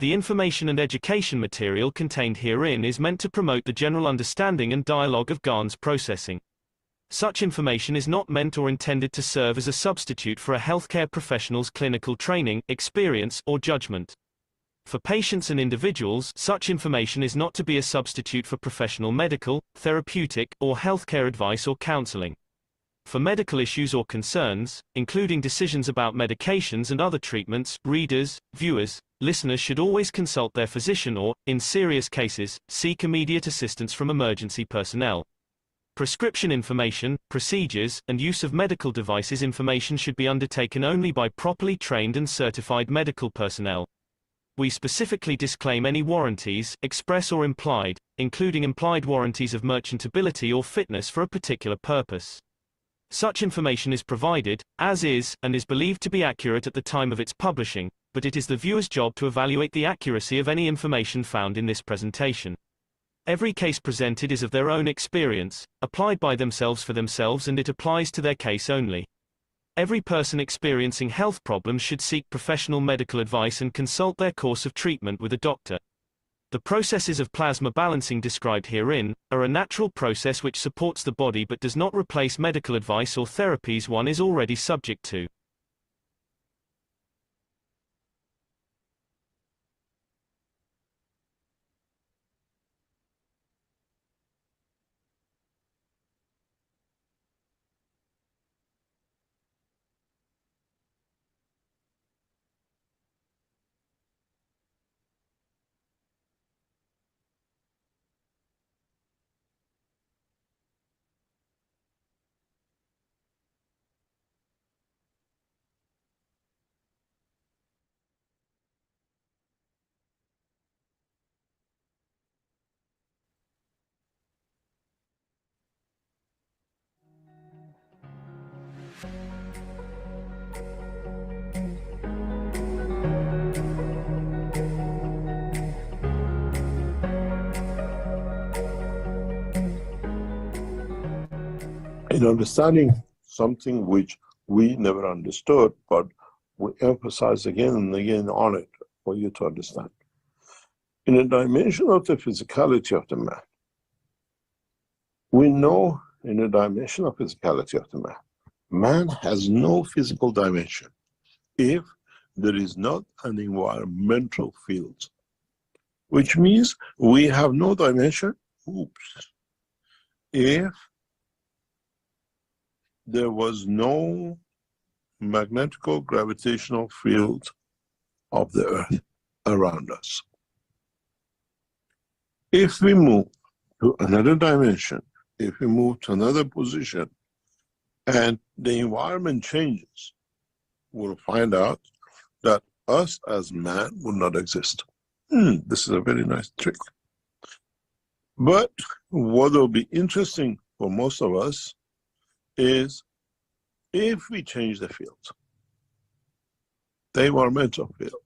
The information and education material contained herein is meant to promote the general understanding and dialogue of GAN's processing. Such information is not meant or intended to serve as a substitute for a healthcare professional's clinical training, experience, or judgment. For patients and individuals, such information is not to be a substitute for professional medical, therapeutic, or healthcare advice or counseling. For medical issues or concerns, including decisions about medications and other treatments, readers, viewers, listeners should always consult their physician or, in serious cases, seek immediate assistance from emergency personnel. Prescription information, procedures, and use of medical devices information should be undertaken only by properly trained and certified medical personnel. We specifically disclaim any warranties, express or implied, including implied warranties of merchantability or fitness for a particular purpose. Such information is provided, as is, and is believed to be accurate at the time of its publishing, but it is the viewer's job to evaluate the accuracy of any information found in this presentation. Every case presented is of their own experience, applied by themselves for themselves, and it applies to their case only. Every person experiencing health problems should seek professional medical advice and consult their course of treatment with a doctor. The processes of plasma balancing described herein are a natural process which supports the body but does not replace medical advice or therapies one is already subject to. In understanding something which we never understood, but we emphasize again and again on it for you to understand. In a dimension of the physicality of the man, we know in a dimension of physicality of the man, man has no physical dimension if there is not an environmental field, which means we have no dimension, if there was no magnetical gravitational field of the earth around us. If we move to another dimension, if we move to another position, and the environment changes, we'll find out that us as man will not exist. This is a very nice trick. But what will be interesting for most of us is if we change the field, the environmental field,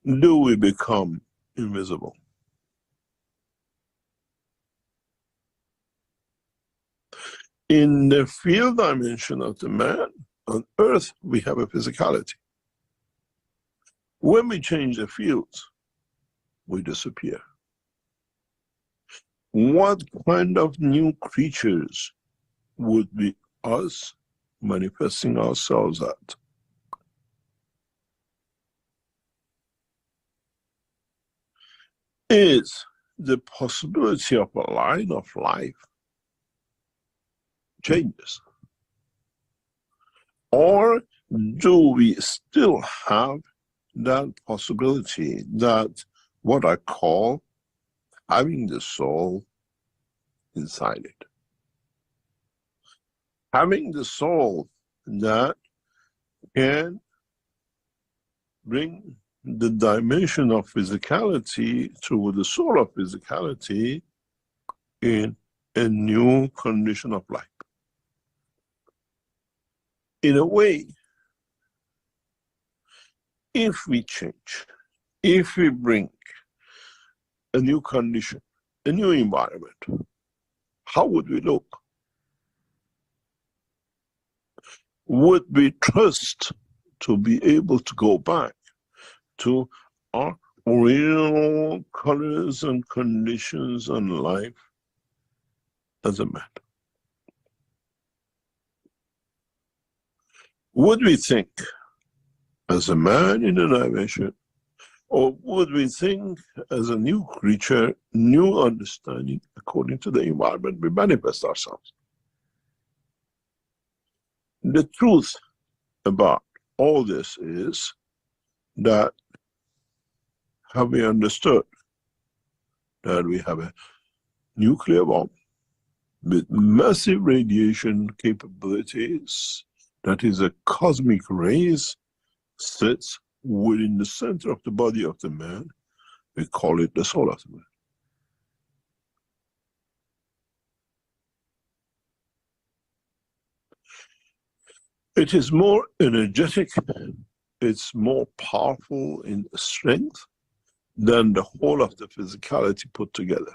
do we become invisible? In the field dimension of the man, on earth, we have a physicality. When we change the fields, we disappear. What kind of new creatures would be us manifesting ourselves at? Is the possibility of a line of life changes? Or do we still have that possibility, that what I call having the soul inside it? Having the soul that can bring the dimension of physicality to the soul of physicality in a new condition of life. In a way, if we change, if we bring a new condition, a new environment, how would we look? Would we trust to be able to go back to our real colors and conditions on life as a man. Would we think as a man in a dimension, or would we think as a new creature, new understanding according to the environment we manifest ourselves? The truth about all this is that have we understood that we have a nuclear bomb with massive radiation capabilities, that is a cosmic rays, sits within the center of the body of the man. We call it the soul of the man. It is more energetic, it's more powerful in strength than the whole of the physicality put together.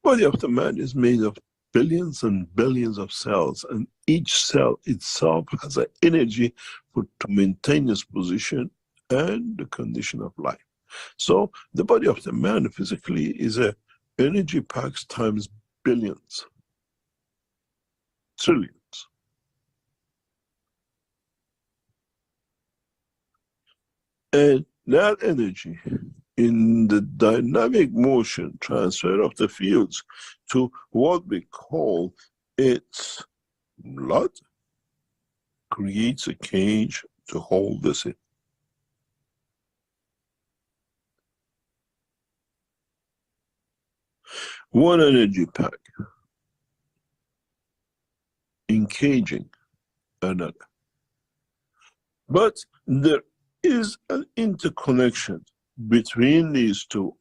Body of the man is made of billions and billions of cells, and each cell itself has an energy to maintain its position and the condition of life. So the body of the man physically is a energy packs times billions, trillions. And that energy in the dynamic motion transfer of the fields to what we call its blood creates a cage to hold this in. One energy pack encaging another. But there is an interconnection between these two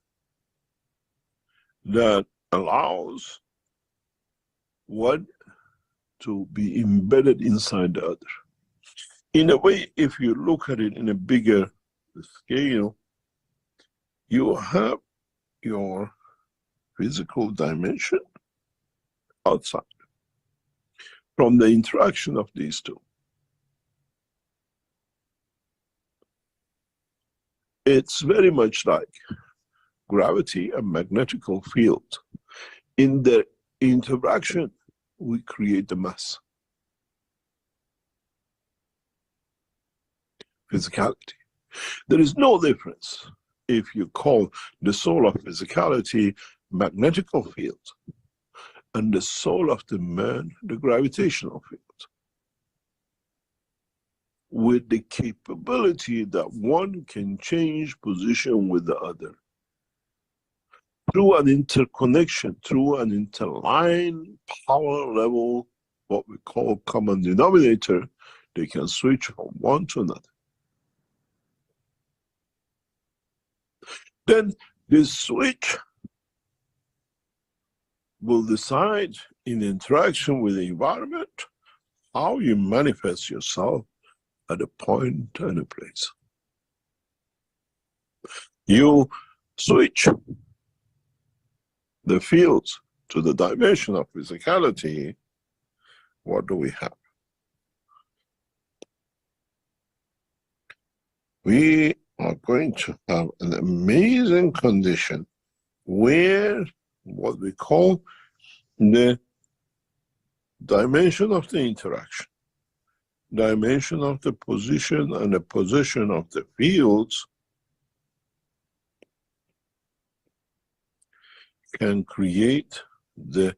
that allows one to be embedded inside the other. In a way, if you look at it in a bigger scale, you have your physical dimension outside from the interaction of these two. It's very much like gravity and magnetical field. In the interaction, we create the mass. Physicality. There is no difference if you call the soul of physicality magnetical field and the soul of the man the gravitational field, with the capability that one can change position with the other. Through an interconnection, through an interline power level, what we call common denominator, they can switch from one to another. Then this switch will decide in interaction with the environment how you manifest yourself at a point and a place. You switch the fields to the dimension of physicality, what do we have? We are going to have an amazing condition where what we call the dimension of the interaction, dimension of the position and the position of the fields can create the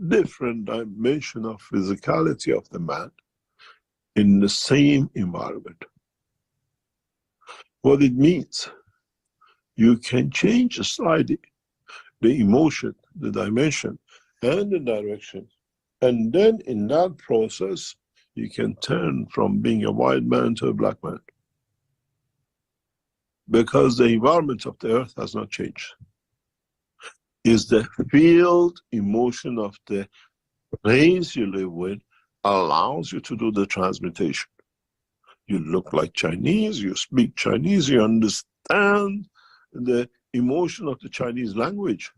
different dimension of physicality of the man in the same environment. What it means, you can change slightly the emotion, the dimension, and the direction. And then in that process, you can turn from being a white man to a black man. Because the environment of the earth has not changed. It's the field emotion of the place you live with allows you to do the transmutation. You look like Chinese, you speak Chinese, you understand the emotion of the Chinese language.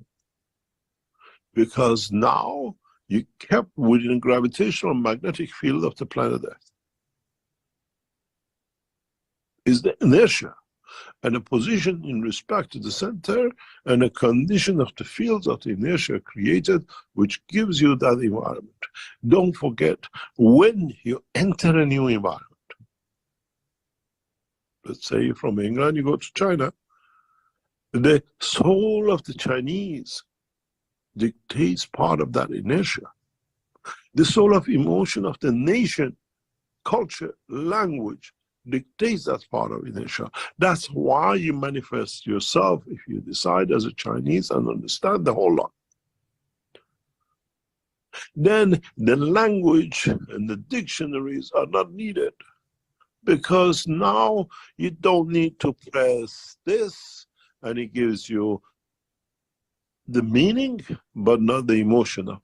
Because now you kept within the gravitational magnetic field of the planet Earth. is the inertia and a position in respect to the center and a condition of the fields of the inertia created, which gives you that environment. Don't forget, when you enter a new environment, let's say from England you go to China, the soul of the Chinese dictates part of that inertia. The soul of emotion of the nation, culture, language, dictates that part of inertia. That's why you manifest yourself if you decide as a Chinese and understand the whole lot. Then the language and the dictionaries are not needed, because now you don't need to press this and it gives you the meaning but not the emotion of.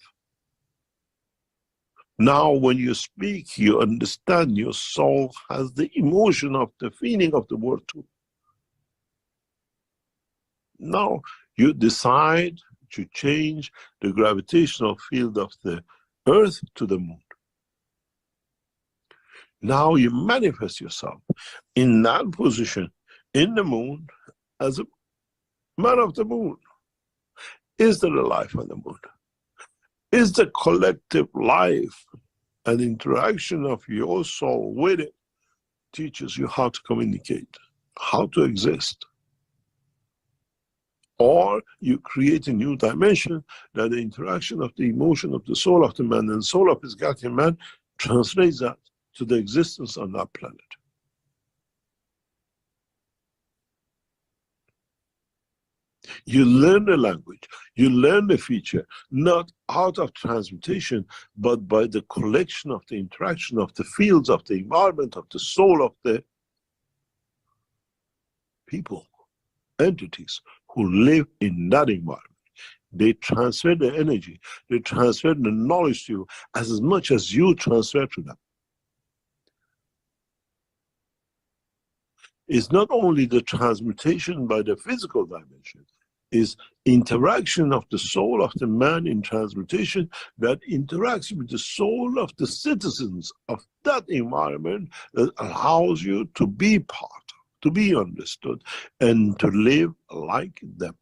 Now when you speak, you understand, your soul has the emotion of the feeling of the word too. Now you decide to change the gravitational field of the earth to the moon. Now you manifest yourself in that position in the moon as a man of the moon. Is there a life on the moon? Is the collective life an interaction of your soul with it teaches you how to communicate, how to exist? Or you create a new dimension that the interaction of the emotion of the soul of the man and soul of his Gatian man translates that to the existence on that planet. You learn the language, you learn the feature, not out of transmutation, but by the collection of the interaction of the fields of the environment, of the soul of the people, entities who live in that environment. They transfer the energy, they transfer the knowledge to you as much as you transfer to them. It's not only the transmutation by the physical dimension, is interaction of the soul of the man in transmutation that interacts with the soul of the citizens of that environment that allows you to be part of, to be understood, and to live like them.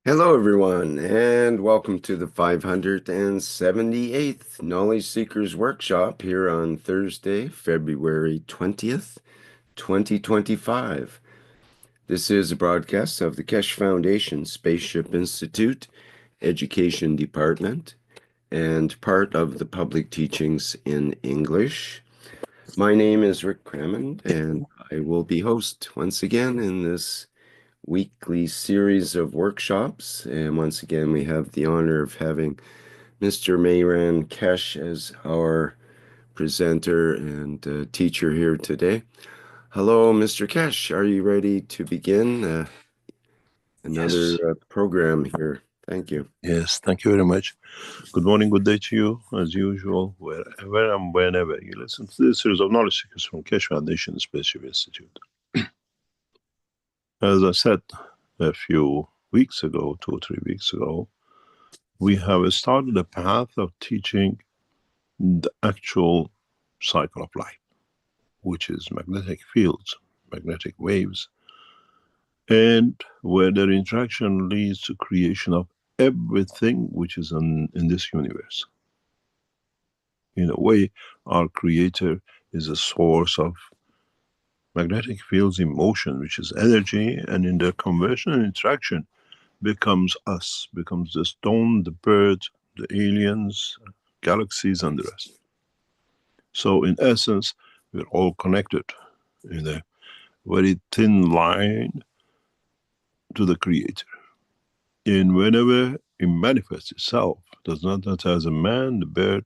Hello, everyone, and welcome to the 578th Knowledge Seekers Workshop here on Thursday, February 20th, 2025. This is a broadcast of the Keshe Foundation Spaceship Institute Education Department and part of the Public Teachings in English. My name is Rick Crammond, and I will be host once again in this weekly series of workshops, and once again we have the honor of having Mr. Mehran Keshe as our presenter and teacher here today. Hello, Mr. Keshe. Are you ready to begin another program here? Thank you. Yes, thank you very much. Good morning, good day to you, as usual, wherever and whenever you listen to this series of knowledge seekers from Keshe Foundation Spaceship Institute. As I said a few weeks ago, 2 or 3 weeks ago, we have started a path of teaching the actual cycle of life, which is magnetic fields, magnetic waves, and where their interaction leads to creation of everything which is in this universe. In a way, our creator is a source of magnetic fields in motion, which is energy, and in their conversion and interaction becomes us, becomes the stone, the bird, the aliens, galaxies, and the rest. So in essence, we're all connected in a very thin line to the creator. And whenever it manifests itself, does not matter as a man, the bird,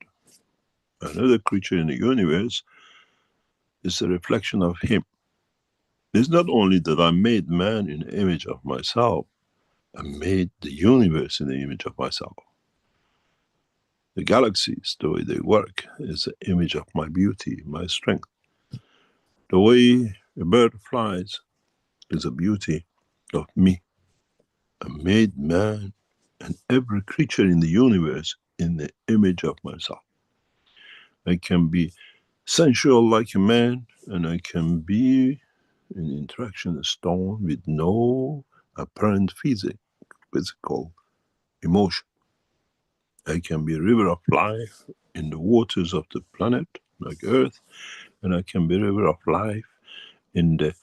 another creature in the universe, is a reflection of him. It's not only that I made man in the image of myself, I made the universe in the image of myself. The galaxies, the way they work, is an image of my beauty, my strength. The way a bird flies is a beauty of me. I made man and every creature in the universe in the image of myself. I can be sensual like a man, and I can be in interaction a stone with no apparent physical emotion. I can be a river of life in the waters of the planet, like Earth, and I can be a river of life in the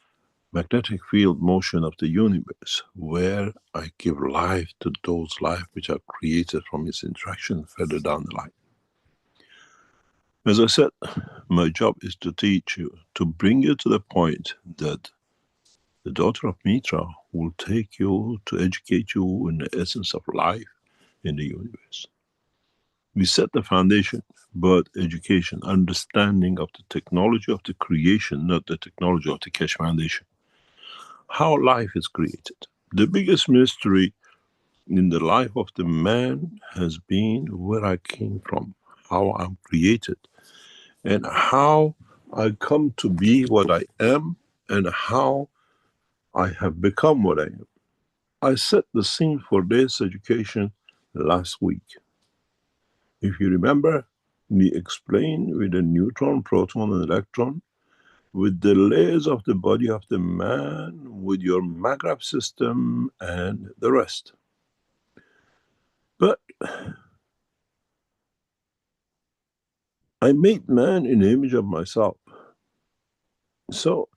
magnetic field motion of the universe, where I give life to those life which are created from its interaction further down the line. As I said, my job is to teach you, to bring you to the point that the daughter of Mitra will take you to educate you in the essence of life in the universe. We set the foundation, but education, understanding of the technology of the creation, not the technology of the Keshe Foundation. How life is created. The biggest mystery in the life of the man has been where I came from, how I'm created, and how I come to be what I am, and how I have become what I am. I set the scene for this education last week. If you remember, we explained with a neutron, proton, and electron, with the layers of the body of the man, with your magrab system, and the rest. But I made man in the image of myself. So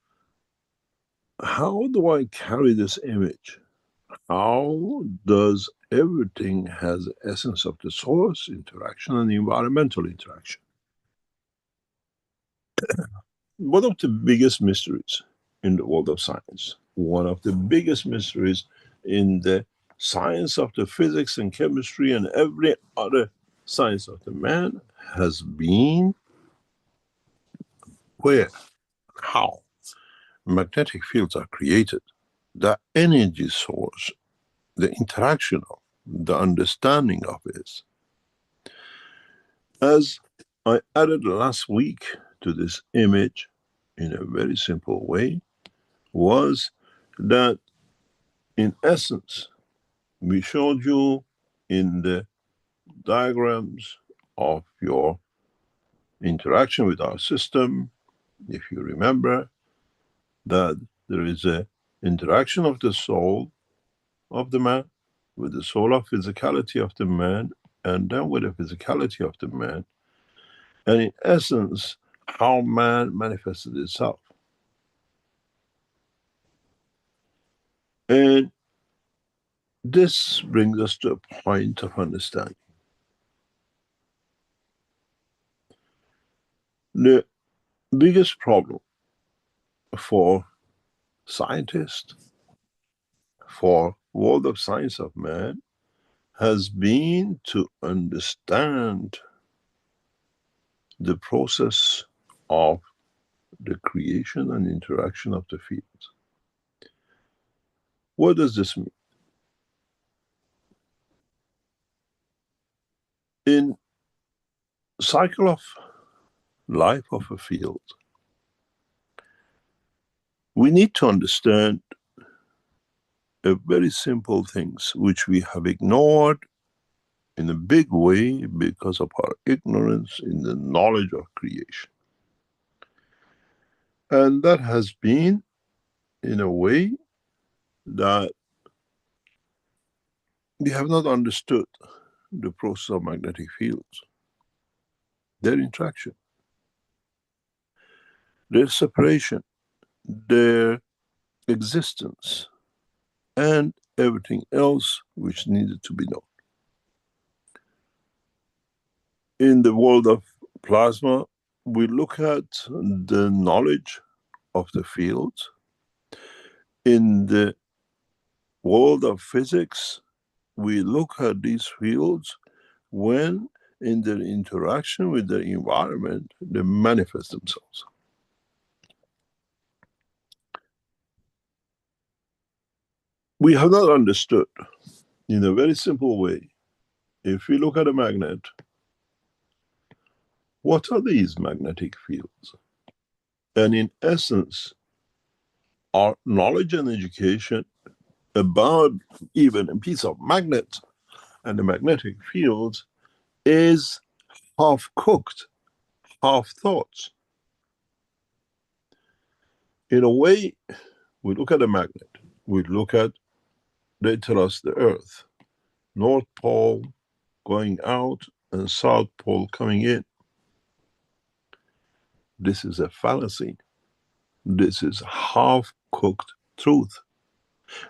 how do I carry this image? How does everything has the essence of the source, interaction, and environmental interaction? One of the biggest mysteries in the world of science, one of the biggest mysteries in the science of the physics and chemistry and every other science of the man has been where, how magnetic fields are created, the energy source, the interaction of, the understanding of it. As I added last week to this image in a very simple way, was that in essence, we showed you in the diagrams of your interaction with our system, if you remember, that there is a interaction of the soul of the man with the solar physicality of the man, and then with the physicality of the man, and in essence, how man manifested itself. And this brings us to a point of understanding. The biggest problem for scientists, for world of science of man, has been to understand the process of the creation and interaction of the fields. What does this mean? In cycle of life of a field, we need to understand a very simple things which we have ignored in a big way because of our ignorance in the knowledge of creation. And that has been, in a way, that we have not understood the process of magnetic fields, their interaction, their separation, their existence, and everything else which needed to be known. In the world of plasma, we look at the knowledge of the fields. In the world of physics, we look at these fields when, in their interaction with the environment, they manifest themselves. We have not understood, in a very simple way, if we look at a magnet, what are these magnetic fields? And in essence, our knowledge and education about even a piece of magnet and the magnetic fields is half cooked, half thoughts. In a way, we look at a magnet, we look at, they tell us the Earth, North Pole going out and South Pole coming in. This is a fallacy. This is half-cooked truth.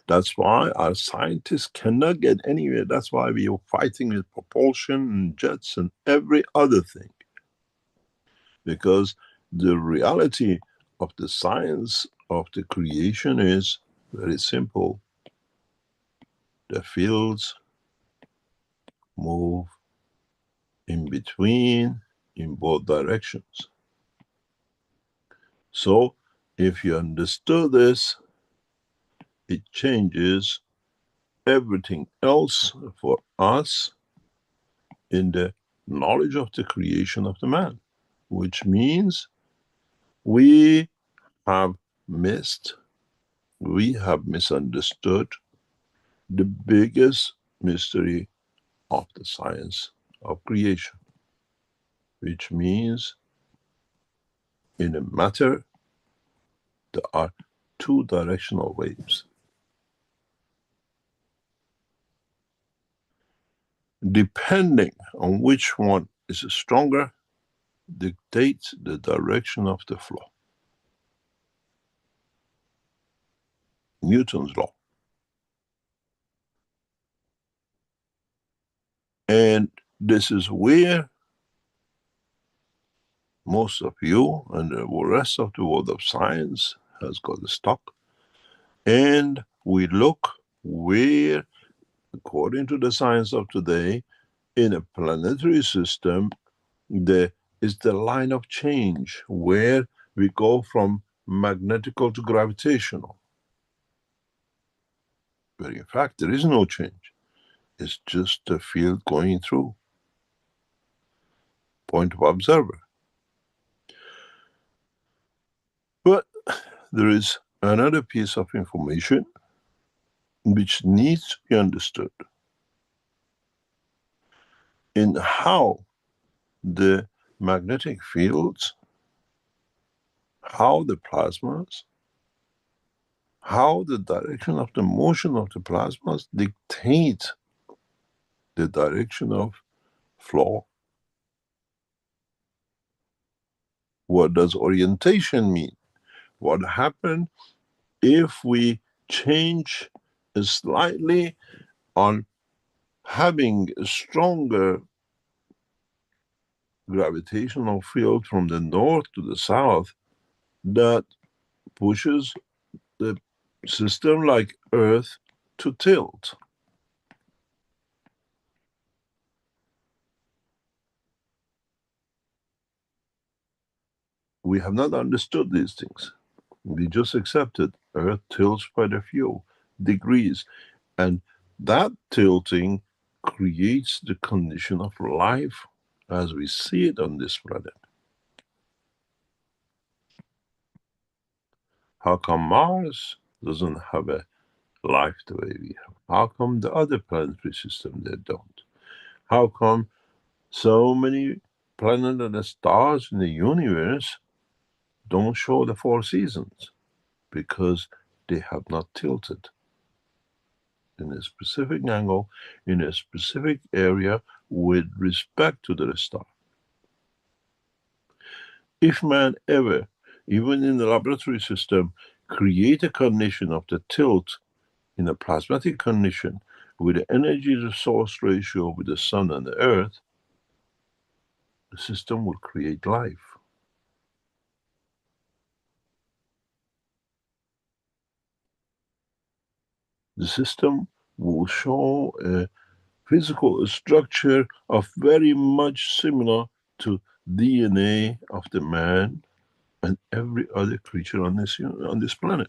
That's why our scientists cannot get anywhere. That's why we are fighting with propulsion and jets and every other thing. Because the reality of the science of the creation is very simple. The fields move in between, in both directions. So, if you understood this, it changes everything else for us in the knowledge of the creation of the man, which means we have missed, we have misunderstood the biggest mystery of the science of creation, which means in a matter there are two directional waves. Depending on which one is stronger, dictates the direction of the flow. Newton's law. And this is where most of you and the rest of the world of science has got stuck. And we look where, according to the science of today, in a planetary system, there is the line of change where we go from magnetical to gravitational. But in fact, there is no change. It's just a field going through. Point of observer. But there is another piece of information which needs to be understood in how the magnetic fields, how the plasmas, how the direction of the motion of the plasmas dictate the direction of flow. What does orientation mean? What happens if we change slightly on having a stronger gravitational field from the north to the south that pushes the system like Earth to tilt? We have not understood these things. We just accepted Earth tilts by a few degrees, and that tilting creates the condition of life as we see it on this planet. How come Mars doesn't have a life the way we have? How come the other planetary system they don't? How come so many planets and stars in the universe don't show the four seasons because they have not tilted in a specific angle, in a specific area with respect to the star. If man ever, even in the laboratory system, create a condition of the tilt in a plasmatic condition with the energy resource ratio with the sun and the earth, the system will create life. The system will show a physical structure of very much similar to DNA of the man and every other creature on this planet.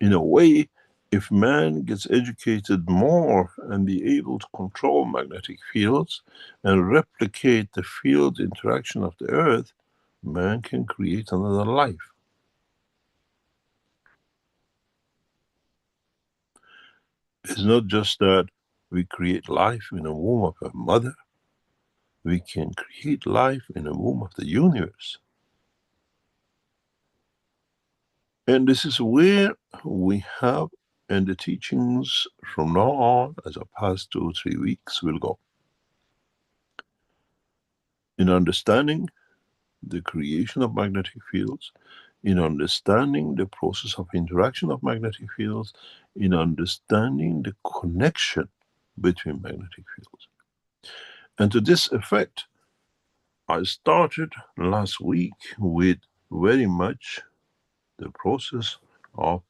In a way, if man gets educated more and be able to control magnetic fields and replicate the field interaction of the earth, man can create another life. It's not just that we create life in the womb of a mother, we can create life in the womb of the universe. And this is where we have, and the teachings from now on, as the past 2 or 3 weeks, will go. In understanding the creation of magnetic fields, in understanding the process of interaction of magnetic fields, in understanding the connection between magnetic fields. And to this effect, I started last week with very much the process of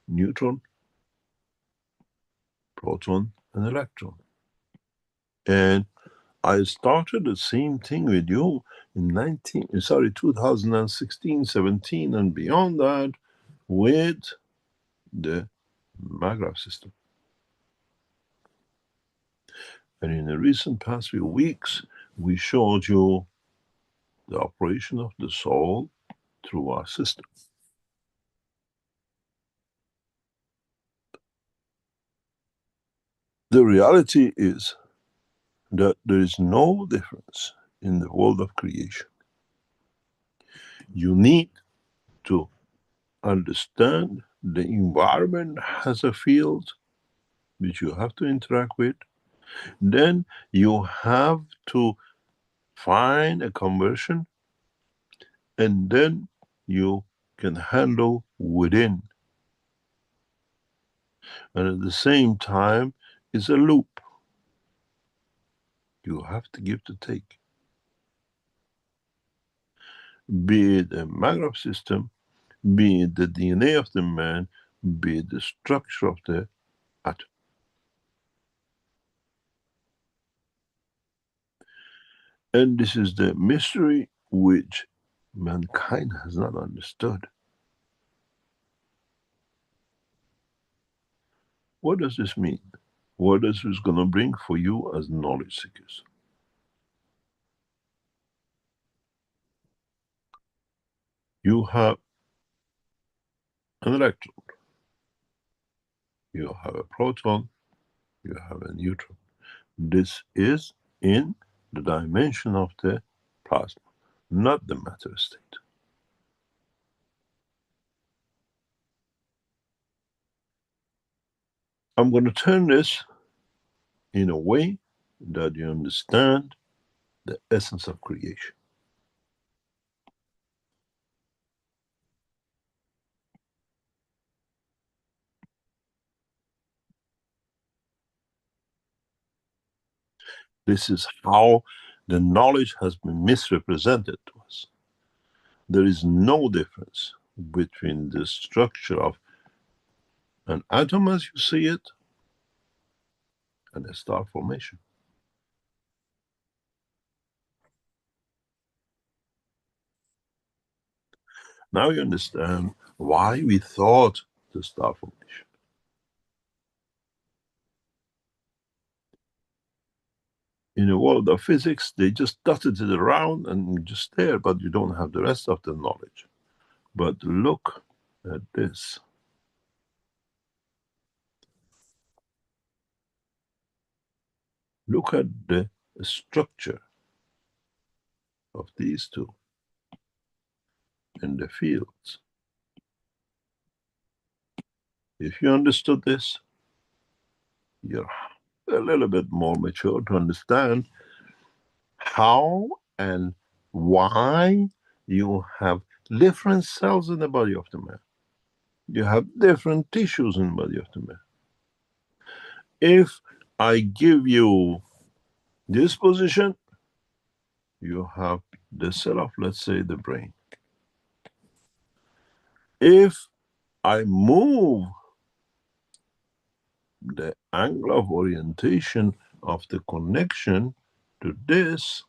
neutron, proton, and electron. And I started the same thing with you in 2016, 17, and beyond that with the maglev system. And in the recent past few weeks, we showed you the operation of the soul through our system. The reality is that there is no difference in the world of creation. You need to understand the environment has a field which you have to interact with. Then you have to find a conversion, and then you can handle within. And at the same time, it's a loop. You have to give to take. Be it a maglev system, be it the DNA of the man, be it the structure of the atom. And this is the mystery which mankind has not understood. What does this mean? What is this going to bring for you as knowledge seekers? You have an electron, you have a proton, you have a neutron. This is in the dimension of the plasma, not the matter state. I'm going to turn this in a way that you understand the essence of creation. This is how the knowledge has been misrepresented to us. There is no difference between the structure of an atom as you see it and a star formation. Now you understand why we thought the star formation. In the world of physics, they just dotted it around and just there, but you don't have the rest of the knowledge. But look at this. Look at the structure of these two in the fields. If you understood this, you're a little bit more mature to understand how and why you have different cells in the body of the man. You have different tissues in the body of the man. If I give you this position, you have the cell of, let's say, the brain. If I move the angle of orientation of the connection to this,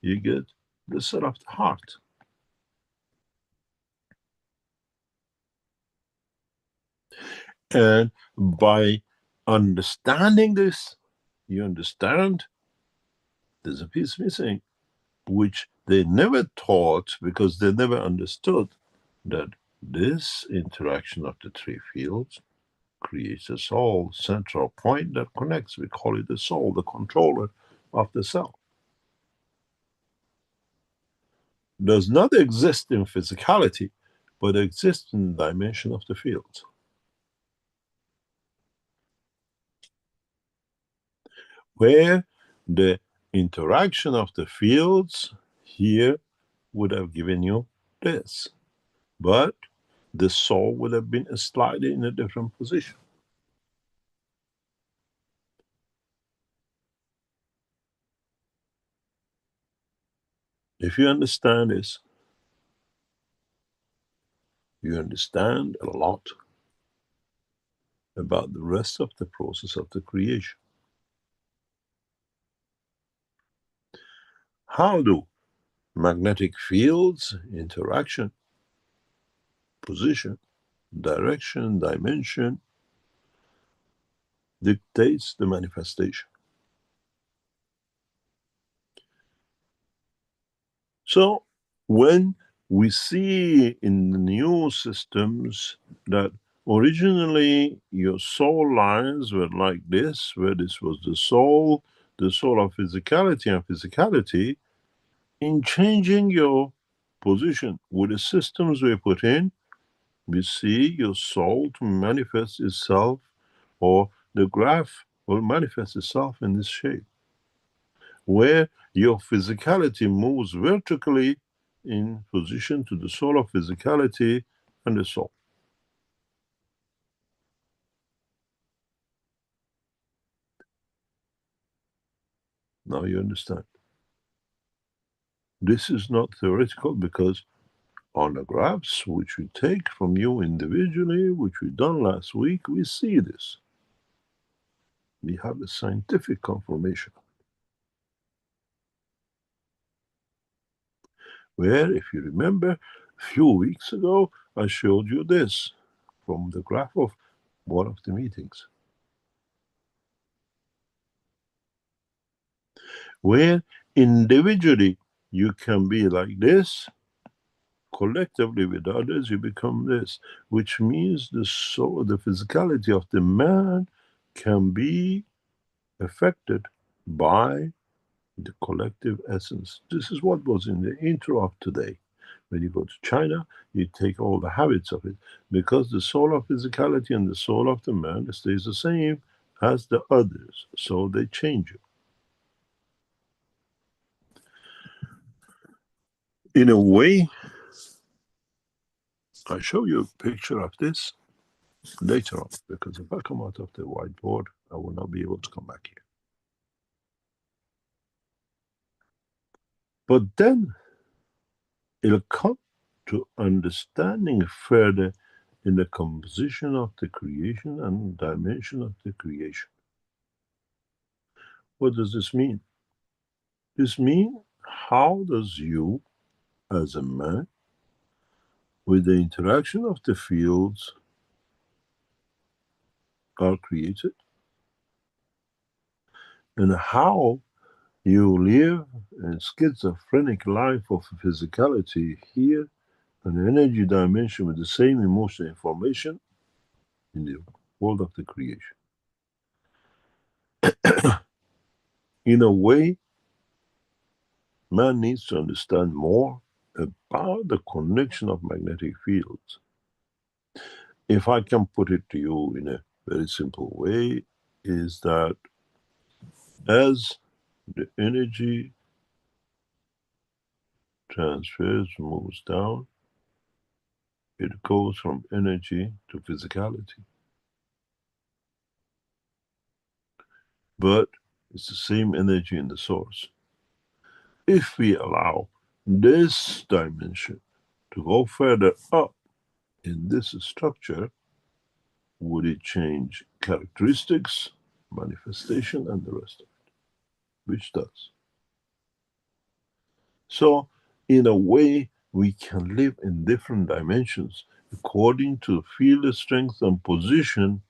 you get the cell of the heart. And by understanding this, you understand there's a piece missing, which they never taught because they never understood that this interaction of the three fields creates a soul central point that connects. We call it the soul, the controller of the cell. Does not exist in physicality, but exists in the dimension of the fields. Where the interaction of the fields here would have given you this, but the soul would have been slightly in a different position. If you understand this, you understand a lot about the rest of the process of the creation. How do magnetic fields, interaction, position, direction, dimension, dictates the manifestation? So when we see in the new systems that originally your soul lines were like this, where this was the soul of physicality, and physicality, in changing your position with the systems we put in, we see your soul to manifest itself, or the graph will manifest itself in this shape, where your physicality moves vertically in position to the soul of physicality and the soul. Now you understand. This is not theoretical, because on the graphs which we take from you individually, which we done last week, we see this. We have a scientific confirmation. Where, if you remember, a few weeks ago, I showed you this from the graph of one of the meetings, where individually you can be like this, collectively with others you become this, which means the soul, the physicality of the man can be affected by the collective essence. This is what was in the intro of today. When you go to China, you take all the habits of it, because the soul of physicality and the soul of the man stays the same as the others, so they change it. In a way, I show you a picture of this later on, because if I come out of the whiteboard, I will not be able to come back here. But then it'll come to understanding further in the composition of the creation and dimension of the creation. What does this mean? This means, how does you, as a man, with the interaction of the fields, are created, and how you live a schizophrenic life of physicality here, an energy dimension with the same emotional information in the world of the creation. In a way, man needs to understand more about the connection of magnetic fields. If I can put it to you in a very simple way, is that as the energy transfers, moves down, it goes from energy to physicality. But it's the same energy in the source. If we allow this dimension to go further up in this structure, would it change characteristics, manifestation, and the rest of it? Which does. So, in a way, we can live in different dimensions according to the field strength and position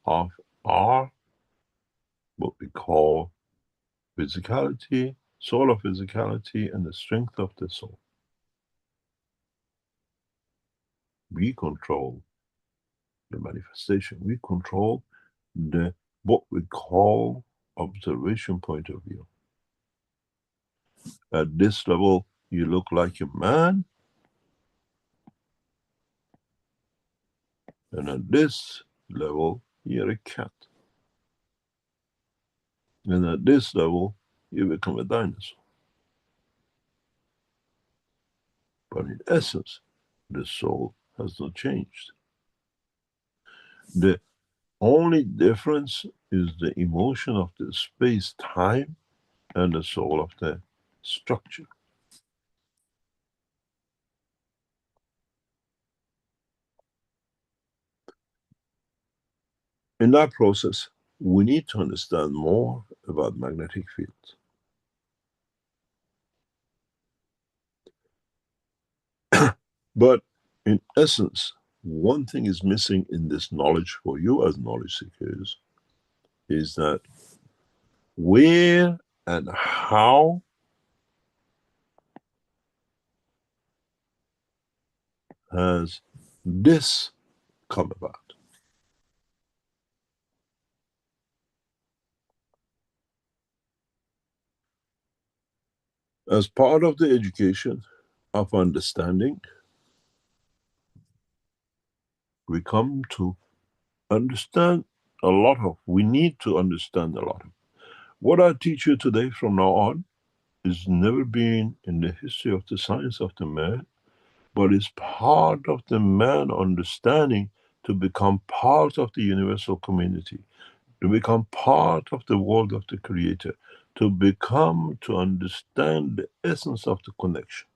of our, what we call physicality, solar physicality, and the strength of the soul. We control the manifestation. We control the, what we call, observation point of view. At this level, you look like a man, and at this level, you're a cat. And at this level, you become a dinosaur. But in essence, the soul has not changed. The only difference is the emotion of the space-time and the soul of the structure. In that process, we need to understand more about magnetic fields. But in essence, one thing is missing in this knowledge for you as knowledge seekers is that where and how has this come about? As part of the education of understanding, we come to understand a lot of, we need to understand a lot of. What I teach you today from now on is never been in the history of the science of the man, but is part of the man understanding to become part of the universal community, to become part of the world of the Creator, to understand the essence of the connection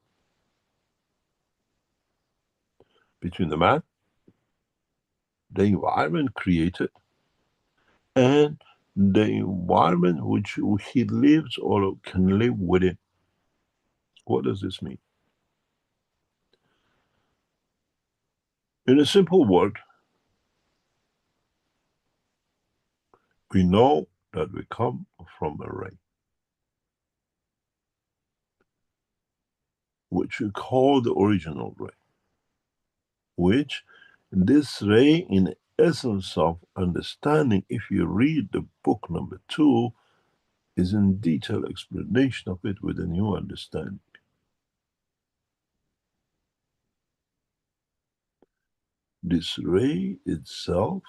between the man, the environment created, and the environment which he lives or can live within. What does this mean? In a simple word, we know that we come from a ray, which we call the original ray, which this ray, in essence of understanding, if you read the book number 2, is in detailed explanation of it with a new understanding. This ray itself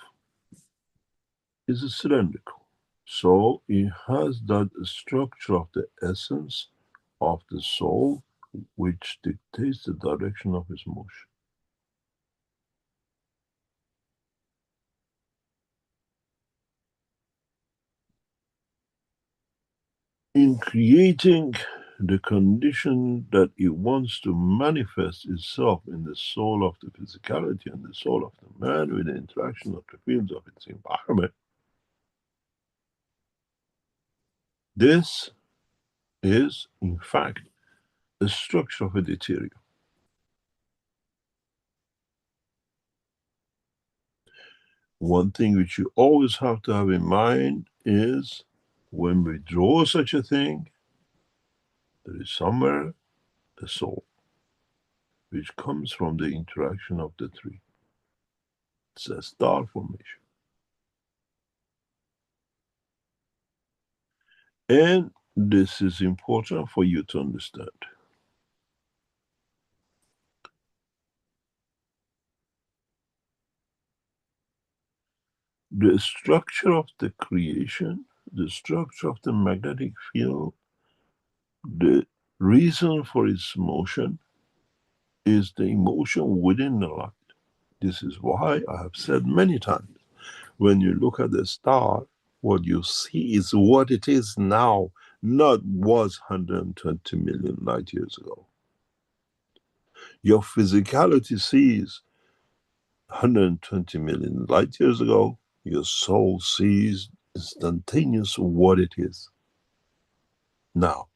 is a cylindrical, so it has that structure of the essence of the soul, which dictates the direction of its motion. In creating the condition that it wants to manifest itself in the soul of the physicality and the soul of the man with the interaction of the fields of its environment, this is, in fact, the structure of a deuterium. One thing which you always have to have in mind is when we draw such a thing, there is somewhere a soul, which comes from the interaction of the three. It's a star formation. And This is important for you to understand. The structure of the creation, the structure of the magnetic field, the reason for its motion is the emotion within the light. This is why I have said many times, when you look at the star, what you see is what it is now, not was 120 million light years ago. Your physicality sees 120 million light years ago. Your soul sees instantaneous what it is now.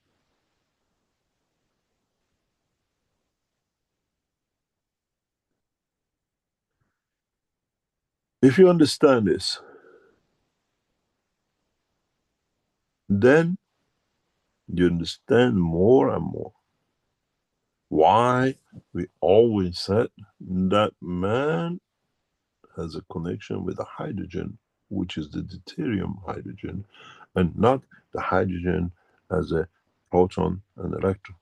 If you understand this, then you understand more and more why we always said that man has a connection with the hydrogen, which is the deuterium hydrogen, and not the hydrogen as a proton and electron.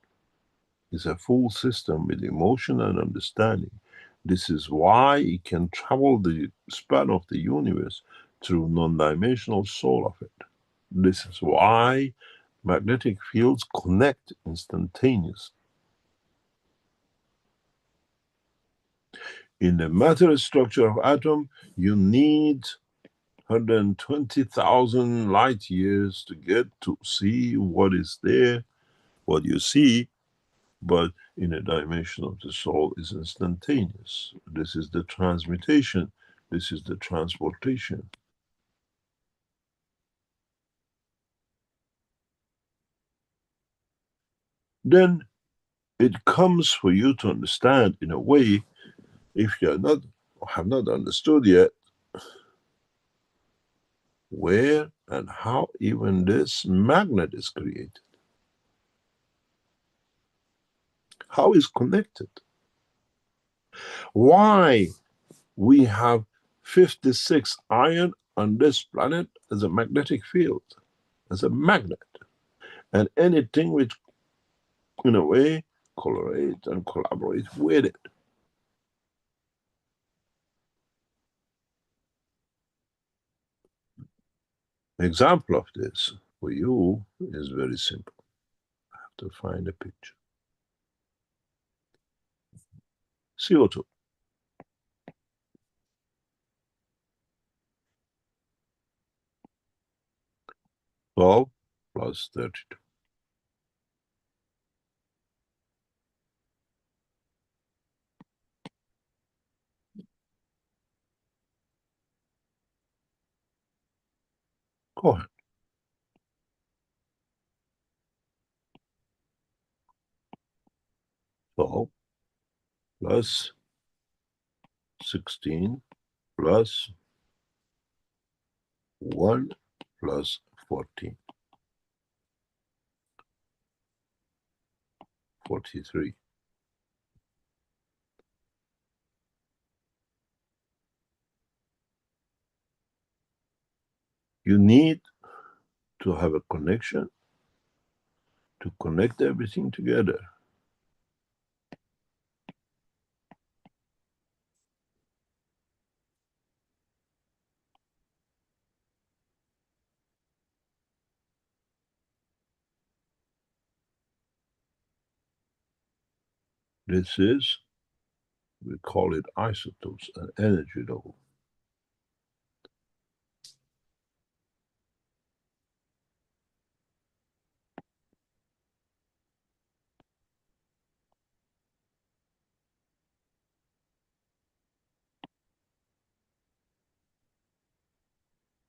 It's a full system with emotion and understanding. This is why it can travel the span of the universe through non-dimensional soul of it. This is why magnetic fields connect instantaneously. In the matter structure of atom, you need 120,000 light years to get to see what is there, what you see, but in a dimension of the soul is instantaneous. This is the transmutation. This is the transportation. Then it comes for you to understand in a way, if you are not, have not understood yet, where and how even this magnet is created. How is connected. Why we have 56 iron on this planet as a magnetic field, as a magnet. And anything which, in a way, correlate and collaborate with it. Example of this for you is very simple. I have to find a picture. CO2. Twelve plus 32. Go ahead. 12 plus 16 plus 1 plus 14. 43. You need to have a connection to connect everything together. This is, we call it isotopes, an energy level.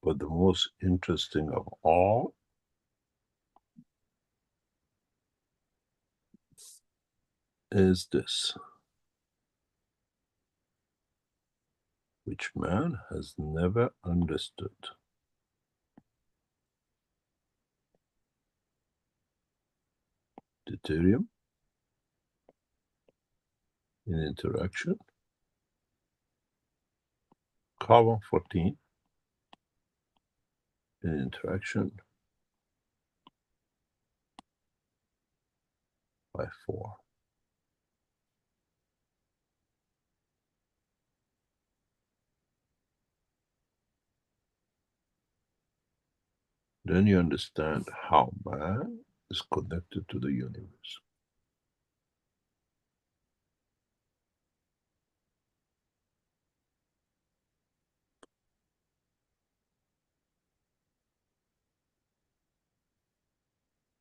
But the most interesting of all is this, which man has never understood. Deuterium in interaction, carbon-14 in interaction by 4. Then you understand how man is connected to the universe.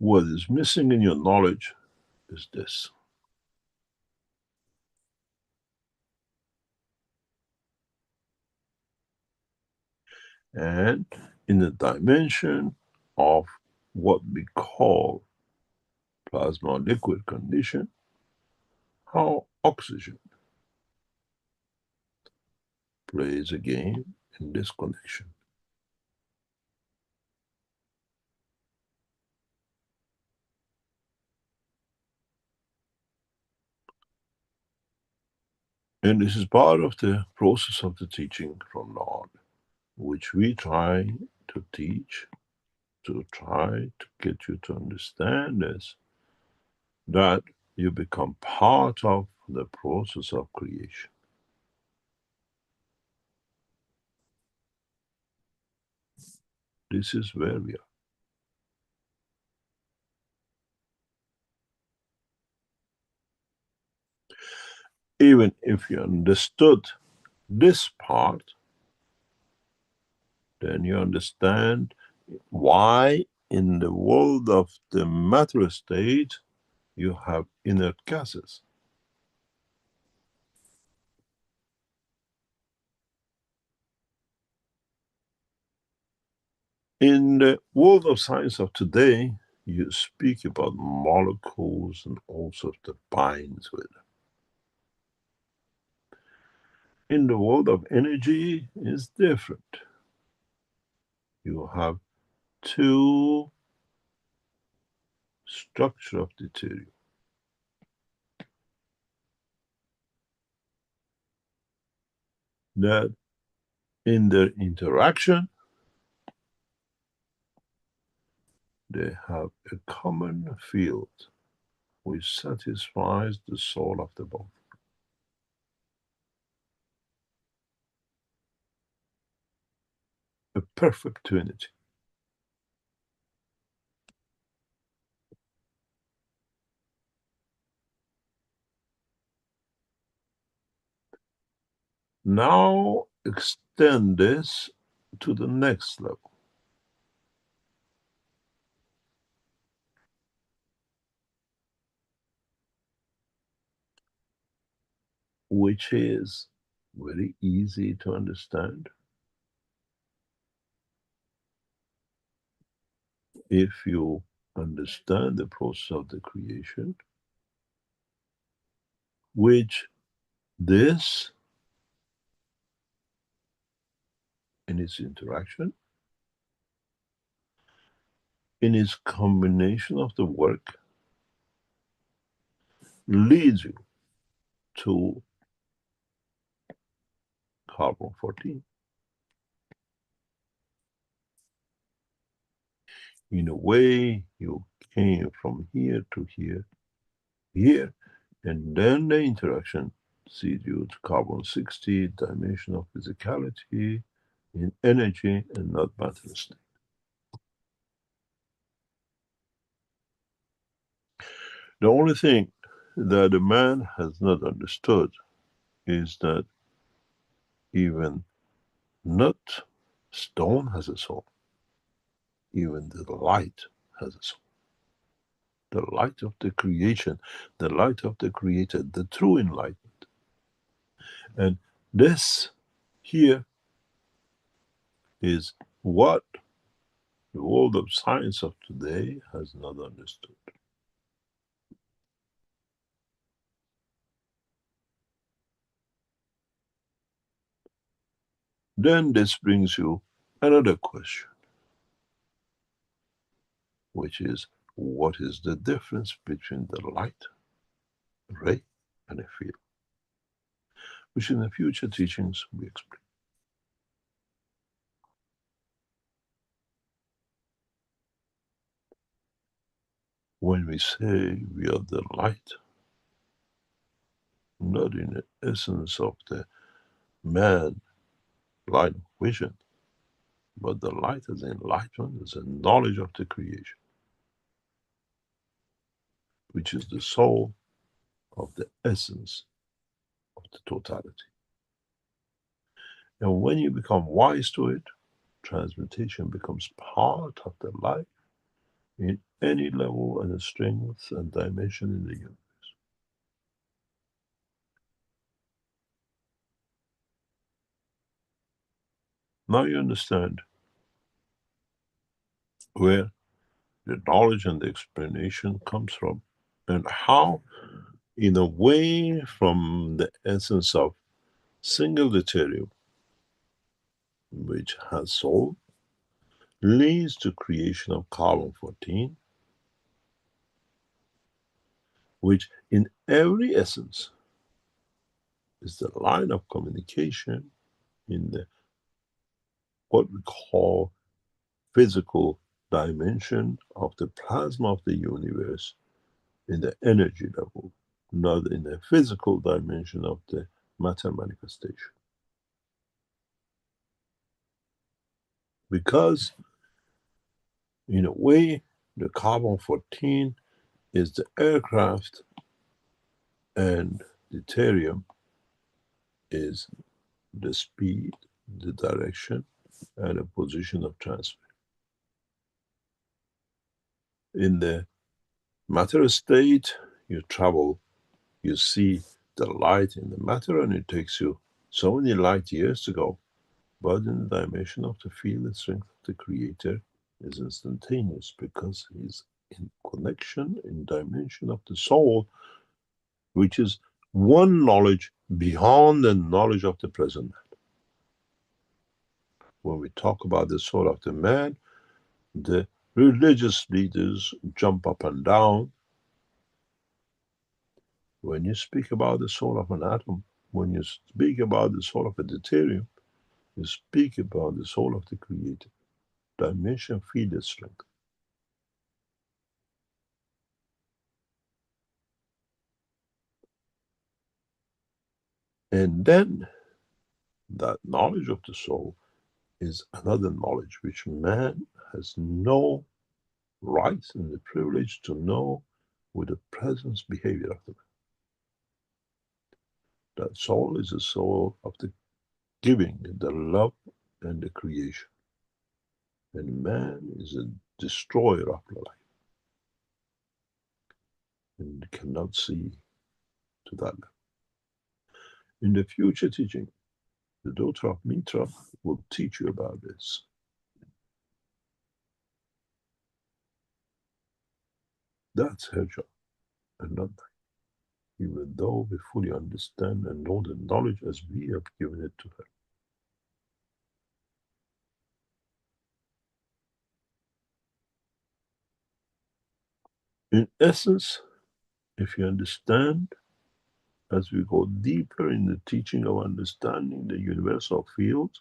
What is missing in your knowledge is this. And in the dimension of what we call plasma liquid condition, how oxygen plays a game in this connection. And this is part of the process of the teaching from now on, which we try to teach, to try to get you to understand this, that you become part of the process of creation. This is where we are. Even if you understood this part, then you understand why in the world of the matter state you have inert gases. In the world of science of today, you speak about molecules and all sorts that binds with them. In the world of energy, it's different. You have 2 structure of deuterium. That in their interaction, they have a common field which satisfies the soul of the both. A perfect trinity. Now extend this to the next level. Which is very easy to understand if you understand the process of the creation, which this in its interaction, in its combination of the work, leads you to carbon 14. In a way, you came from here to here, here, and then the interaction leads you to carbon 60, dimension of physicality, in energy and not matter state. The only thing that a man has not understood is that even not stone has a soul. Even the light has a soul. The light of the creation, the light of the creator, the true enlightenment. And this here is what the world of science of today has not understood. Then this brings you another question, which is, what is the difference between the light ray and a field? Which in the future teachings we explain. when we say we are the light, not in the essence of the man light of vision, but the light as enlightenment, as a knowledge of the creation, which is the soul of the essence of the totality. And when you become wise to it, transmutation becomes part of the life in any level and strength and dimension in the universe. Now you understand where the knowledge and the explanation comes from, and how, in a way, from the essence of single deuterium, which has soul, leads to creation of carbon-14, which in every essence is the line of communication in the what we call physical dimension of the plasma of the universe, in the energy level, not in the physical dimension of the matter manifestation. Because, in a way, the carbon-14 is the aircraft and deuterium is the speed, the direction, and a position of transfer. In the matter state, you travel, you see the light in the matter, and it takes you so many light years to go. But in the dimension of the field, the strength of the creator is instantaneous, because he's in connection, in dimension of the soul, which is one knowledge beyond the knowledge of the present. When we talk about the soul of the man, the religious leaders jump up and down. When you speak about the soul of an atom, when you speak about the soul of a deuterium, you speak about the soul of the creator, dimension, field, strength. And then that knowledge of the soul is another knowledge which man has no right and the privilege to know with the presence behavior of the man. That soul is the soul of the giving, the love, and the creation. And man is a destroyer of life, and cannot see to that level. In the future teaching, the daughter of Mitra will teach you about this. That's her job, and not mine. Even though we fully understand and know the knowledge as we have given it to her. In essence, if you understand, as we go deeper in the teaching of understanding the universal field,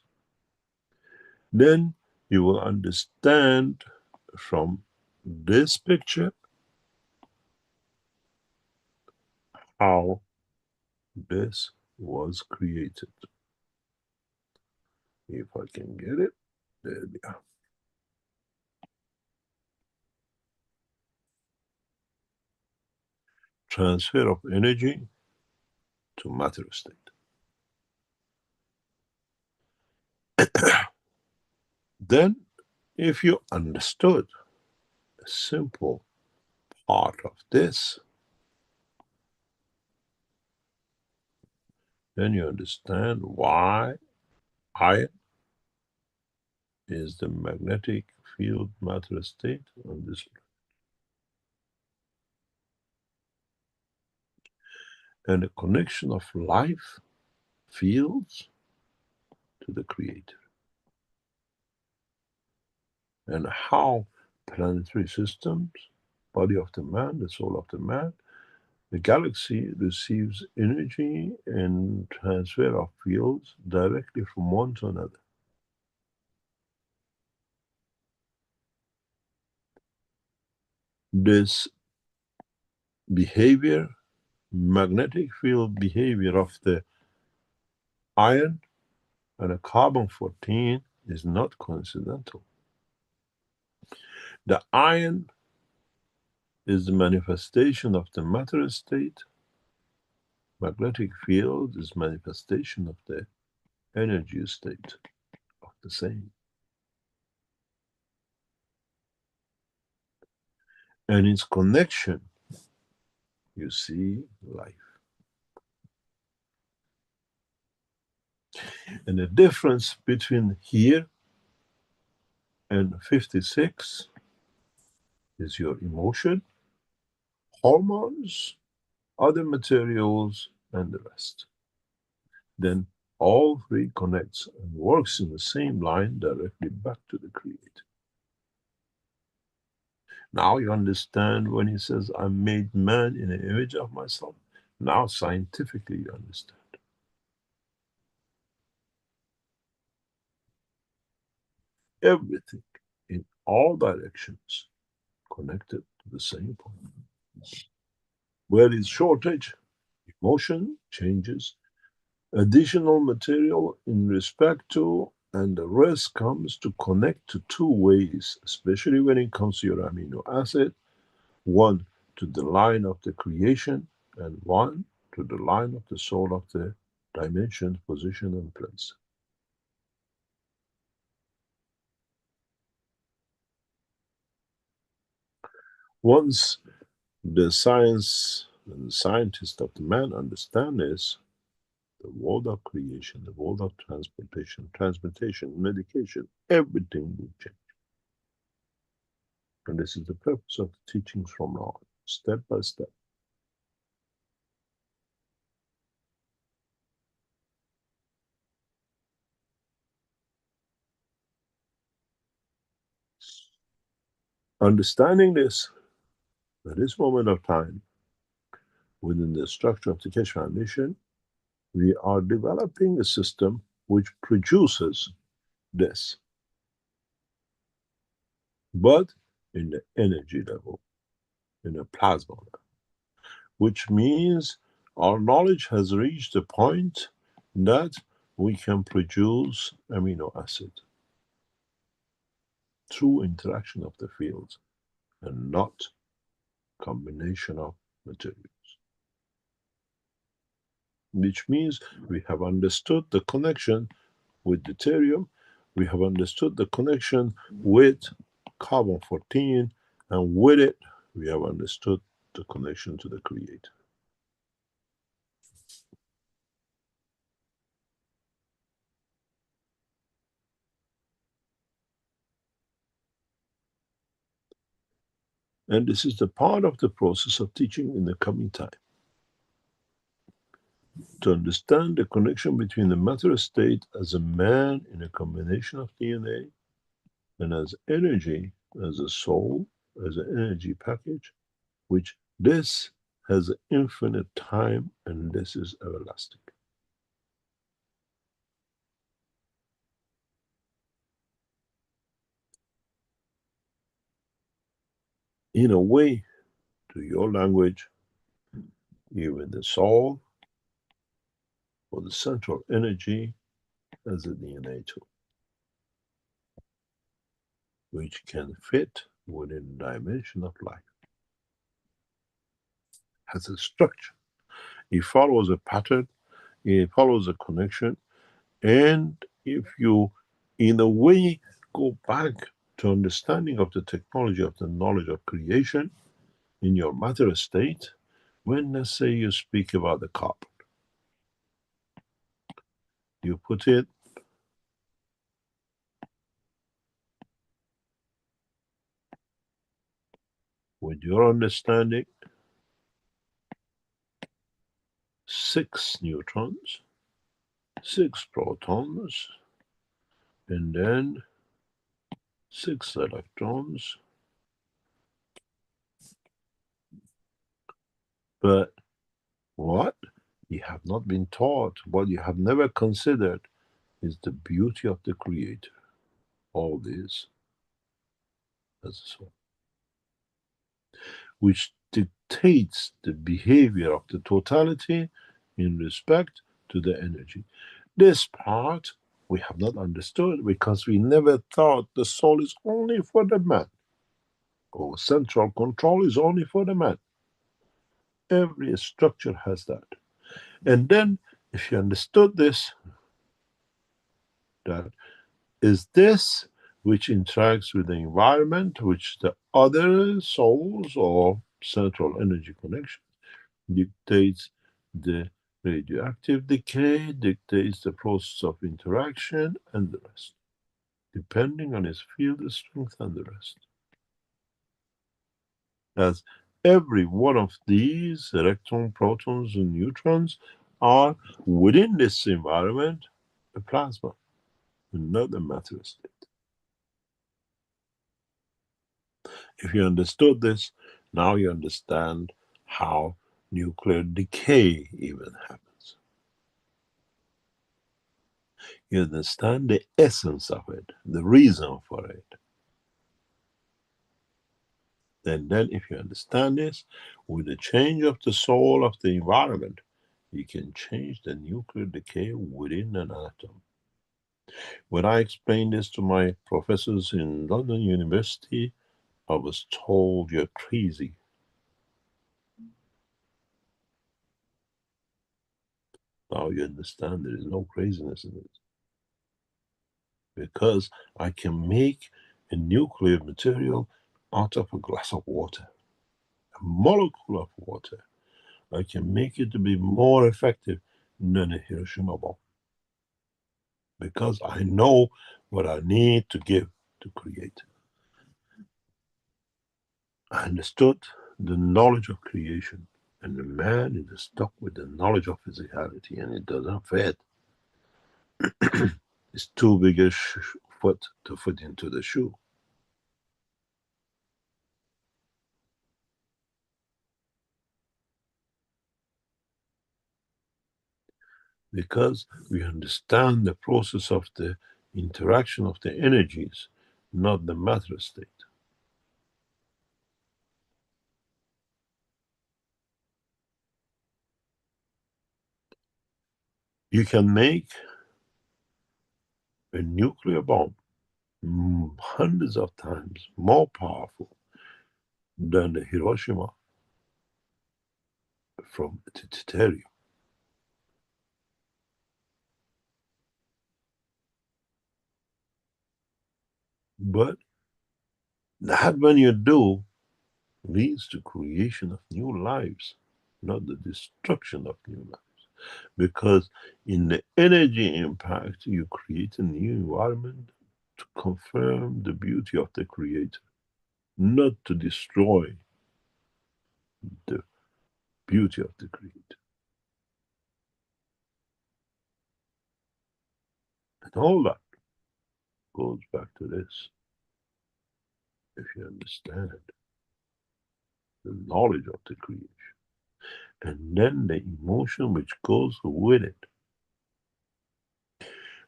then you will understand from this picture how this was created. If I can get it, there we are. Transfer of energy to matter state. Then, if you understood a simple part of this, then you understand why iron is the magnetic field matter state on this planet. And the connection of life fields to the creator. And how planetary systems, body of the man, the soul of the man, the galaxy receives energy and transfer of fields directly from one to another. This behavior, magnetic field behavior of the iron and a carbon-14 is not coincidental. The iron is the manifestation of the matter state. Magnetic field is manifestation of the energy state of the same. And its connection, you see life. And the difference between here and 56 is your emotion, hormones, other materials, and the rest. Then all three connects and works in the same line directly back to the Creator. Now you understand when he says, I made man in the image of myself. Now scientifically you understand. Everything in all directions connected to the same point. Where is shortage? Emotion changes, additional material in respect to, and the rest comes to connect to two ways, especially when it comes to your amino acid. One to the line of the creation, and one to the line of the soul of the dimension, position, and place. Once the science and the scientists of the man understand this, the world of creation, the world of transportation, transmutation, medication, everything will change. And this is the purpose of the teachings from now on, step by step. Understanding this, at this moment of time, within the structure of the Keshe Foundation, we are developing a system which produces this, but in the energy level, in a plasma level, which means our knowledge has reached a point that we can produce amino acid through interaction of the fields and not combination of materials. Which means we have understood the connection with deuterium, we have understood the connection with carbon-14, and with it, we have understood the connection to the Creator. And this is the part of the process of teaching in the coming time. To understand the connection between the matter state as a man in a combination of DNA and as energy, as a soul, as an energy package, which this has infinite time and this is everlasting. In a way, to your language, even the soul or the central energy as a DNA too, which can fit within the dimension of life. Has a structure. It follows a pattern, it follows a connection, and if you, in a way, go back to understanding of the technology of the knowledge of creation in your matter state, when let's say you speak about the carbon, you put it with your understanding 6 neutrons, 6 protons, and then 6 electrons. But what you have not been taught, what you have never considered, is the beauty of the Creator. All this as a soul. which dictates the behavior of the totality in respect to the energy. This part we have not understood because we never thought the soul is only for the man, or central control is only for the man. Every structure has that. And then, if you understood this, that is this which interacts with the environment, which the other souls or central energy connection dictates the radioactive decay, dictates the process of interaction, and the rest, depending on its field strength and the rest. As every one of these electrons, protons, and neutrons are within this environment a plasma, not a matter state. If you understood this, now you understand how nuclear decay even happens. You understand the essence of it, the reason for it. And then if you understand this, with the change of the soul of the environment, you can change the nuclear decay within an atom. When I explained this to my professors in London University, I was told, you're crazy. Now you understand there is no craziness in it. Because I can make a nuclear material out of a glass of water, a molecule of water. I can make it to be more effective than a Hiroshima bomb. Because I know what I need to give to create. I understood the knowledge of creation, and the man is stuck with the knowledge of physicality, and it doesn't fit. It's too big a foot to fit into the shoe. Because we understand the process of the interaction of the energies, not the matter state. You can make a nuclear bomb hundreds of times more powerful than the Hiroshima from deuterium. But that, when you do, leads to creation of new lives, not the destruction of new lives. Because in the energy impact, you create a new environment to confirm the beauty of the Creator, not to destroy the beauty of the Creator. And all that goes back to this. If you understand the knowledge of the creation, and then the emotion which goes with it.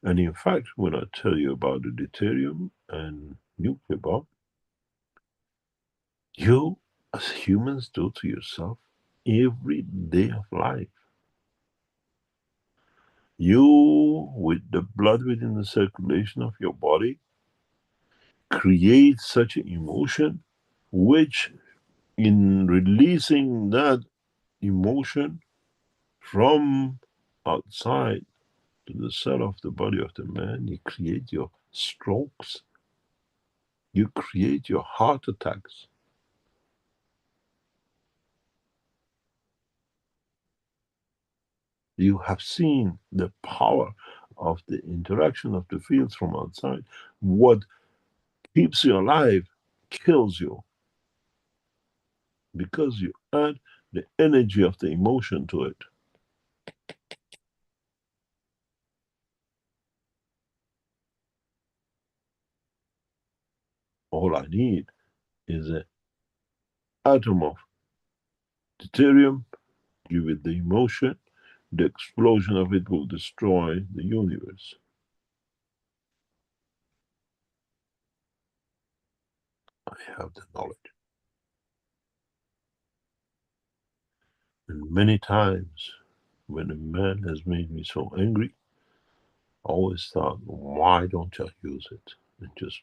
And in fact, when I tell you about the deuterium and nuclear bomb, you as humans do to yourself every day of life. You, with the blood within the circulation of your body, create such an emotion, which in releasing that emotion from outside to the cell of the body of the man, you create your strokes, you create your heart attacks. You have seen the power of the interaction of the fields from outside. What keeps you alive kills you, because you add the energy of the emotion to it. All I need is an atom of deuterium, give it the emotion, the explosion of it will destroy the universe. I have the knowledge. Many times when a man has made me so angry, I always thought, why don't I use it and just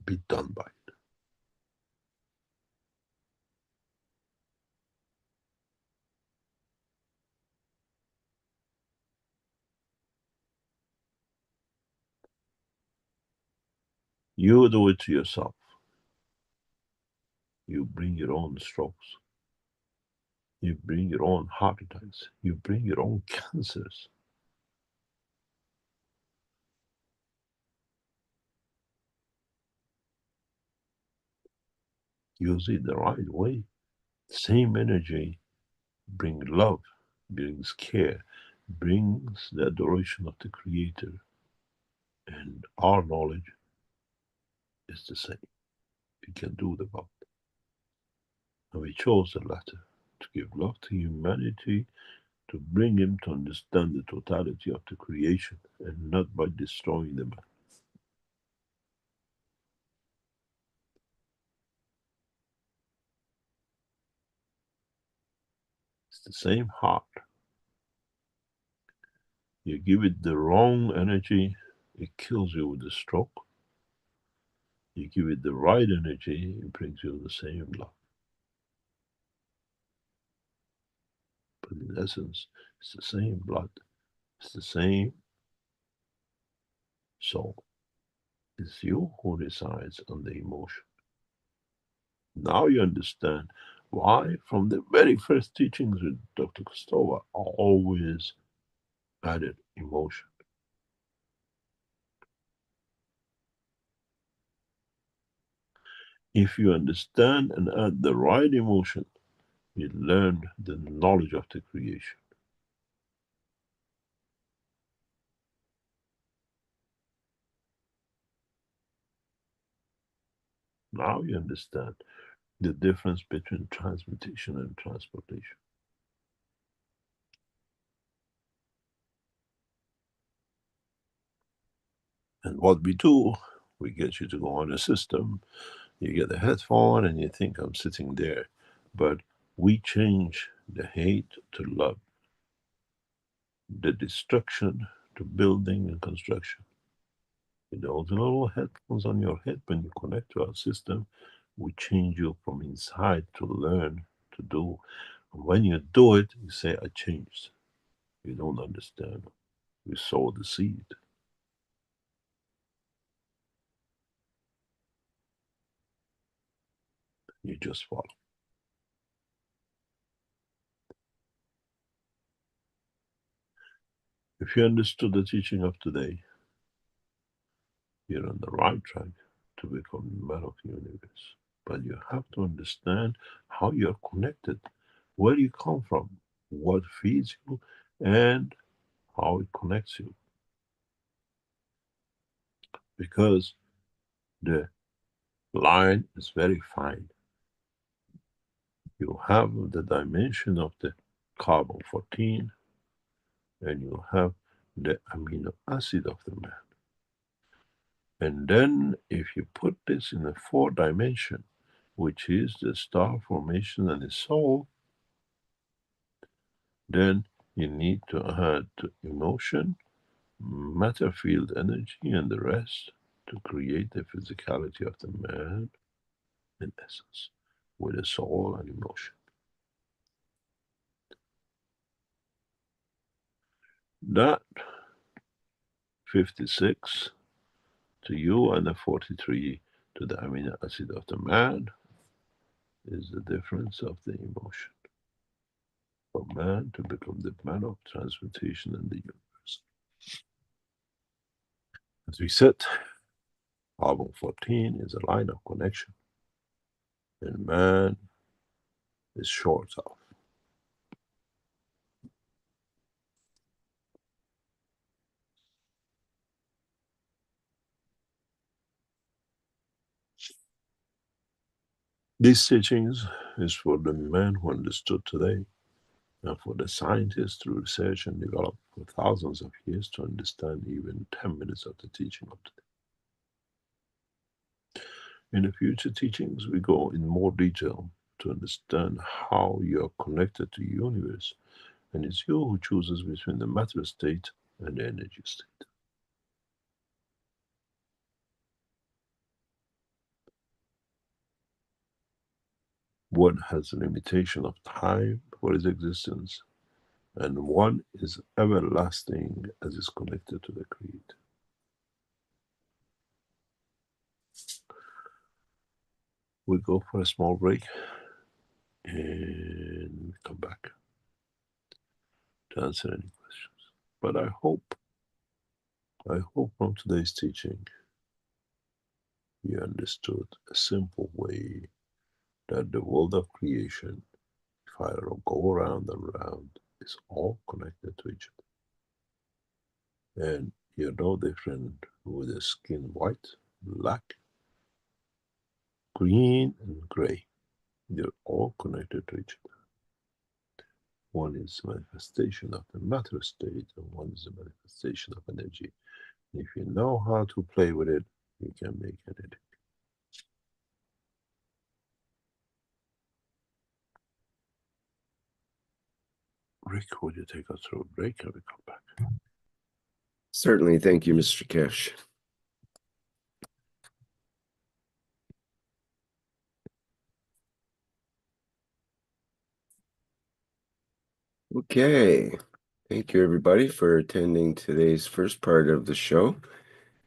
be done by it? You do it to yourself. You bring your own strokes. You bring your own heart attacks. You bring your own cancers. Use it the right way. Same energy brings love, brings care, brings the adoration of the Creator. And our knowledge is the same. We can do the both. And we chose the latter, to give love to humanity, to bring him to understand the totality of the creation, and not by destroying them. It's the same heart. You give it the wrong energy, it kills you with a stroke. You give it the right energy, it brings you the same love. But in essence, it's the same blood, it's the same soul. It's you who resides on the emotion. Now you understand why, from the very first teachings with Dr. Kostova, I always added emotion. If you understand and add the right emotion, you learn the knowledge of the creation. Now you understand the difference between transmutation and transportation. And what we do, we get you to go on a system, you get a headphone, and you think I'm sitting there. But we change the hate to love, the destruction to building and construction. With those little headphones on your head, when you connect to our system, we change you from inside to learn to do. And when you do it, you say, I changed. You don't understand. We sow the seed. You just follow. If you understood the teaching of today, you're on the right track to become the man of the universe. But you have to understand how you're connected, where you come from, what feeds you, and how it connects you. Because the line is very fine. You have the dimension of the carbon 14, and you have the amino acid of the man. And then if you put this in a 4-dimension, which is the star formation and the soul, then you need to add emotion, matter field energy, and the rest to create the physicality of the man in essence, with a soul and emotion. That 56 to you and the 43 to the amino acid of the man is the difference of the emotion. For man to become the man of transmutation in the universe. As we said, carbon 14 is a line of connection, and man is short of. These teachings is for the man who understood today, and for the scientists to research and develop for thousands of years to understand even 10 minutes of the teaching of today. In the future teachings, we go in more detail to understand how you are connected to the universe, and it's you who chooses between the matter state and the energy state. One has a limitation of time for its existence, and one is everlasting as is connected to the Creator. We go for a small break and come back to answer any questions. But I hope from today's teaching you understood a simple way that the world of creation, if I go around and around, is all connected to each other. And you're no different with the skin white, black, green, and gray. They're all connected to each other. One is a manifestation of the matter state, and one is a manifestation of energy. And if you know how to play with it, you can make anything. Rick, would you take us through a break and we come back? Certainly. Thank you, Mr. Keshe. Okay. Thank you, everybody, for attending today's first part of the show.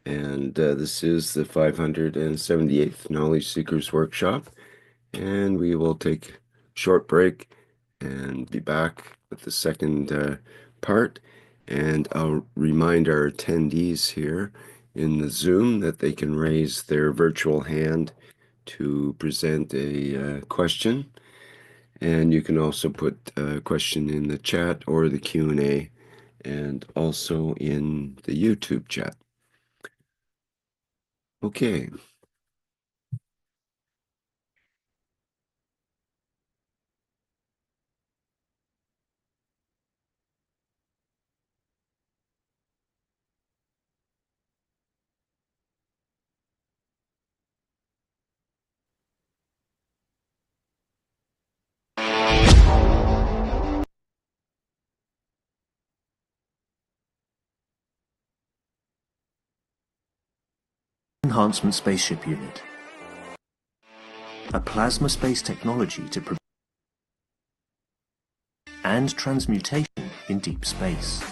And this is the 578th Knowledge Seekers Workshop. And we will take a short break and be back with the second part. And I'll remind our attendees here in the Zoom that they can raise their virtual hand to present a question. And you can also put a question in the chat or the Q&A, and also in the YouTube chat. Okay. Enhancement Spaceship Unit, a plasma space technology to prevent and transmutation in deep space.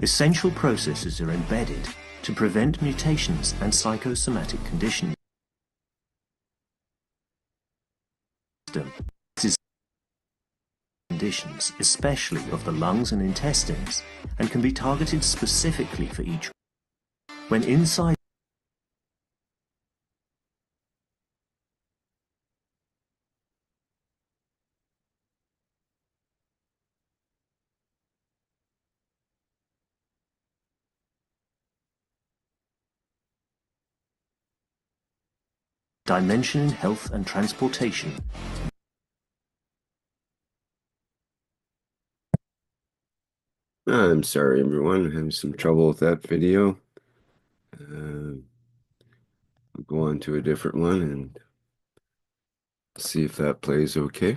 Essential processes are embedded to prevent mutations and psychosomatic conditions. Conditions, especially of the lungs and intestines, and can be targeted specifically for each. When inside dimension in health and transportation. I'm sorry, everyone. I'm having some trouble with that video. I'll go on to a different one and see if that plays okay.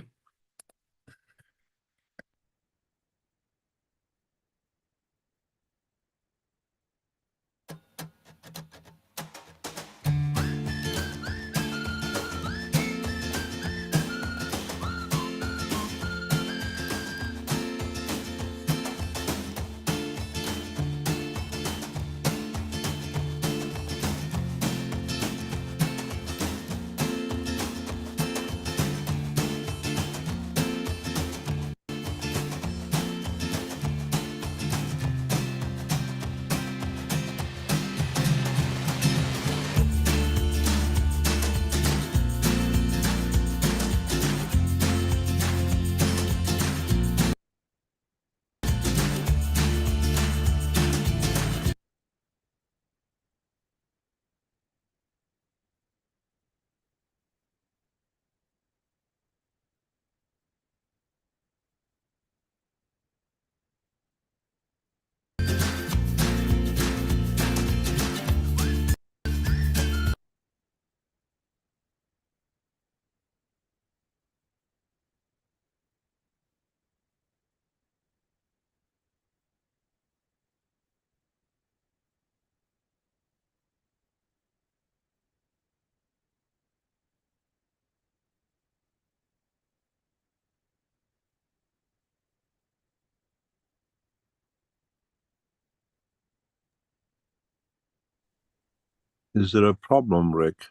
Is there a problem, Rick?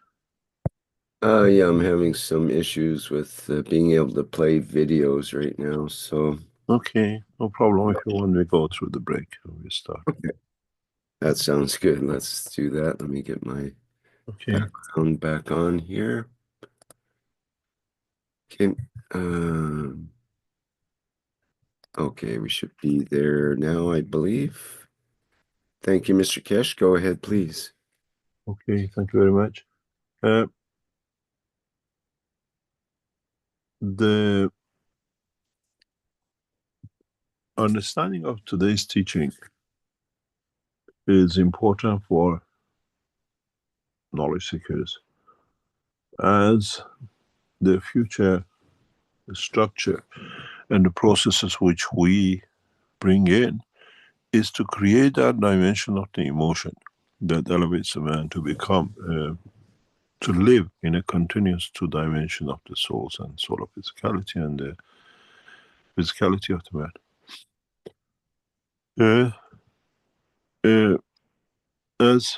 Yeah, I'm having some issues with being able to play videos right now, so... Okay, no problem. If you want, we go through the break and we start. Okay. That sounds good. Let's do that. Let me get my background back on here. Okay. Okay, we should be there now, I believe. Thank you, Mr. Keshe. Go ahead, please. Okay, thank you very much. The understanding of today's teaching is important for knowledge seekers, as the future structure and the processes which we bring in is to create that dimension of the emotion that elevates a man to become, to live in a continuous two dimension of the souls and soul of physicality and the physicality of the man. As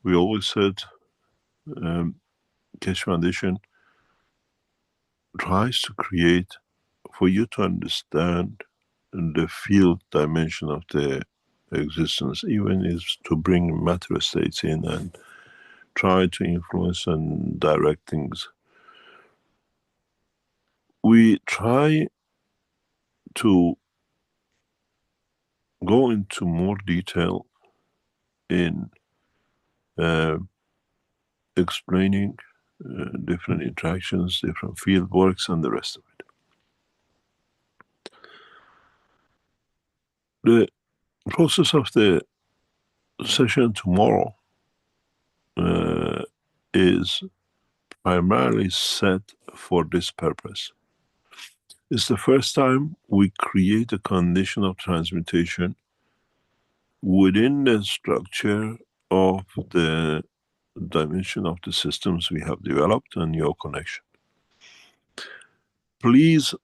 we always said, Keshe Foundation tries to create for you to understand the field dimension of the existence, even is to bring matter states in and try to influence and direct things. We try to go into more detail in explaining different interactions, different field works, and the rest of it. The process of the session tomorrow is primarily set for this purpose. It's the first time we create a condition of transmutation within the structure of the dimension of the systems we have developed and your connection. Please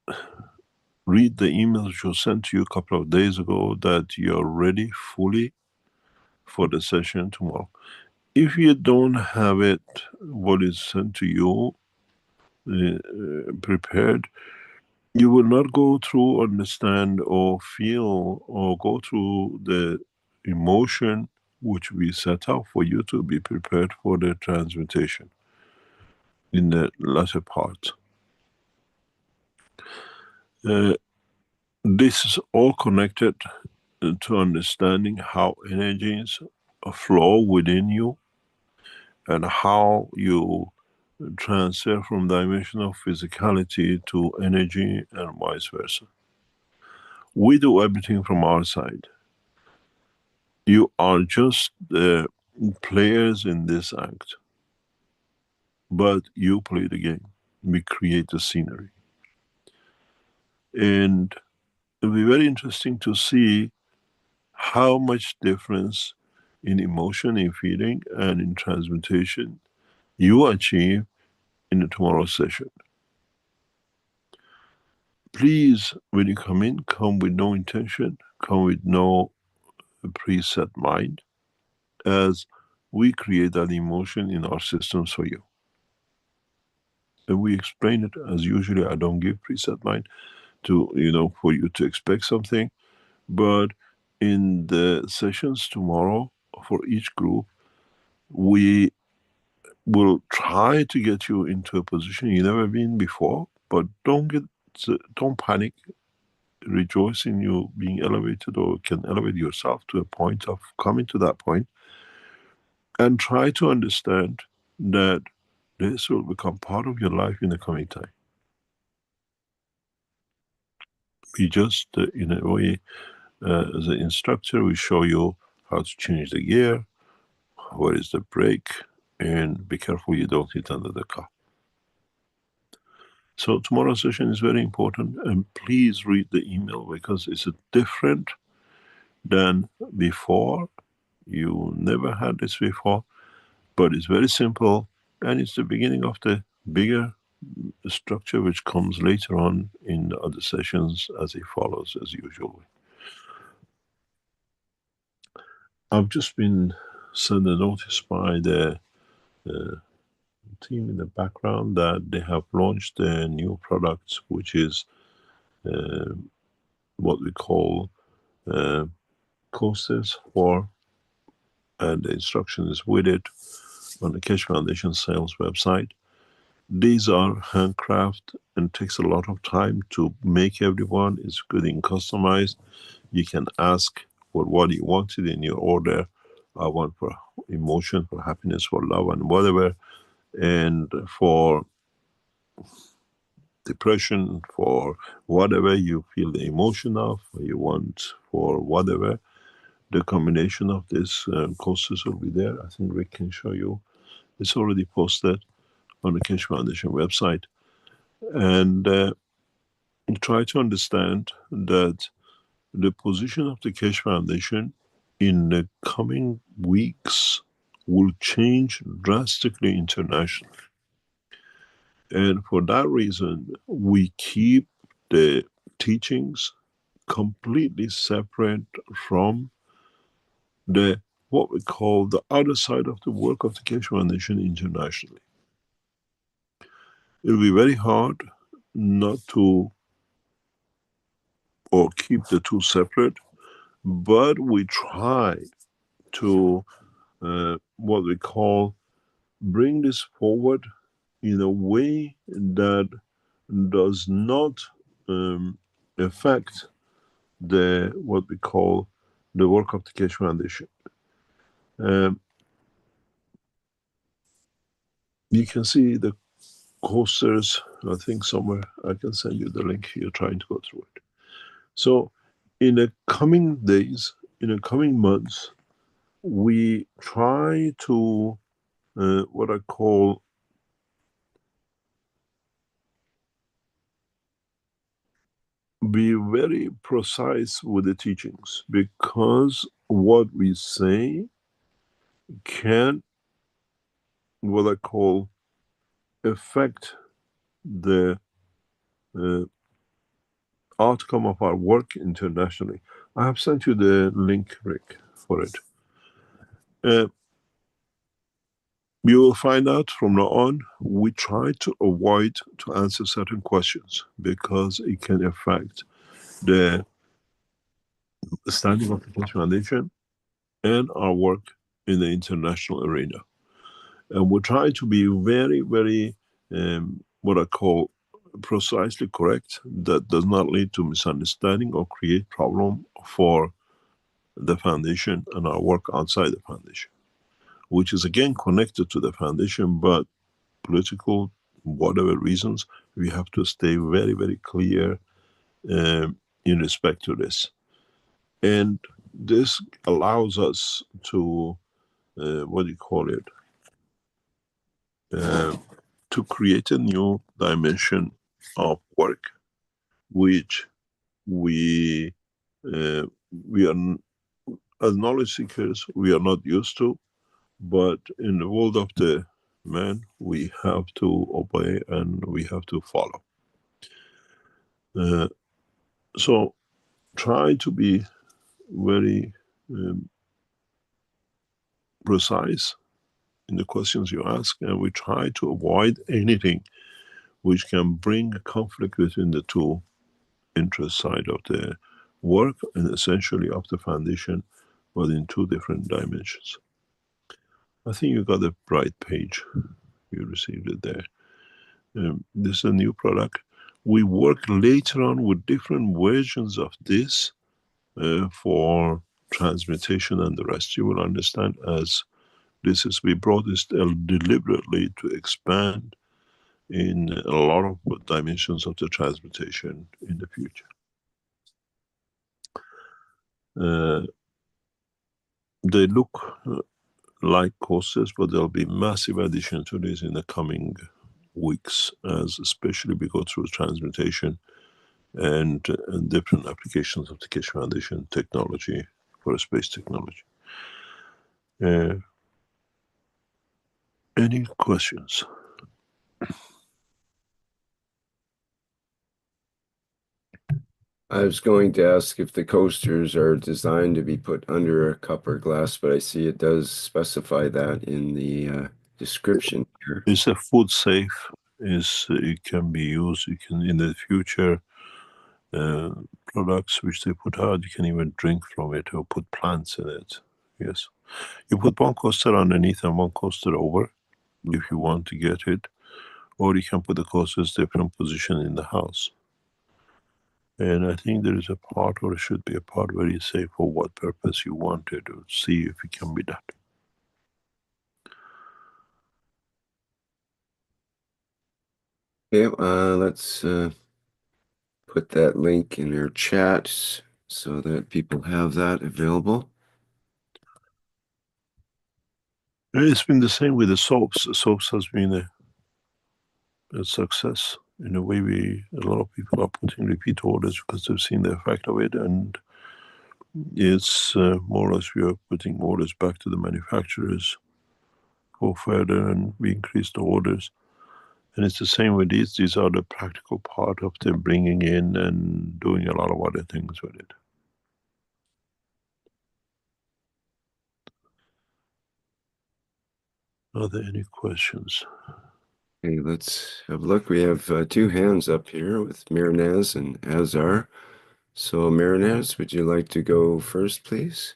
read the emails which was sent to you a couple of days ago that you're ready fully for the session tomorrow. If you don't have it, what is sent to you, prepared, you will not go through, understand, or feel, or go through the emotion which we set up for you to be prepared for the transmutation in the latter part. This is all connected to understanding how energies flow within you and how you transfer from dimension of physicality to energy and vice versa. We do everything from our side. You are just the players in this act, but you play the game. We create the scenery. And it'll be very interesting to see how much difference in emotion, in feeling, and in transmutation you achieve in the tomorrow's session. Please, when you come in, come with no intention, come with no preset mind, as we create that emotion in our systems for you. And we explain it as usually. I don't give preset mind to, for you to expect something, but in the sessions tomorrow for each group, we will try to get you into a position you've never been before, but don't panic. Rejoice in you being elevated, or can elevate yourself to a point of coming to that point, and try to understand that this will become part of your life in the coming time. We just, in a way, as an instructor, we show you how to change the gear, where is the brake, and be careful you don't hit under the car. So tomorrow's session is very important, and please read the email because it's different than before. You never had this before, but it's very simple, and it's the beginning of the bigger structure which comes later on in the other sessions as it follows as usual. I've just been sent a notice by the team in the background that they have launched a new product, which is what we call courses for, and the instructions with it on the Keshe Foundation sales website. These are handcraft and takes a lot of time to make everyone. It's good in customized. You can ask for what you wanted in your order. I want for emotion, for happiness, for love, and whatever. And for depression, for whatever you feel the emotion of, or you want for whatever, the combination of these courses will be there. I think Rick can show you. It's already posted on the Keshe Foundation website. And try to understand that the position of the Keshe Foundation in the coming weeks will change drastically internationally. And for that reason, we keep the teachings completely separate from the what we call the other side of the work of the Keshe Foundation internationally. It will be very hard not to or keep the two separate, but we try to what we call bring this forward in a way that does not affect the what we call the work of the Keshe Foundation. You can see the courses, I think somewhere. I can send you the link. You're trying to go through it. So in the coming days, in the coming months, we try to what I call be very precise with the teachings, because what we say can what I call affect the outcome of our work internationally. I have sent you the link, Rick, for it. You will find out from now on, we try to avoid to answer certain questions because it can affect the standing of the Keshe Foundation and our work in the international arena. And we try to be very, very, what I call precisely correct, that does not lead to misunderstanding or create problem for the foundation and our work outside the foundation, which is again connected to the foundation, but political, whatever reasons, we have to stay very, very clear in respect to this. And this allows us to, what do you call it, to create a new dimension of work, which we are, as knowledge seekers, we are not used to, but in the world of the man, we have to obey and we have to follow. So try to be very precise in the questions you ask, and we try to avoid anything which can bring a conflict between the two interest side of the work and essentially of the foundation, but in two different dimensions. I think you got the right page. You received it there. This is a new product. We work later on with different versions of this for transmutation and the rest. You will understand as this is, we brought this deliberately to expand in a lot of dimensions of the transmutation in the future. They look like courses, but there'll be massive addition to this in the coming weeks, as especially we go through transmutation and different applications of the Keshe Foundation technology for space technology. Any questions? I was going to ask if the coasters are designed to be put under a cup or glass, but I see it does specify that in the description here. It's a food safe. It can be used. You can in the future products which they put out. You can even drink from it or put plants in it. Yes, you put one coaster underneath and one coaster over, if you want to get it, or you can put the coasters different position in the house. And I think there is a part, or should be a part, where you say for what purpose you want it, to see if it can be done. Okay, let's put that link in our chat so that people have that available. It's been the same with the soaps. The soaps has been a success. In a way, a lot of people are putting repeat orders because they've seen the effect of it, and it's more or less we are putting orders back to the manufacturers, go further, and we increase the orders. And it's the same with these. These are the practical part of them bringing in and doing a lot of other things with it. Are there any questions? Okay, let's have a look. We have two hands up here with Miranaz and Azar. So Miranaz, would you like to go first, please?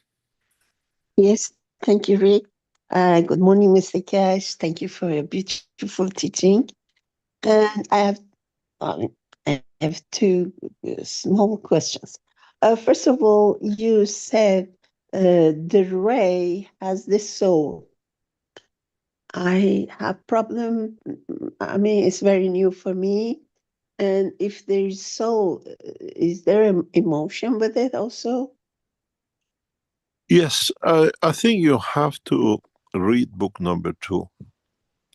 Yes, thank you, Rick. Good morning, Mr. Keshe. Thank you for your beautiful teaching. And I have two small questions. First of all, you said the ray has the soul. I have problem. I mean, it's very new for me. And if there is soul, is there an emotion with it also? Yes, I think you have to read book number 2.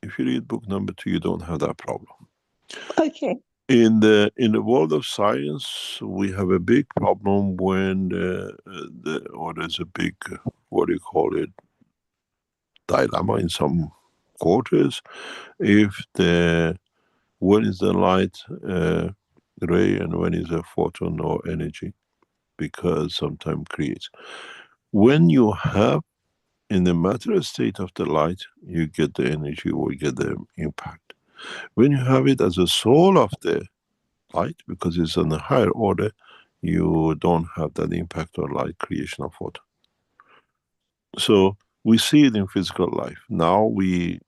If you read book number 2, you don't have that problem. Okay. In the world of science, we have a big problem when there's a big, what do you call it, dilemma in some quarters. If when is the light ray and when is a photon or energy, because sometimes creates. When you have in the matter state of the light, you get the energy or you get the impact. When you have it as a soul of the light, because it's on a higher order, you don't have that impact or light creation of photon. So we see it in physical life. Now we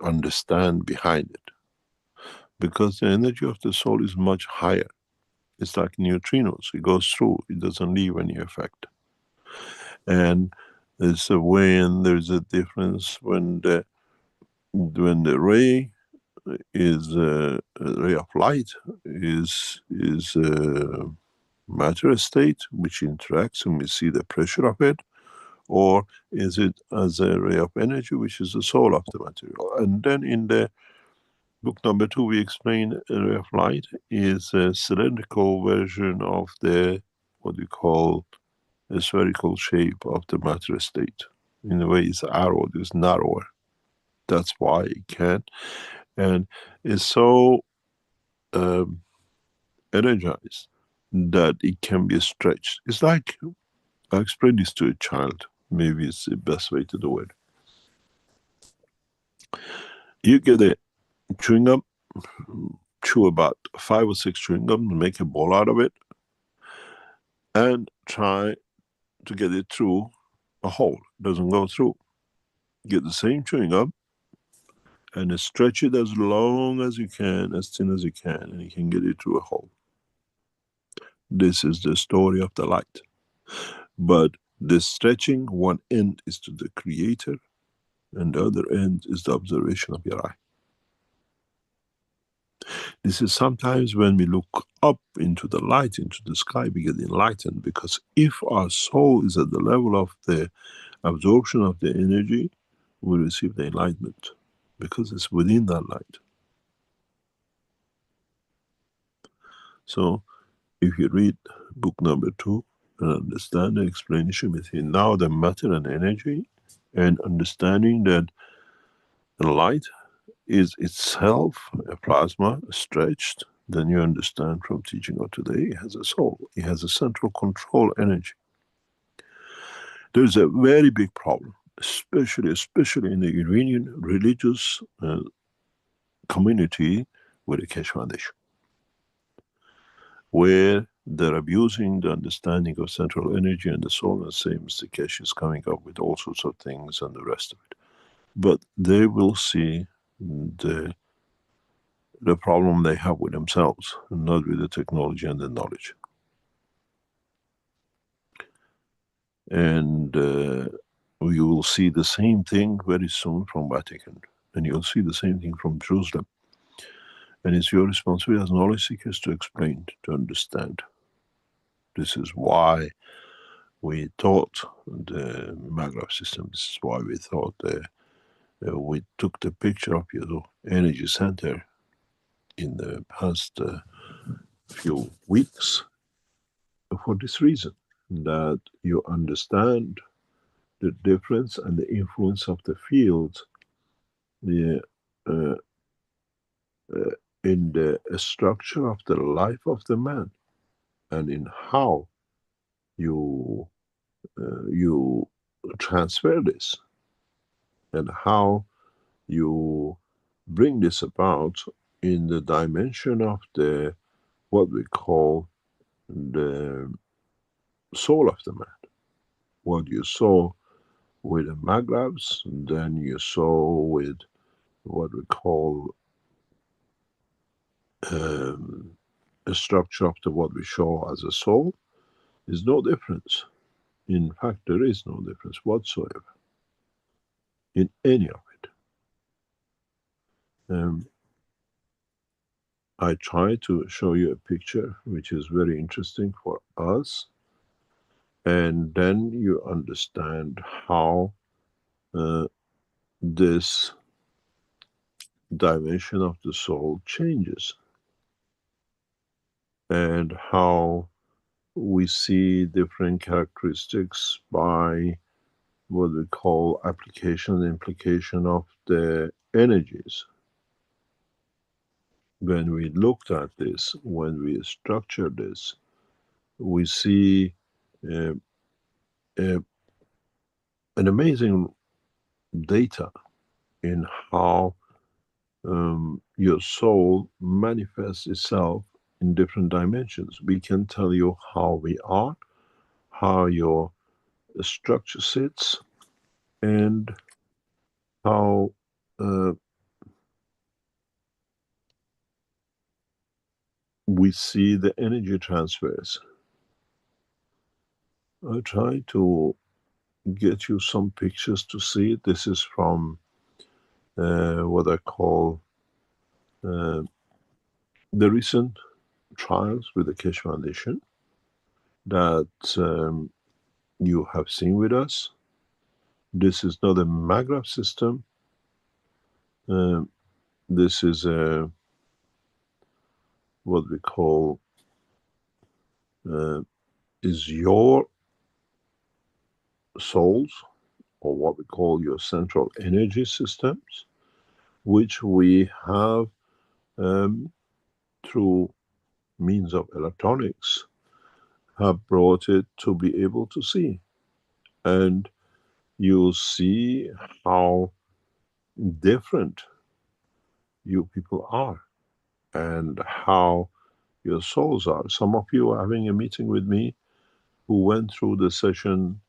understand behind it, because the energy of the soul is much higher. It's like neutrinos. It goes through. It doesn't leave any effect. And there's a difference when the ray is a ray of light is matter state which interacts and we see the pressure of it, or is it as a ray of energy which is the soul of the material. And then in the book number 2 we explain a ray of light is a cylindrical version of the what we call a spherical shape of the matter state. In a way it's arrowed, it's narrower. That's why it can, and it's so energized that it can be stretched. It's like, I explain this to a child, maybe it's the best way to do it. You get a chewing gum, chew about 5 or 6 chewing gums, make a ball out of it, and try to get it through a hole. It doesn't go through. Get the same chewing gum and stretch it as long as you can, as thin as you can, and you can get it through a hole. This is the story of the light. But the stretching, one end is to the creator, and the other end is the observation of your eye. This is sometimes when we look up into the light, into the sky, we get enlightened, because if our soul is at the level of the absorption of the energy, we receive the enlightenment, because it's within that light. So, if you read book number 2 and understand the explanation between now the matter and energy, and understanding that the light is itself a plasma stretched, then you understand from teaching of today, it has a soul. It has a central control energy. There's a very big problem, especially in the Iranian religious community with the Keshe Foundation, where they're abusing the understanding of central energy and the soul, and same Mr. Keshe is coming up with all sorts of things and the rest of it. But they will see the problem they have with themselves, and not with the technology and the knowledge. And you will see the same thing very soon from Vatican, and you'll see the same thing from Jerusalem. And it's your responsibility as knowledge seekers to explain, to understand. This is why we taught the Maghreb system. This is why we thought we took the picture of your energy center in the past few weeks for this reason, that you understand the difference and the influence of the field in the structure of the life of the man, and in how you transfer this, and how you bring this about in the dimension of the what we call the soul of the man. What you saw with the Maghrabs, then you saw with what we call a structure of the what we show as a soul, is no difference. In fact, there is no difference whatsoever in any of it. I try to show you a picture which is very interesting for us, and then you understand how this dimension of the soul changes, and how we see different characteristics by what we call application and implication of the energies. When we looked at this, when we structured this, we see an amazing data in how your soul manifests itself in different dimensions. We can tell you how we are, how your structure sits, and how we see the energy transfers. I try to get you some pictures to see it. This is from what I call the recent trials with the Keshe Foundation that you have seen with us. This is not a Maghreb system. This is what we call is your souls, or what we call your central energy systems, which we have through means of electronics have brought it to be able to see. And you see how different you people are, and how your souls are. Some of you are having a meeting with me who went through the session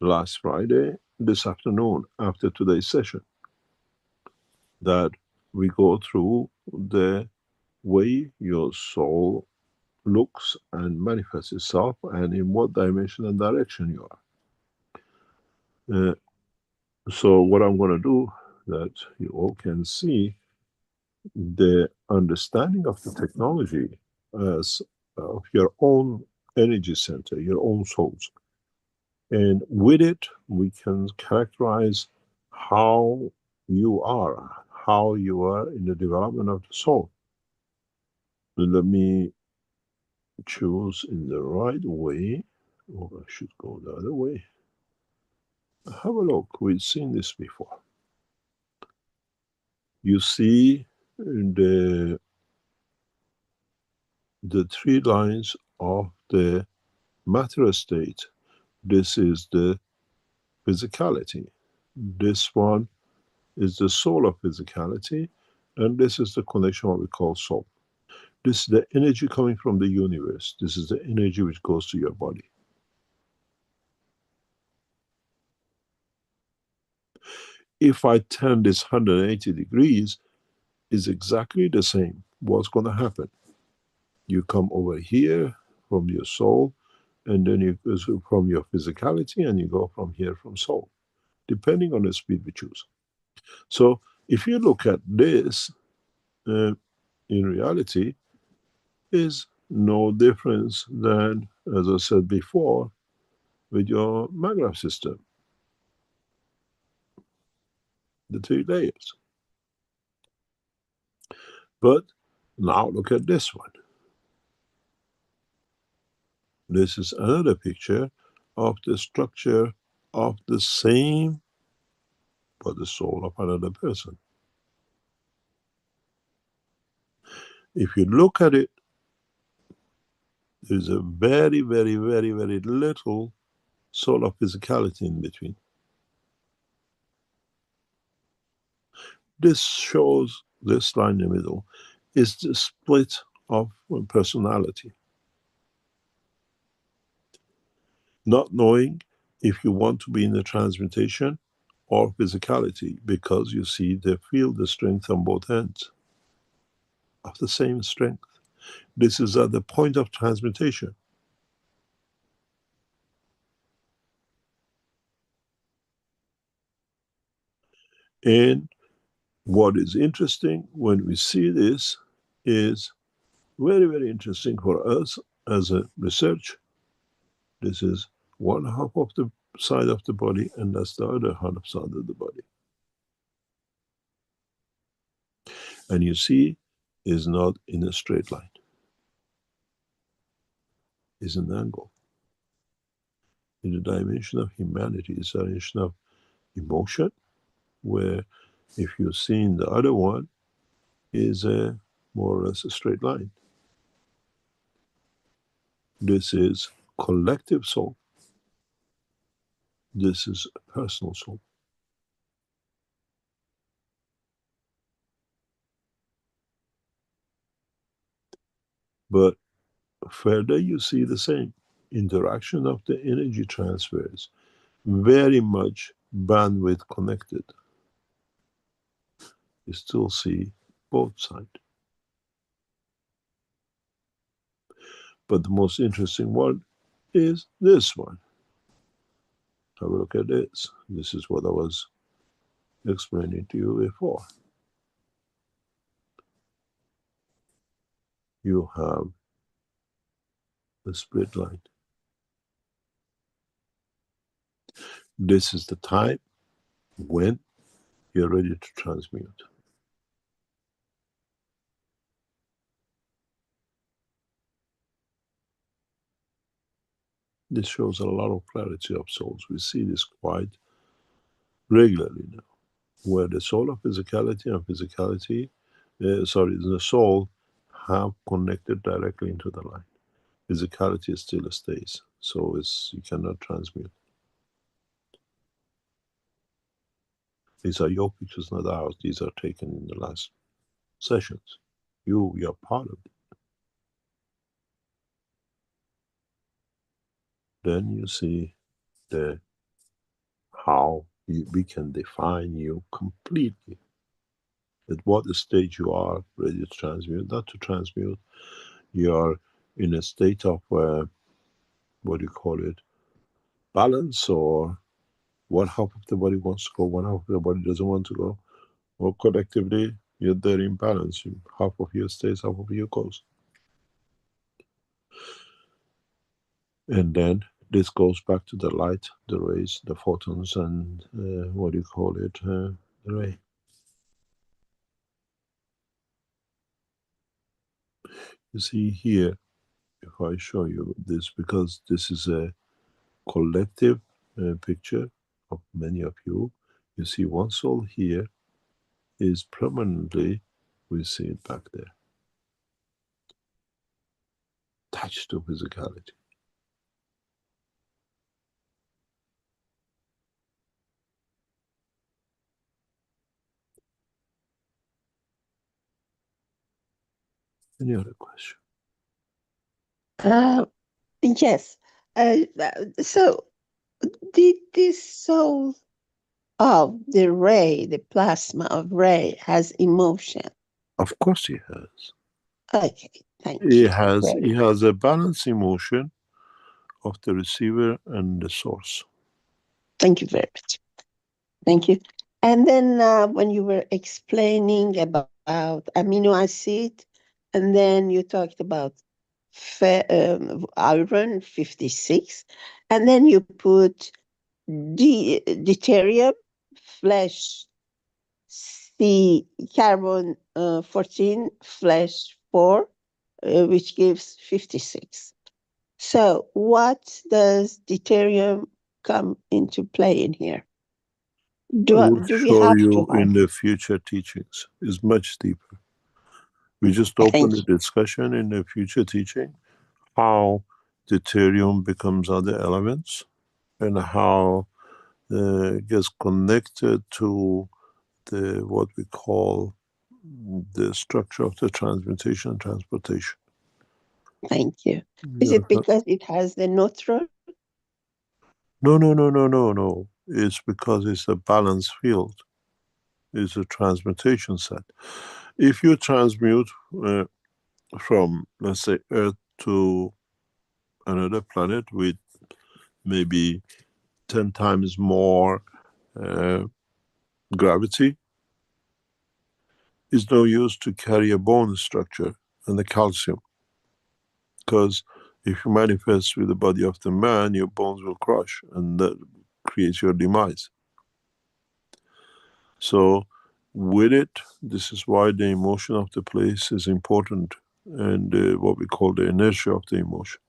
last Friday, this afternoon, after today's session, that we go through the way your soul looks and manifests itself, and in what dimension and direction you are. So what I'm going to do, that you all can see the understanding of the technology as of your own energy center, your own souls. And with it, we can characterize how you are in the development of the soul. Let me choose in the right way, or I should go the other way. Have a look, we've seen this before. You see the the three lines of the matter state. This is the physicality. This one is the soul of physicality, and this is the connection what we call soul. This is the energy coming from the universe. This is the energy which goes to your body. If I turn this 180 degrees, is exactly the same. What's going to happen? You come over here from your soul, and then you go from your physicality, and you go from here from soul, depending on the speed we choose. So if you look at this, in reality, is no difference than, as I said before, with your maglev system, the three layers. But now look at this one. This is another picture of the structure of the same, but the soul of another person. If you look at it, there's a very, very, very, very little soul of physicality in between. This shows, this line in the middle, is the split of personality. Not knowing if you want to be in the transmutation or physicality, because you see they feel the strength on both ends of the same strength. This is at the point of transmutation. And what is interesting when we see this is very, very interesting for us as a research. This is one half of the side of the body, and that's the other half side of the body. And you see, is not in a straight line. Is an angle. In the dimension of humanity, it's a dimension of emotion, where if you've seen the other one, is a more or less a straight line. This is collective soul. This is personal soul. But further, you see the same interaction of the energy transfers, very much bandwidth connected. You still see both sides. But the most interesting one is this one. Have a look at this. This is what I was explaining to you before. You have the split line. This is the time when you're ready to transmute. This shows a lot of clarity of souls. We see this quite regularly now, where the soul of physicality and physicality, the soul have connected directly into the line. Physicality still stays, so you cannot transmute. These are your pictures, not ours. These are taken in the last sessions. You're part of it. Then you see how we can define you completely. At what stage you are ready to transmute, not to transmute. You are in a state of, what do you call it, balance, or one half of the body wants to go, one half of the body doesn't want to go, or collectively you're there in balance. Half of you stays, half of you goes. And then this goes back to the light, the rays, the photons, and what do you call it, the ray. You see here, if I show you this, because this is a collective picture of many of you, you see one soul here is permanently, we see it back there. attached to physicality. Any other question? Yes. So, did this soul of the ray, the plasma of ray, has emotion? Of course he has. Okay, thank He you. has a balanced emotion of the receiver and the source. Thank you very much. Thank you. And then when you were explaining about amino acid, and then you talked about iron 56, and then you put deuterium, flash C, carbon 14, flash 4, which gives 56. So what does deuterium come into play in here? I will Do we show have you to have? in the future teachings. It's much deeper. We just opened the discussion in the future teaching, how deuterium becomes other elements and how it gets connected to the what we call the structure of the transmutation and transportation. Thank you. Is it because it has the neutron? No. It's because it's a balanced field. It's a transmutation set. If you transmute from, let's say, Earth to another planet with maybe 10 times more gravity, it's no use to carry a bone structure and the calcium. Because if you manifest with the body of the man, your bones will crush and that creates your demise. So with it, this is why the emotion of the place is important, and what we call the inertia of the emotion.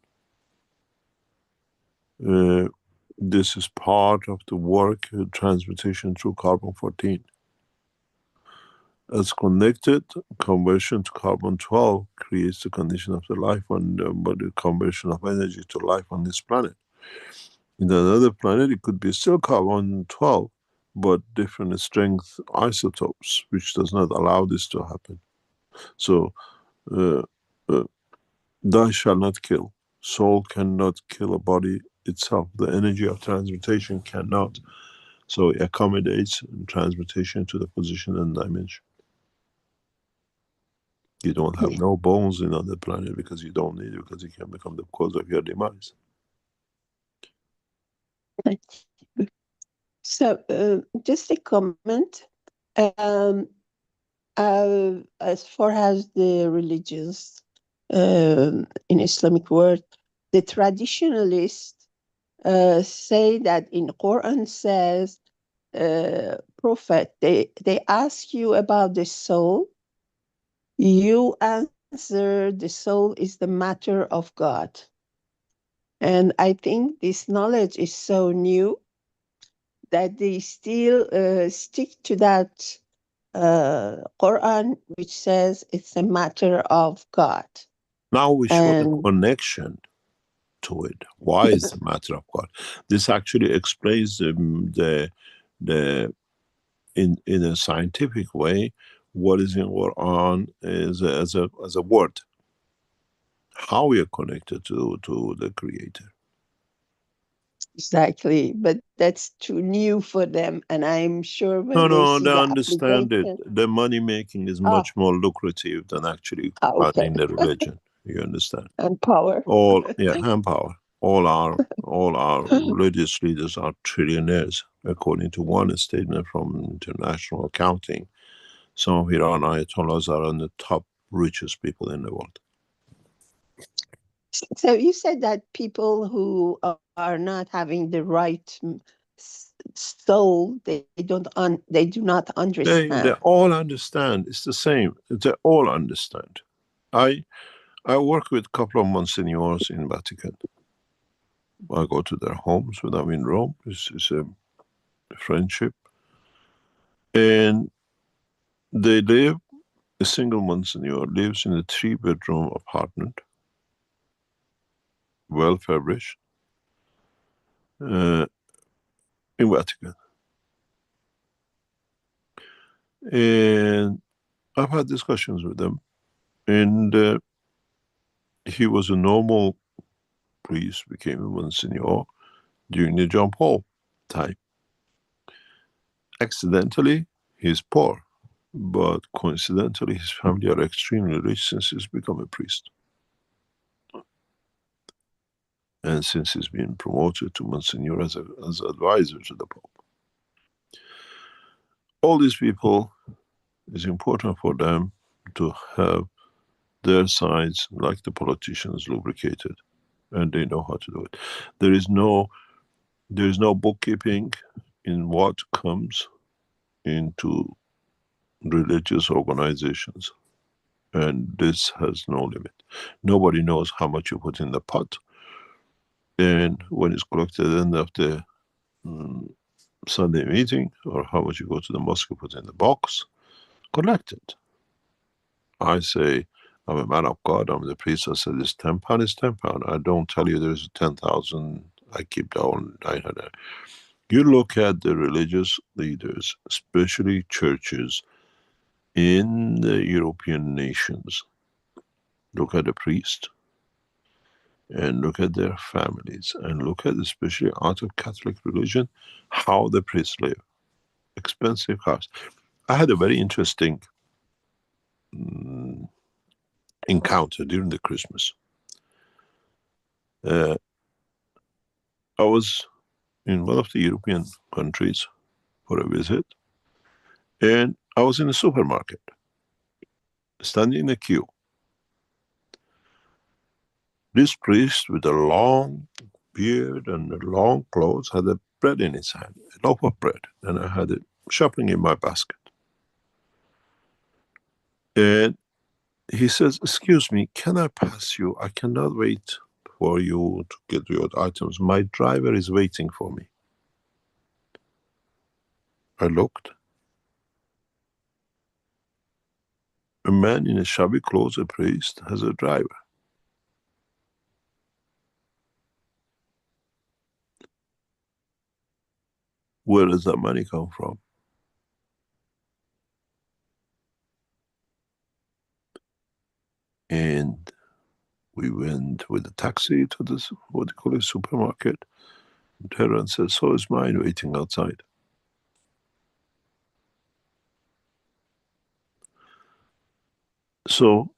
This is part of the work, transmutation through carbon-14. As connected, conversion to carbon-12 creates the condition of the life but the conversion of energy to life on this planet. In another planet, it could be still carbon-12, but different strength isotopes, which does not allow this to happen. So, thou shall not kill. Soul cannot kill a body itself. The energy of transmutation cannot. So it accommodates transmutation to the position and dimension. You don't have no bones in other planet because you don't need it, because it can become the cause of your demise. So just a comment. As far as the religious in Islamic world, the traditionalists say that in Quran says, Prophet, they ask you about the soul, you answer the soul is the matter of God. And I think this knowledge is so new that they still stick to that Quran, which says it's a matter of God. Now we show the connection to it. Why is the matter of God? This actually explains in a scientific way what is in Quran is as a word. How we are connected to the Creator. Exactly, but that's too new for them, and I'm sure when they No, see they the understand it. application. The money making is much more lucrative than actually Okay. planning the religion. You understand? And power. And power. All our religious leaders are trillionaires, according to one statement from international accounting. Some of Iran Ayatollahs are on the top richest people in the world. So you said that people who are not having the right soul, they do not understand. They all understand. It's the same. They all understand. I work with a couple of monsignors in Vatican. I go to their homes when I'm in Rome. It's a friendship. And they live, a single monsignor lives in a 3-bedroom apartment. well furnished, in Vatican. And I've had discussions with them, and he was a normal priest, became a Monsignor during the John Paul time. Accidentally, he's poor, but coincidentally, his family are extremely rich since he's become a priest. And since he's been promoted to Monsignor as advisor to the Pope. All these people, it's important for them to have their sides, like the politicians, lubricated, and they know how to do it. There is no bookkeeping in what comes into religious organizations, and this has no limit. Nobody knows how much you put in the pot, and when it's collected at the end of the Sunday meeting, or how much you go to the mosque, you put in the box, collect it. I say, I'm a man of God, I'm the priest, I said it's £10, it's £10. I don't tell you there's 10,000, I keep down 900. You look at the religious leaders, especially churches in the European nations, look at the priest, and look at their families, and look at, especially out of Catholic religion, how the priests live. Expensive cars. I had a very interesting encounter during the Christmas. I was in one of the European countries for a visit, and I was in a supermarket, standing in a queue. This priest with a long beard and long clothes had a bread in his hand, a loaf of bread, and I had it shopping in my basket. And he says, excuse me, can I pass you? I cannot wait for you to get your items. My driver is waiting for me. I looked. A man in a shabby clothes, a priest, has a driver. Where does that money come from? And we went with a taxi to this, what do you call it, supermarket. And Tehran says, so is mine waiting outside. So,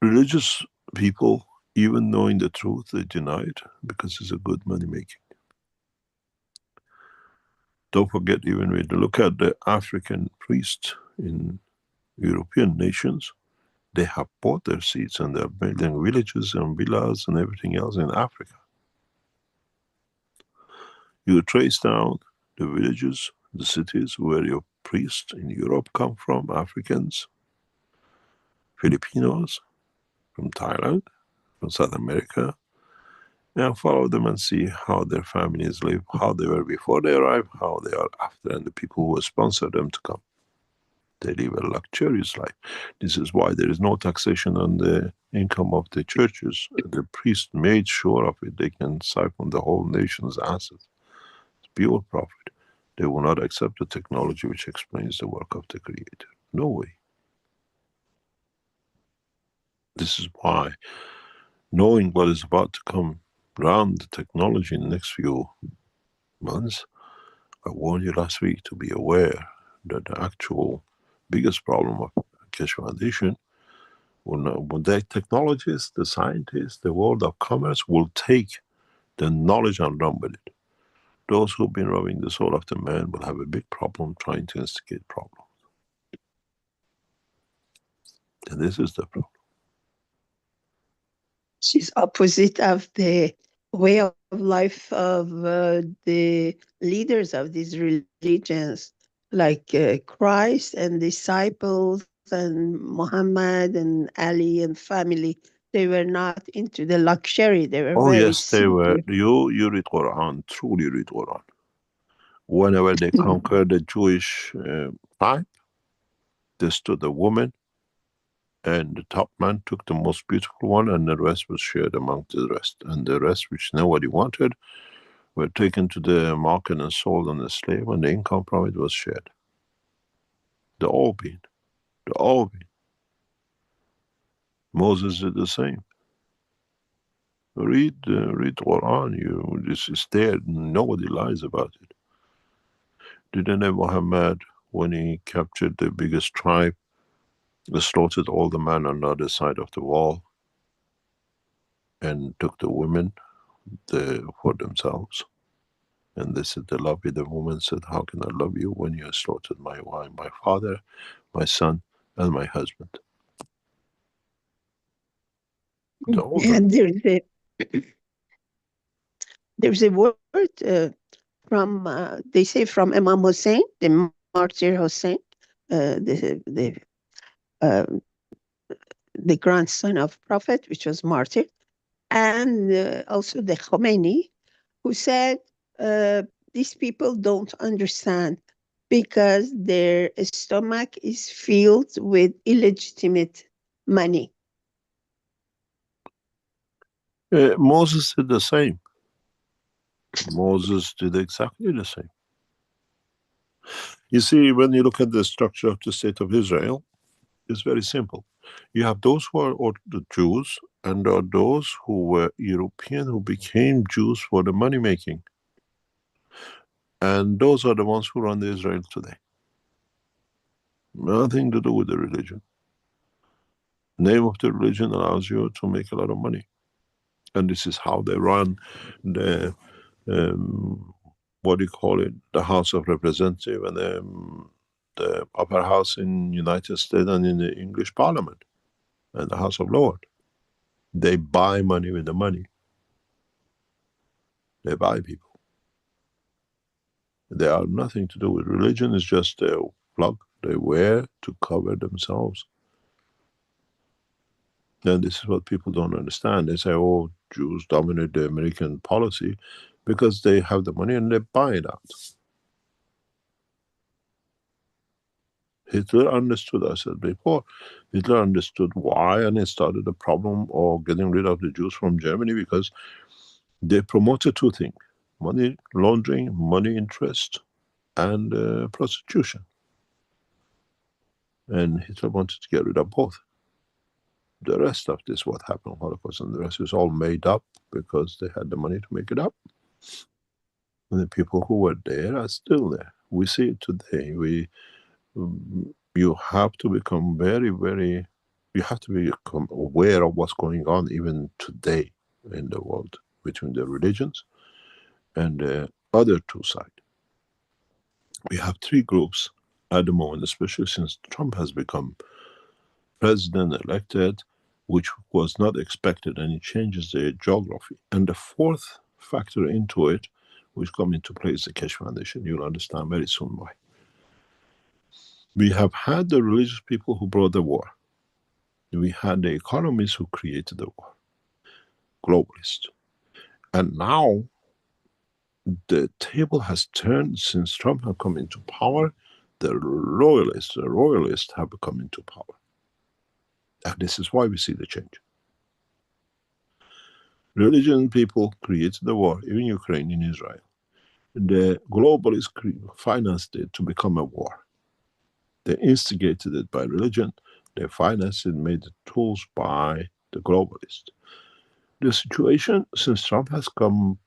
religious people, even knowing the truth, they deny it because it's a good money making. Don't forget, even when you look at the African priests in European nations, they have bought their seats and they're building villages and villas and everything else in Africa. You trace down the villages, the cities where your priests in Europe come from, Africans, Filipinos, from Thailand, from South America, and follow them and see how their families live, how they were before they arrived, how they are after, and the people who sponsor them to come. They live a luxurious life. This is why there is no taxation on the income of the churches. The priest made sure of it. They can siphon the whole nation's assets. It's pure profit. They will not accept the technology which explains the work of the Creator. No way. This is why, knowing what is about to come around the technology in the next few months, I warned you last week to be aware that the actual biggest problem of Keshe Foundation when the technologists, the scientists, the world of commerce will take the knowledge and run with it. Those who've been robbing the soul of the man will have a big problem trying to instigate problems. And this is the problem. She's opposite of the way of life of the leaders of these religions, like Christ and disciples and Muhammad and Ali and family. They were not into the luxury. They were Oh very yes, they were. simple. You read Quran, truly read Quran. Whenever they conquered the Jewish tribe, they stood a woman And the top man took the most beautiful one, and the rest was shared among the rest. And the rest, which nobody wanted, were taken to the market and sold on the slave, and the income from it was shared. The all being. The all being. Moses did the same. Read Quran. This is there. Nobody lies about it. Didn't Muhammad, when he captured the biggest tribe, slaughtered all the men on the other side of the wall and took the women for themselves? And they said, they love you. The woman said, how can I love you when you slaughtered my wife, my father, my son, and my husband? And there's a word from they say from Imam Hussein, the martyr Hussein, the grandson of Prophet, which was martyred, and also the Khomeini, who said these people don't understand because their stomach is filled with illegitimate money. Moses did the same. Moses did exactly the same. You see, when you look at the structure of the state of Israel, it's very simple. You have those who are the Jews, and there are those who were European who became Jews for the money making. And those are the ones who run the Israel today. Nothing to do with the religion. Name of the religion allows you to make a lot of money. And this is how they run the, what do you call it, the House of Representatives and the upper house in United States and in the English Parliament and the House of Lords. They buy money with the money. They buy people. They have nothing to do with religion. It's just a plug they wear to cover themselves. And this is what people don't understand. They say, oh, Jews dominate the American policy because they have the money and they buy it out. Hitler understood, I said before, Hitler understood why, and he started the problem of getting rid of the Jews from Germany because they promoted two things: money laundering, money interest, and prostitution. And Hitler wanted to get rid of both. The rest of this, what happened, Holocaust, and the rest is all made up because they had the money to make it up. And the people who were there are still there. We see it today. You have to become very, very, you have to become aware of what's going on even today in the world between the religions and the other two sides. We have three groups at the moment, especially since Trump has become president elected, which was not expected, and it changes the geography. And the fourth factor into it, which comes into play, is the Keshe Foundation. You'll understand very soon why. We have had the religious people who brought the war. We had the economists who created the war, globalists. And now the table has turned since Trump has come into power. The royalists have come into power. And this is why we see the change. Religion people created the war, even Ukraine and Israel. The globalists financed it to become a war. They instigated it by religion. They financed it, made the tools by the globalists. The situation, since Trump has come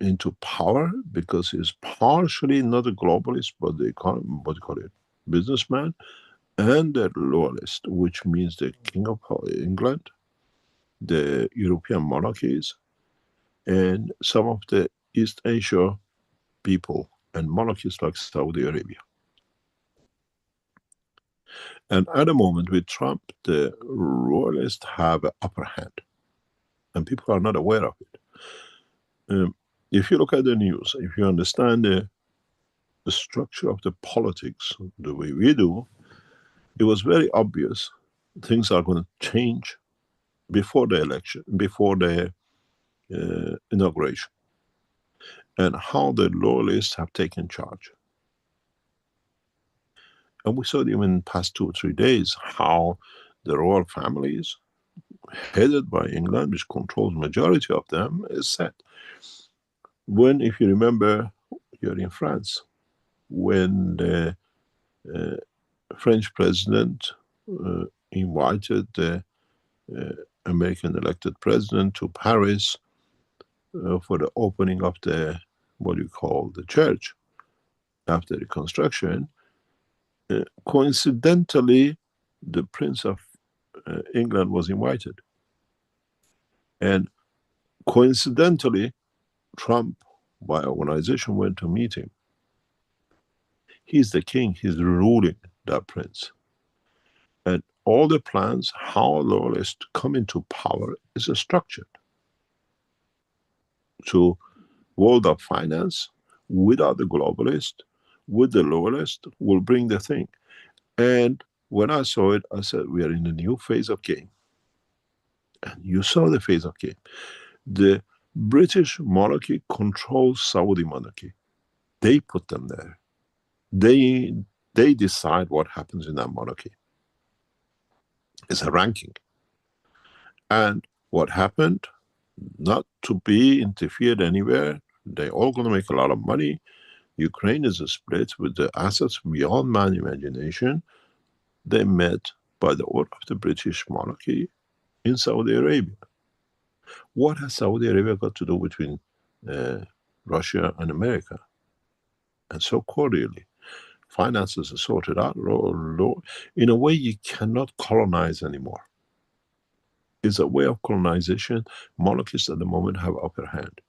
into power, because he's partially not a globalist, but the what do you call it, businessman, and the loyalist, which means the King of England, the European monarchies, and some of the East Asia people and monarchies like Saudi Arabia. And at the moment with Trump, the royalists have an upper hand, and people are not aware of it. If you look at the news, if you understand the structure of the politics the way we do, it was very obvious things are going to change before the election, before the inauguration, and how the loyalists have taken charge. And we saw it even in the past 2 or 3 days, how the royal families, headed by England, which controls majority of them, is set. When, if you remember, you're in France, when the French president invited the American elected president to Paris for the opening of the, what you call, the church after reconstruction, coincidentally, the Prince of England was invited. And coincidentally, Trump, by organization, went to meet him. He's the king, he's ruling that prince. And all the plans, how lowlists come into power, is structured to world of finance without the globalist, with the lowest, will bring the thing. And when I saw it, I said, we are in a new phase of game. And you saw the phase of game. The British monarchy controls Saudi monarchy. They put them there. They decide what happens in that monarchy. It's a ranking. And what happened, not to be interfered anywhere, they all going to make a lot of money. Ukraine is a split with the assets beyond man's imagination. They met by the order of the British monarchy in Saudi Arabia. What has Saudi Arabia got to do between Russia and America? And so cordially. Finances are sorted out. In a way, you cannot colonize anymore. It's a way of colonization. Monarchists at the moment have upper hand.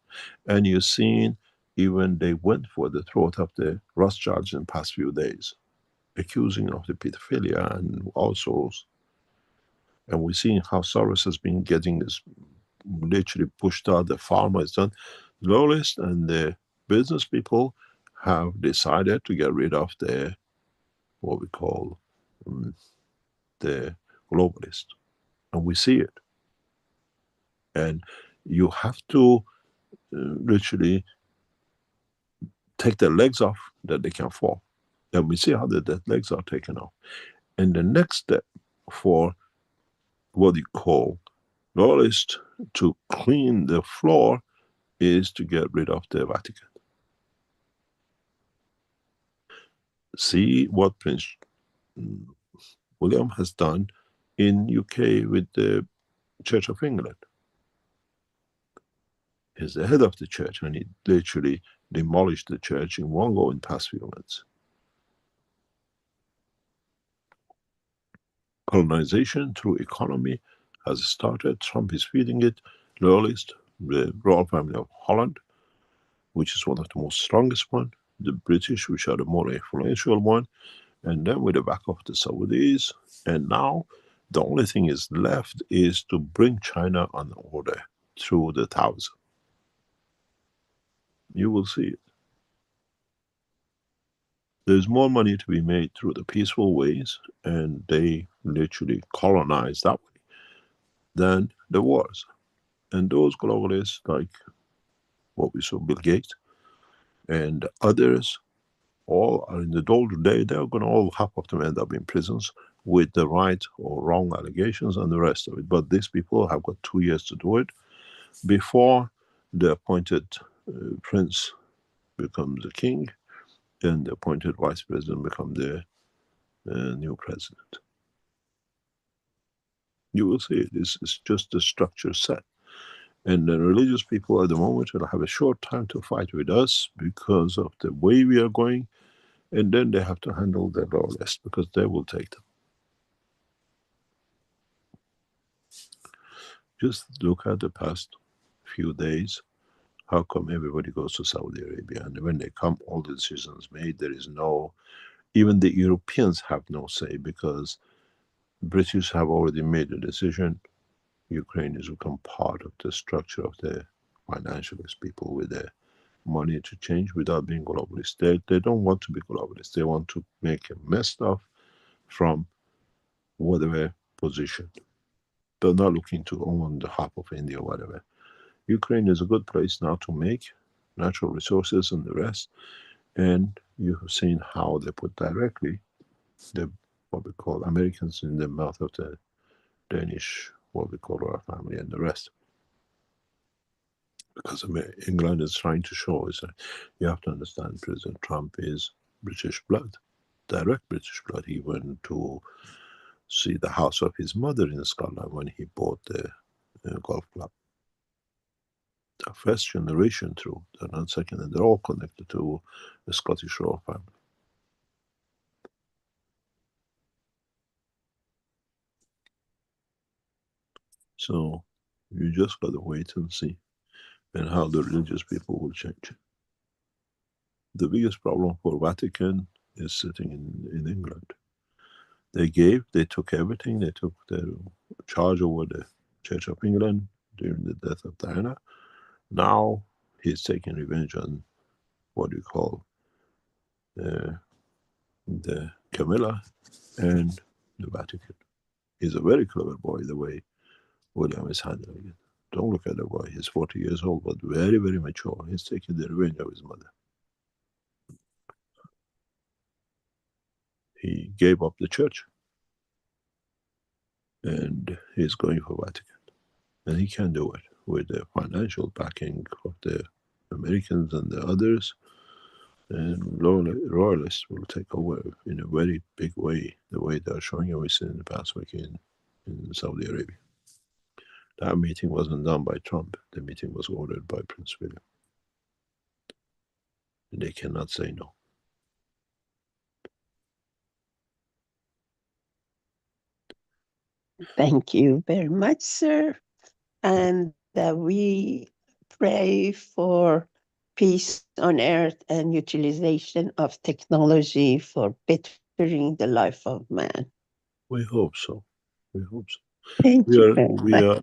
And you've seen, even they went for the throat of the Rothschilds in the past few days, accusing of the pedophilia and all sorts. And we're seeing how Soros has been getting this literally pushed out. The pharma is done. Lowest and the business people have decided to get rid of the, what we call, the globalist. And we see it. And you have to literally take their legs off that they can fall. And we see how the legs are taken off. And the next step for what you call lowest to clean the floor is to get rid of the Vatican. See what Prince William has done in UK with the Church of England. He's the head of the church, and he literally demolished the church in one go in the past few months. Colonization through economy has started. Trump is feeding it. Loyalist, the royal family of Holland, which is one of the most strongest one. The British, which are the more influential one. And then with the back of the Saudis. And now the only thing is left is to bring China on order through the 1,000. You will see it. There's more money to be made through the peaceful ways, and they literally colonize that way, than the wars. And those globalists, like what we saw, Bill Gates, and others, all are in the doldrums. They're going to all, half of them end up in prisons with the right or wrong allegations and the rest of it. But these people have got 2 years to do it before the appointed prince becomes the king, then the appointed vice president becomes the new president. You will see it. It's just the structure set. And the religious people at the moment will have a short time to fight with us because of the way we are going. And then they have to handle the lawless because they will take them. Just look at the past few days. How come everybody goes to Saudi Arabia? And when they come, all the decisions made, there is no, even the Europeans have no say because British have already made a decision. Ukraine has become part of the structure of the financialist people with the money to change without being globalist. They don't want to be globalist. They want to make a mess of from whatever position. They're not looking to own the half of India or whatever. Ukraine is a good place now to make natural resources and the rest. And you have seen how they put directly the, what we call Americans in the mouth of the Danish, what we call royal family, and the rest. Because England is trying to show is that you have to understand President Trump is British blood, direct British blood. He went to see the house of his mother in Scotland when he bought the golf club. The first generation through, they're not second, and they're all connected to the Scottish royal family. So you just got to wait and see, and how the religious people will change. The biggest problem for Vatican is sitting in England. They took everything. They took their charge over the Church of England during the death of Diana. Now he's taking revenge on what you call the Camilla and the Vatican. He's a very clever boy, the way William is handling it. Don't look at the boy, he's 40 years old, but very, very mature. He's taking the revenge of his mother. He gave up the church and he's going for Vatican. And he can do it with the financial backing of the Americans and the others. And royalists will take over in a very big way, the way they're showing you we see in the past week in Saudi Arabia. That meeting wasn't done by Trump. The meeting was ordered by Prince William. And they cannot say no. Thank you very much, sir. And we pray for peace on earth and utilization of technology for bettering the life of man. We hope so. We hope so. Thank you very much.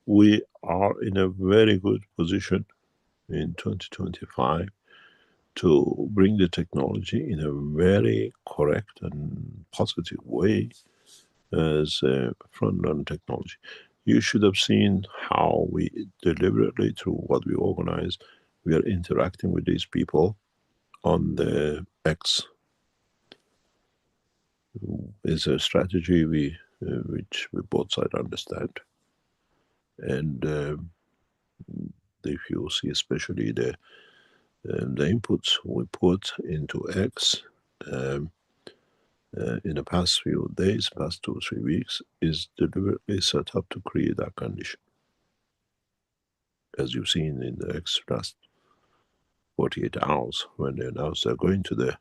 We are in a very good position in 2025 to bring the technology in a very correct and positive way as a front-run technology. You should have seen how we deliberately, through what we organize, we are interacting with these people on the X. It's a strategy which we both sides understand. And if you see especially the inputs we put into X in the past few days, past 2 or 3 weeks, is deliberately set up to create that condition. As you've seen in the X last 48 hours, when they announced they're going to the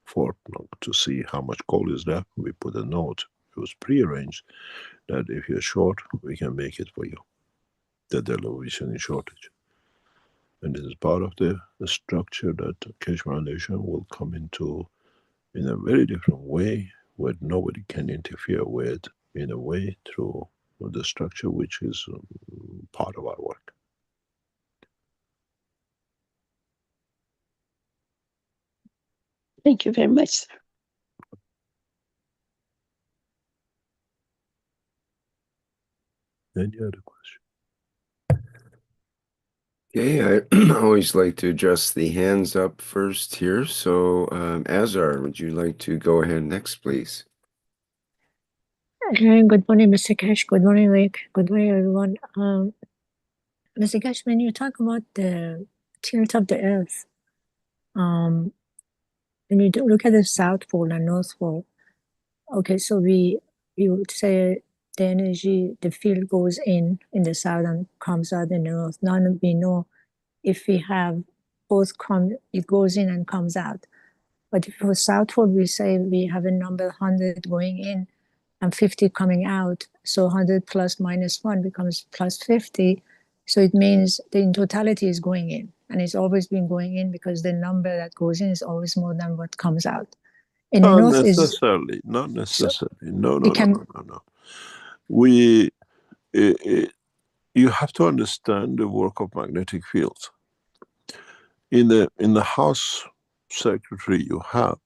Fort Knox to see how much coal is left, we put a note. It was prearranged that if you're short, we can make it for you. That there will be any shortage. And this is part of the structure that Keshe Foundation will come into in a very different way, where nobody can interfere with, in a way through the structure which is part of our work. Thank you very much, sir. Any other question? Okay, I always like to address the hands up first here. So, Azar, would you like to go ahead next, please? Good morning, Mr. Keshe. Good morning, Rick. Good morning, everyone. Mr. Keshe, when you talk about the tilt of the Earth, when you look at the South Pole and North Pole, okay, so you would say the energy, the field goes in the south and comes out in the north. Now we know if we have both it goes in and comes out. But for South Pole, we say we have a number 100 going in and 50 coming out. So 100 plus minus 1 becomes plus 50. So it means the in totality is going in. And it's always been going in because the number that goes in is always more than what comes out. In Not the north necessarily. Not necessarily. So no. You have to understand the work of magnetic fields. In the House Secretary you have,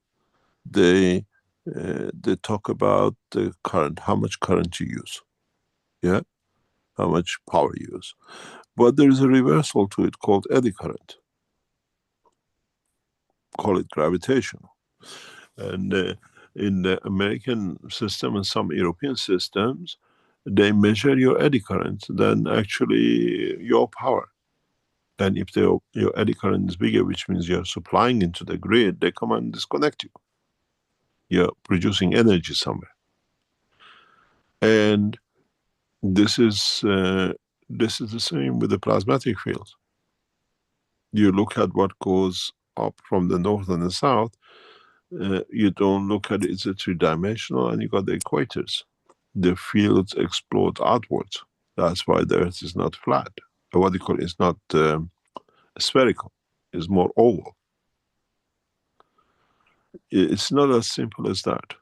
they talk about the current, how much current you use, yeah, how much power you use. But there is a reversal to it called eddy current. Call it gravitational. And in the American system and some European systems, they measure your eddy current than actually your power. And if your eddy current is bigger, which means you're supplying into the grid, they come and disconnect you. You're producing energy somewhere. And this is the same with the plasmatic fields. You look at what goes up from the north and the south, you don't look at it, it's a three-dimensional, and you got the equators. The fields explode outwards. That's why the Earth is not flat. What do you call it? It's not spherical. It's more oval. It's not as simple as that.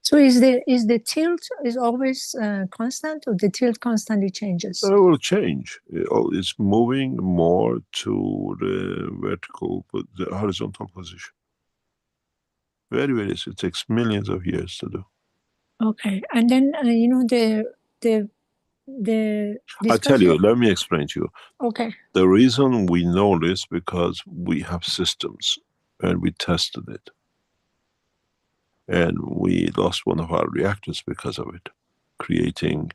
So is the tilt is always constant, or the tilt constantly changes? It will change. It's moving more to the vertical, but the horizontal position. Very, very. It takes millions of years to do. Okay, and then you know the I tell you. Let me explain to you. Okay. The reason we know this because we have systems, and we tested it. And we lost one of our reactors because of it, creating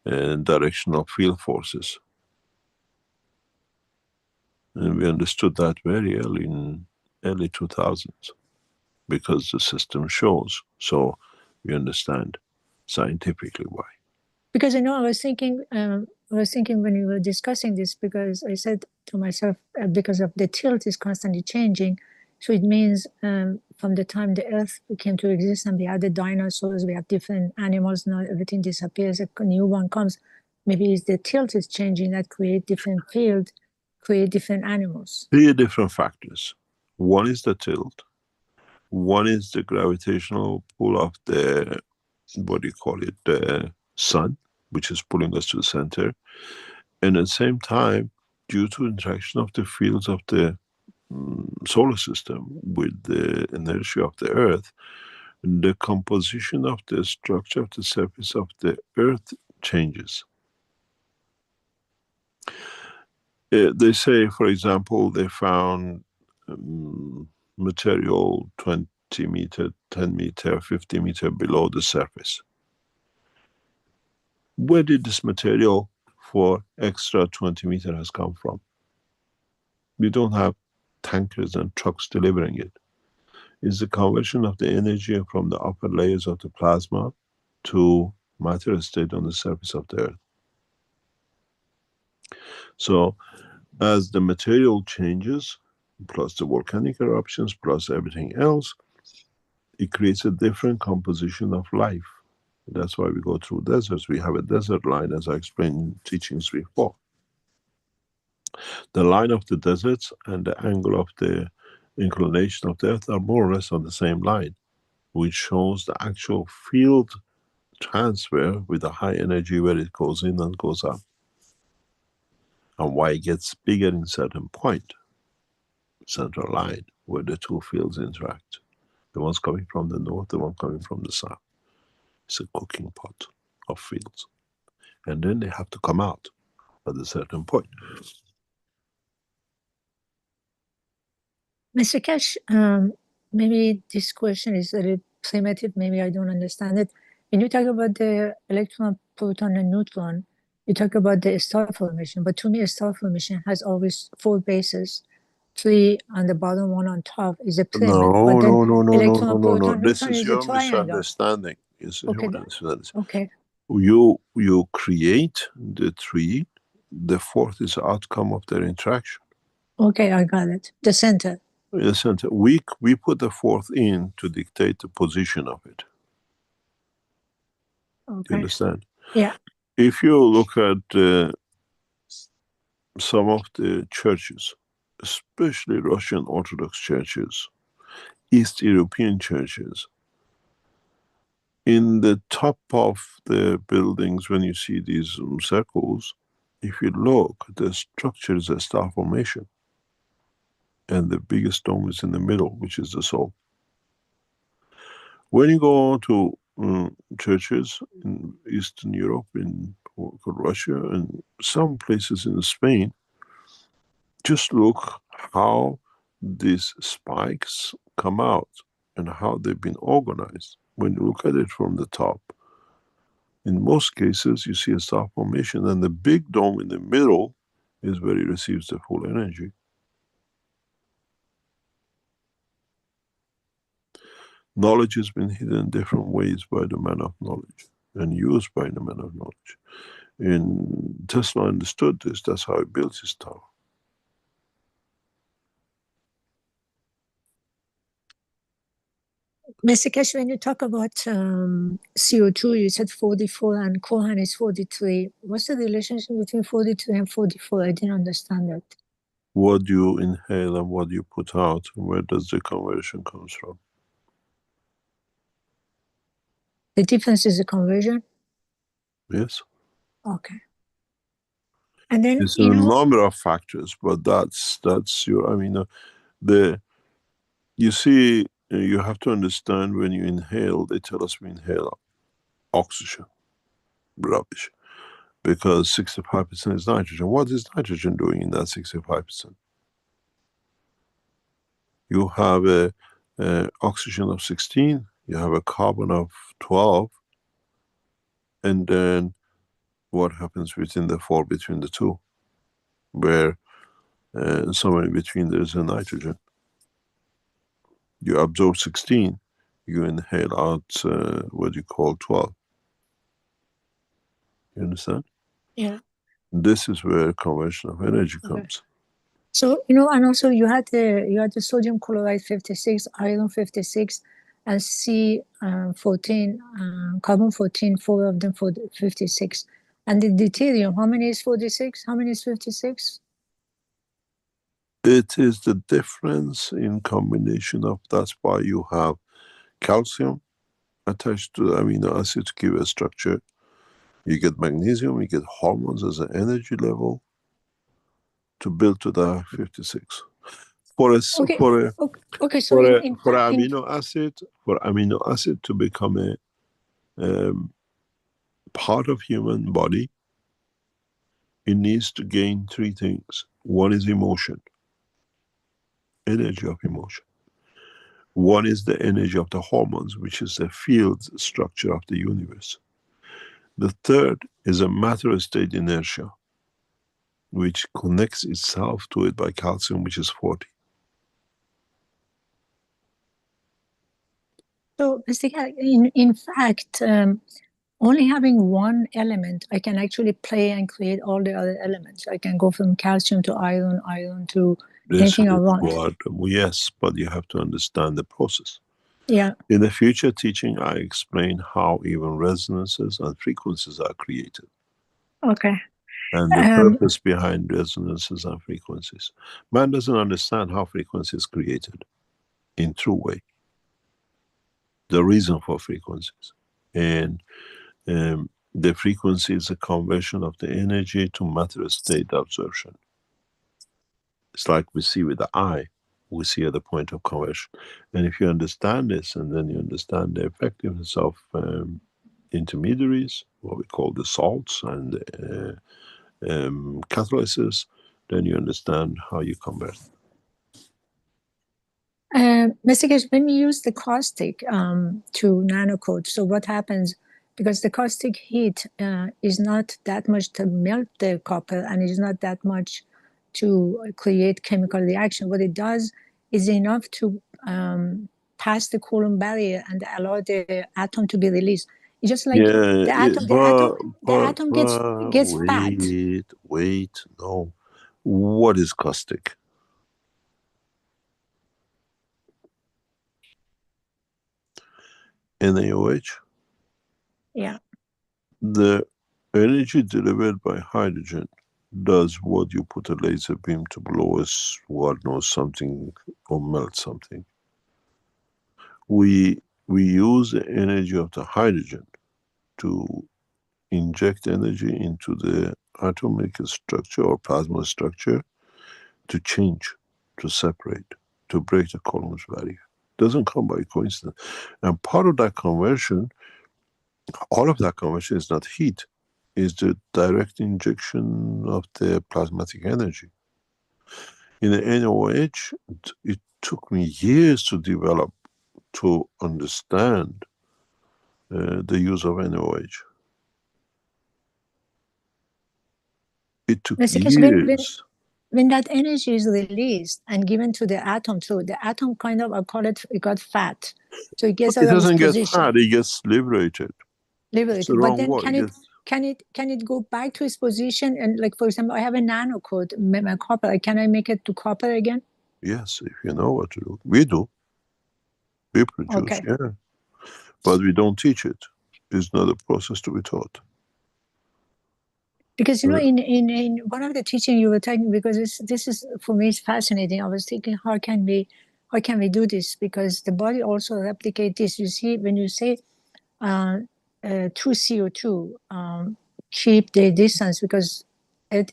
directional field forces. And we understood that very early in early 2000s because the system shows. So we understand scientifically why. Because I was thinking when you were discussing this, because I said to myself, because of the tilt is constantly changing, so it means from the time the Earth came to exist and we had the dinosaurs, we have different animals, now everything disappears, a new one comes. Maybe it's the tilt is changing that create different fields, create different animals. Three different factors. One is the tilt. One is the gravitational pull of the, what do you call it, the sun, which is pulling us to the center. And at the same time, due to interaction of the fields of the solar system with the inertia of the Earth, the composition of the structure of the surface of the Earth changes. They say, for example, they found material 20 meter, 10 meter, 50 meter below the surface. Where did this material for extra 20 meter has come from? We don't have tankers and trucks delivering it. It's the conversion of the energy from the upper layers of the plasma to matter state on the surface of the Earth. So as the material changes, plus the volcanic eruptions, plus everything else, it creates a different composition of life. That's why we go through deserts. We have a desert line, as I explained in teachings before. The line of the deserts and the angle of the inclination of the Earth are more or less on the same line, which shows the actual field transfer with a high energy where it goes in and goes up. And why it gets bigger in certain point, central line, where the two fields interact. The one's coming from the north, the one coming from the south. It's a cooking pot of fields. And then they have to come out at a certain point. Mr. Keshe, maybe this question is a little primitive, maybe I don't understand it. When you talk about the electron, proton, and neutron, you talk about the star formation, but to me, a star formation has always 4 bases. 3 on the bottom, 1 on top is a pyramid. No. This is your misunderstanding. Okay. You create the 3, the 4th is the outcome of their interaction. Okay, I got it. The center. The center. We put the 4th in to dictate the position of it. Okay. You understand? Yeah. If you look at some of the churches, especially Russian Orthodox churches, East European churches, in the top of the buildings, when you see these circles, if you look, the structure is a star formation. And the biggest dome is in the middle, which is the soul. When you go to churches in Eastern Europe, in Russia, and some places in Spain, just look how these spikes come out and how they've been organized. when you look at it from the top, in most cases, you see a star formation, and the big dome in the middle is where it receives the full energy. Knowledge has been hidden in different ways by the man of knowledge and used by the man of knowledge. And Tesla understood this, that's how he built his tower. Mr. Keshe, when you talk about CO2, you said 44 and Kohan is 43. What's the relationship between 42 and 44? I didn't understand that. What you inhale and what you put out, where does the conversion comes from? The difference is the conversion? Yes. Okay. And then, It's a number of factors, but that's your, I mean, you see, you have to understand when you inhale, they tell us we inhale oxygen. Rubbish. Because 65% is nitrogen. What is nitrogen doing in that 65%? You have a oxygen of 16, you have a carbon of 12, and then what happens between the two? Where somewhere in between there's a nitrogen. You absorb 16, you inhale out what you call 12. You understand? Yeah. This is where conversion of energy comes. So, you know, and also you had the sodium chloride 56, iron 56, and C14, carbon 14, 4 of them for 56. And the deuterium, how many is 46? How many is 56? It is the difference in combination of, that's why you have calcium attached to the amino acid to give a structure. You get magnesium, you get hormones as an energy level to build to the 56. For amino acid to become a part of human body, it needs to gain three things. One is emotion, energy of emotion. One is the energy of the hormones, which is the field structure of the universe. The third is a matter state inertia, which connects itself to it by calcium, which is 40. So, in fact, only having one element, I can actually play and create all the other elements. I can go from calcium to iron to anything I want. Yes, but you have to understand the process. Yeah. In the future teaching, I explain how even resonances and frequencies are created. Okay. And the purpose behind resonances and frequencies. Man doesn't understand how frequency is created in true way. The reason for frequencies. And the frequency is a conversion of the energy to matter state absorption. It's like we see with the eye, we see at the point of conversion. And if you understand this, and then you understand the effectiveness of intermediaries, what we call the salts and catalysis, then you understand how you convert. Mr. Keshe, when you use the caustic to nanocoat, so what happens? Because the caustic heat is not that much to melt the copper, and it is not that much to create chemical reaction. What it does is enough to pass the Coulomb barrier and allow the atom to be released. It's just like the atom gets fat. Wait, no. What is caustic? NaOH? Yeah. The energy delivered by hydrogen does what you put a laser beam to blow us, what knows something or melt something. We use the energy of the hydrogen to inject energy into the atomic structure or plasma structure to change, to separate, to break the Coulomb's barrier. Doesn't come by coincidence. And part of that conversion, all of that conversion is not heat, is the direct injection of the plasmatic energy. In the NaOH, it took me years to develop, to understand the use of NOH. It took Mr. Keshe, years. when that energy is released and given to the atom, so the atom kind of, I call it, it got fat. So it gets It out of its doesn't get position. fat, it gets liberated. It's the Liberated. But wrong then word. can it go back to its position? And like, for example, I have a nano code, my copper. Can I make it to copper again? Yes, if you know what to do. We do. We produce, Okay. yeah. But we don't teach it. It's not a process to be taught. Because, you know, in one of the teaching you were talking, because this is, for me, it's fascinating. I was thinking, how can we do this? Because the body also replicates this. You see, when you say to CO2, keep the distance, because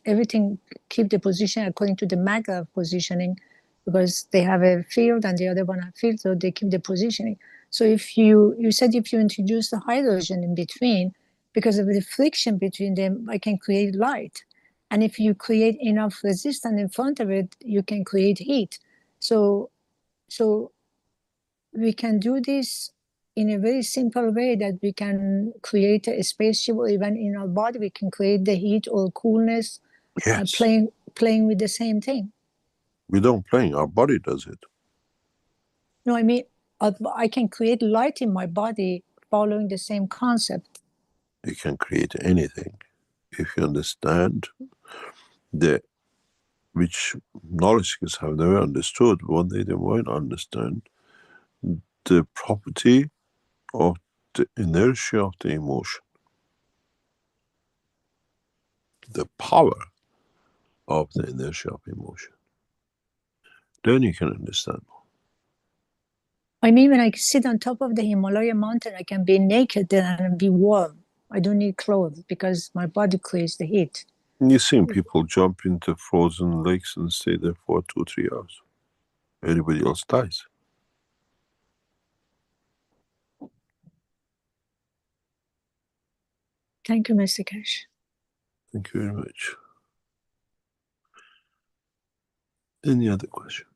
everything keep the position according to the Maglev positioning, because they have a field and the other one have field, so they keep the positioning. So if you said if you introduce the hydrogen in between, because of the friction between them, I can create light. And if you create enough resistance in front of it, you can create heat. So we can do this in a very simple way, that we can create a spaceship, or even in our body, we can create the heat or coolness, Yes. playing with the same thing. We don't play, our body does it. No, I mean, I can create light in my body following the same concept. You can create anything if you understand which knowledge kids have never understood. One day they might understand the property of the inertia of the emotion, the power of the inertia of emotion. Then you can understand more. I mean, when I sit on top of the Himalaya mountain, I can be naked and be warm. I don't need clothes because my body creates the heat. And you've seen people jump into frozen lakes and stay there for 2-3 hours. Everybody else dies. Thank you, Mr. Keshe. Thank you very much. Any other question?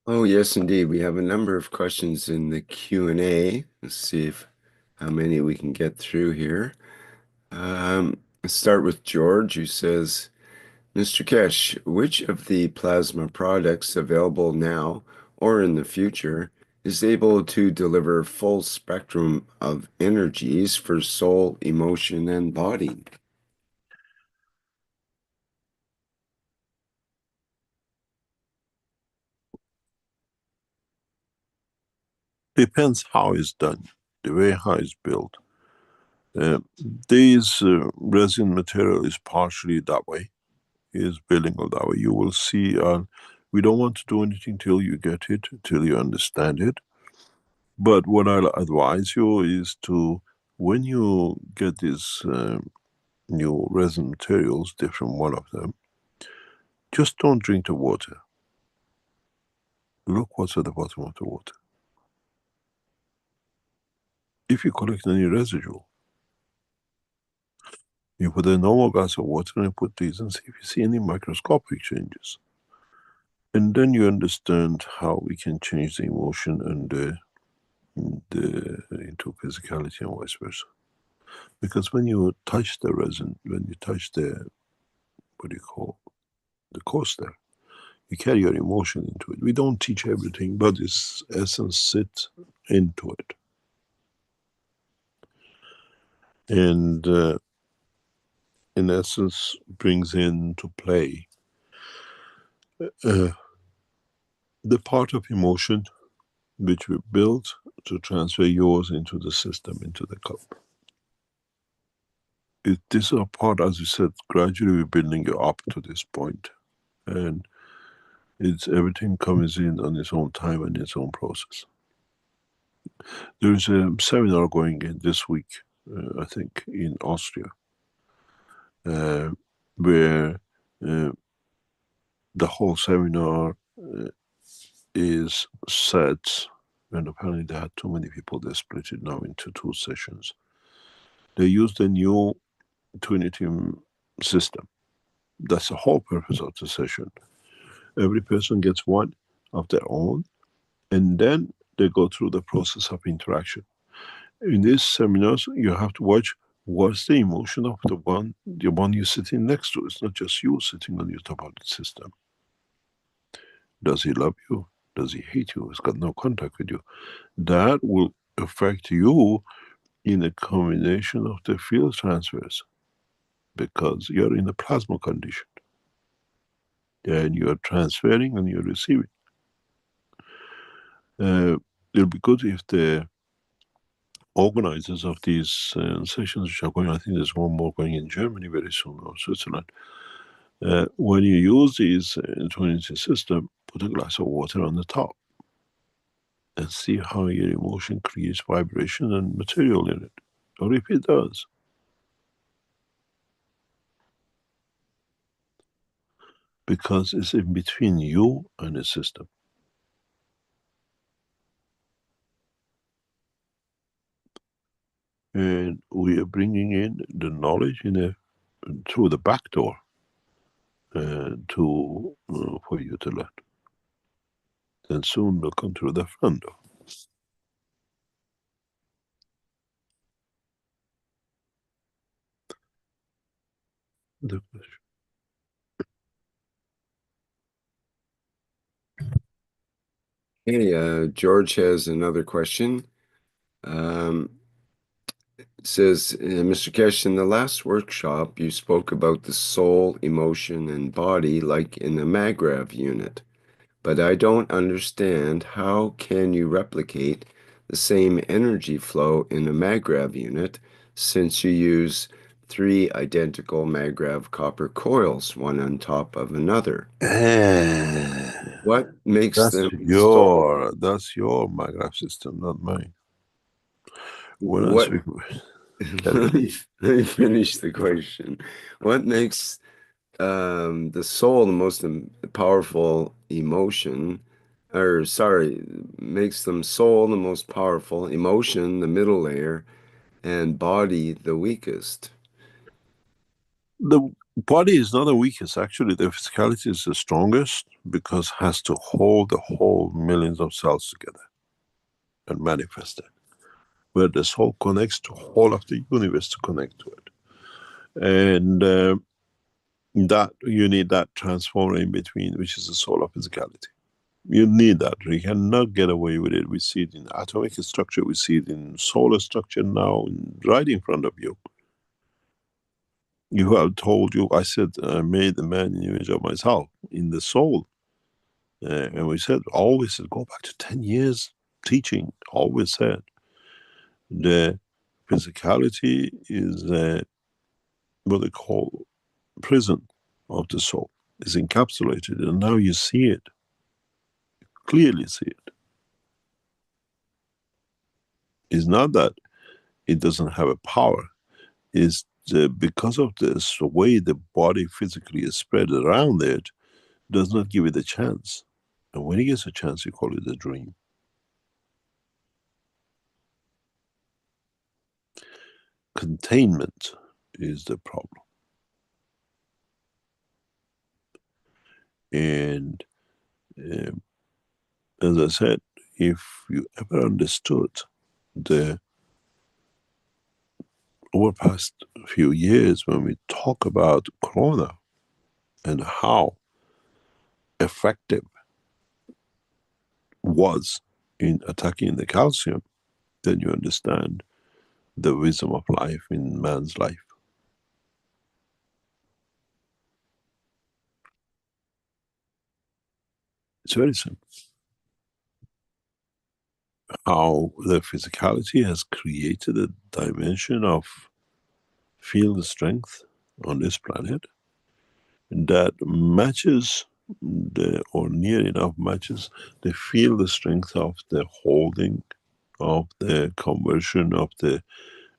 Oh, yes, indeed. We have a number of questions in the Q&A. Let's see how many we can get through here. Let's start with George, who says, Mr. Keshe, which of the plasma products available now or in the future is able to deliver full spectrum of energies for soul, emotion, and body? Depends how it's done, the way how it's built. This resin material is partially that way, is building of that way. You will see, we don't want to do anything till you get it, till you understand it. But what I'll advise you is to, when you get these new resin materials, different one of them, just don't drink the water. Look what's at the bottom of the water. If you collect any residue, you put a normal glass of water and put these and see if you see any microscopic changes. And then you understand how we can change the emotion and into physicality and vice versa. Because when you touch the resin, when you touch the, what do you call, the coaster, you carry your emotion into it. We don't teach everything, but its essence sits into it. And in essence brings into play the part of emotion which we built to transfer yours into the system, into the cup. This is a part, as you said, gradually we're building you up to this point. And it's everything comes in on its own time and its own process. There's a seminar going in this week, I think, in Austria, where the whole seminar is set, and apparently they had too many people, they split it now into 2 sessions. They used the new Trinity system. That's the whole purpose of the session. Every person gets one of their own, and then they go through the process of interaction. In these seminars, you have to watch what's the emotion of the one you're sitting next to. It's not just you sitting on your metabolic system. Does he love you? Does he hate you? He's got no contact with you. That will affect you in a combination of the field transfers, because you're in a plasma condition. And you're transferring and you're receiving. It'll be good if the organizers of these sessions, which are going, I think there's one more going in Germany very soon, or Switzerland. When you use these 20 system, put a glass of water on the top and see how your emotion creates vibration and material in it, or if it does. Because it's in between you and the system. And we are bringing in the knowledge through the back door for you to learn. Then soon we'll come through the front door. The question. Hey, George has another question. It says, Mr. Keshe, in the last workshop, you spoke about the soul, emotion, and body like in a MAGRAV unit. But I don't understand, how can you replicate the same energy flow in a MAGRAV unit since you use 3 identical MAGRAV copper coils, one on top of another? What makes That's them your MAGRAV system, not mine. When I speak, let me finish the question. What makes the soul the most powerful emotion, or sorry, makes them soul the most powerful, emotion the middle layer, and body the weakest? the body is not the weakest. Actually, the physicality is the strongest because it has to hold the whole millions of cells together and manifest it. Where the soul connects to whole of the universe to connect to it. And that you need that transformer in between, which is the soul of physicality. You need that. You cannot get away with it. We see it in atomic structure, we see it in solar structure now, right in front of you. You have told you, I said, I made the man in the image of myself, in the soul. And we said, always said, go back to 10 years teaching, always said, the physicality is what they call prison of the soul, is encapsulated, and now you see it, clearly see it. It's not that it doesn't have a power, it's because of this way the body physically is spread around it, does not give it a chance. And when it gets a chance, you call it a dream. Containment is the problem. And as I said, if you ever understood the over past few years when we talk about corona and how effective was in attacking the calcium, then you understand the wisdom of life in man's life. It's very simple. How the physicality has created a dimension of field strength on this planet that matches or near enough matches the field strength of the holding of the conversion of the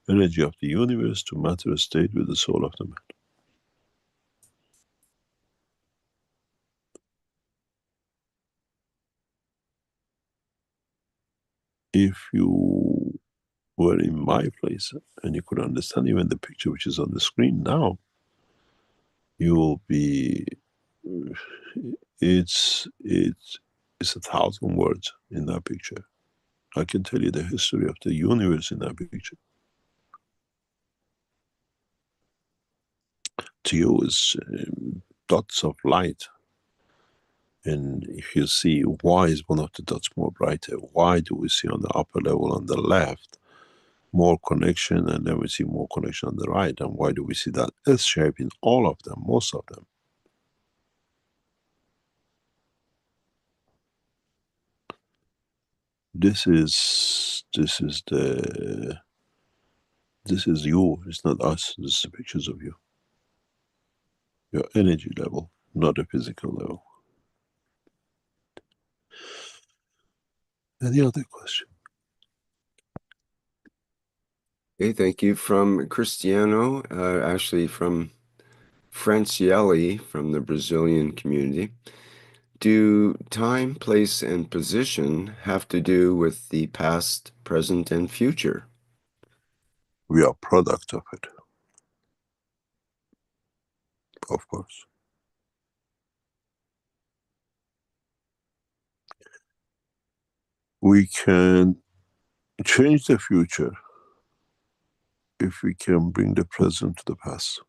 energy of the universe to matter state with the soul of the man. If you were in my place and you could understand even the picture which is on the screen now, you will be, it's 1,000 words in that picture. I can tell you the history of the universe in that picture. To you is dots of light. And if you see why is one of the dots more brighter, why do we see on the upper level on the left more connection, and then we see more connection on the right, and why do we see that S shape in all of them, most of them? This is you, it's not us, this is pictures of you. Your energy level, not a physical level. Any other question? Okay, thank you. From Cristiano, actually from Francielli from the Brazilian community. Do time, place, and position have to do with the past, present, and future? We are product of it, of course. We can change the future if we can bring the present to the past,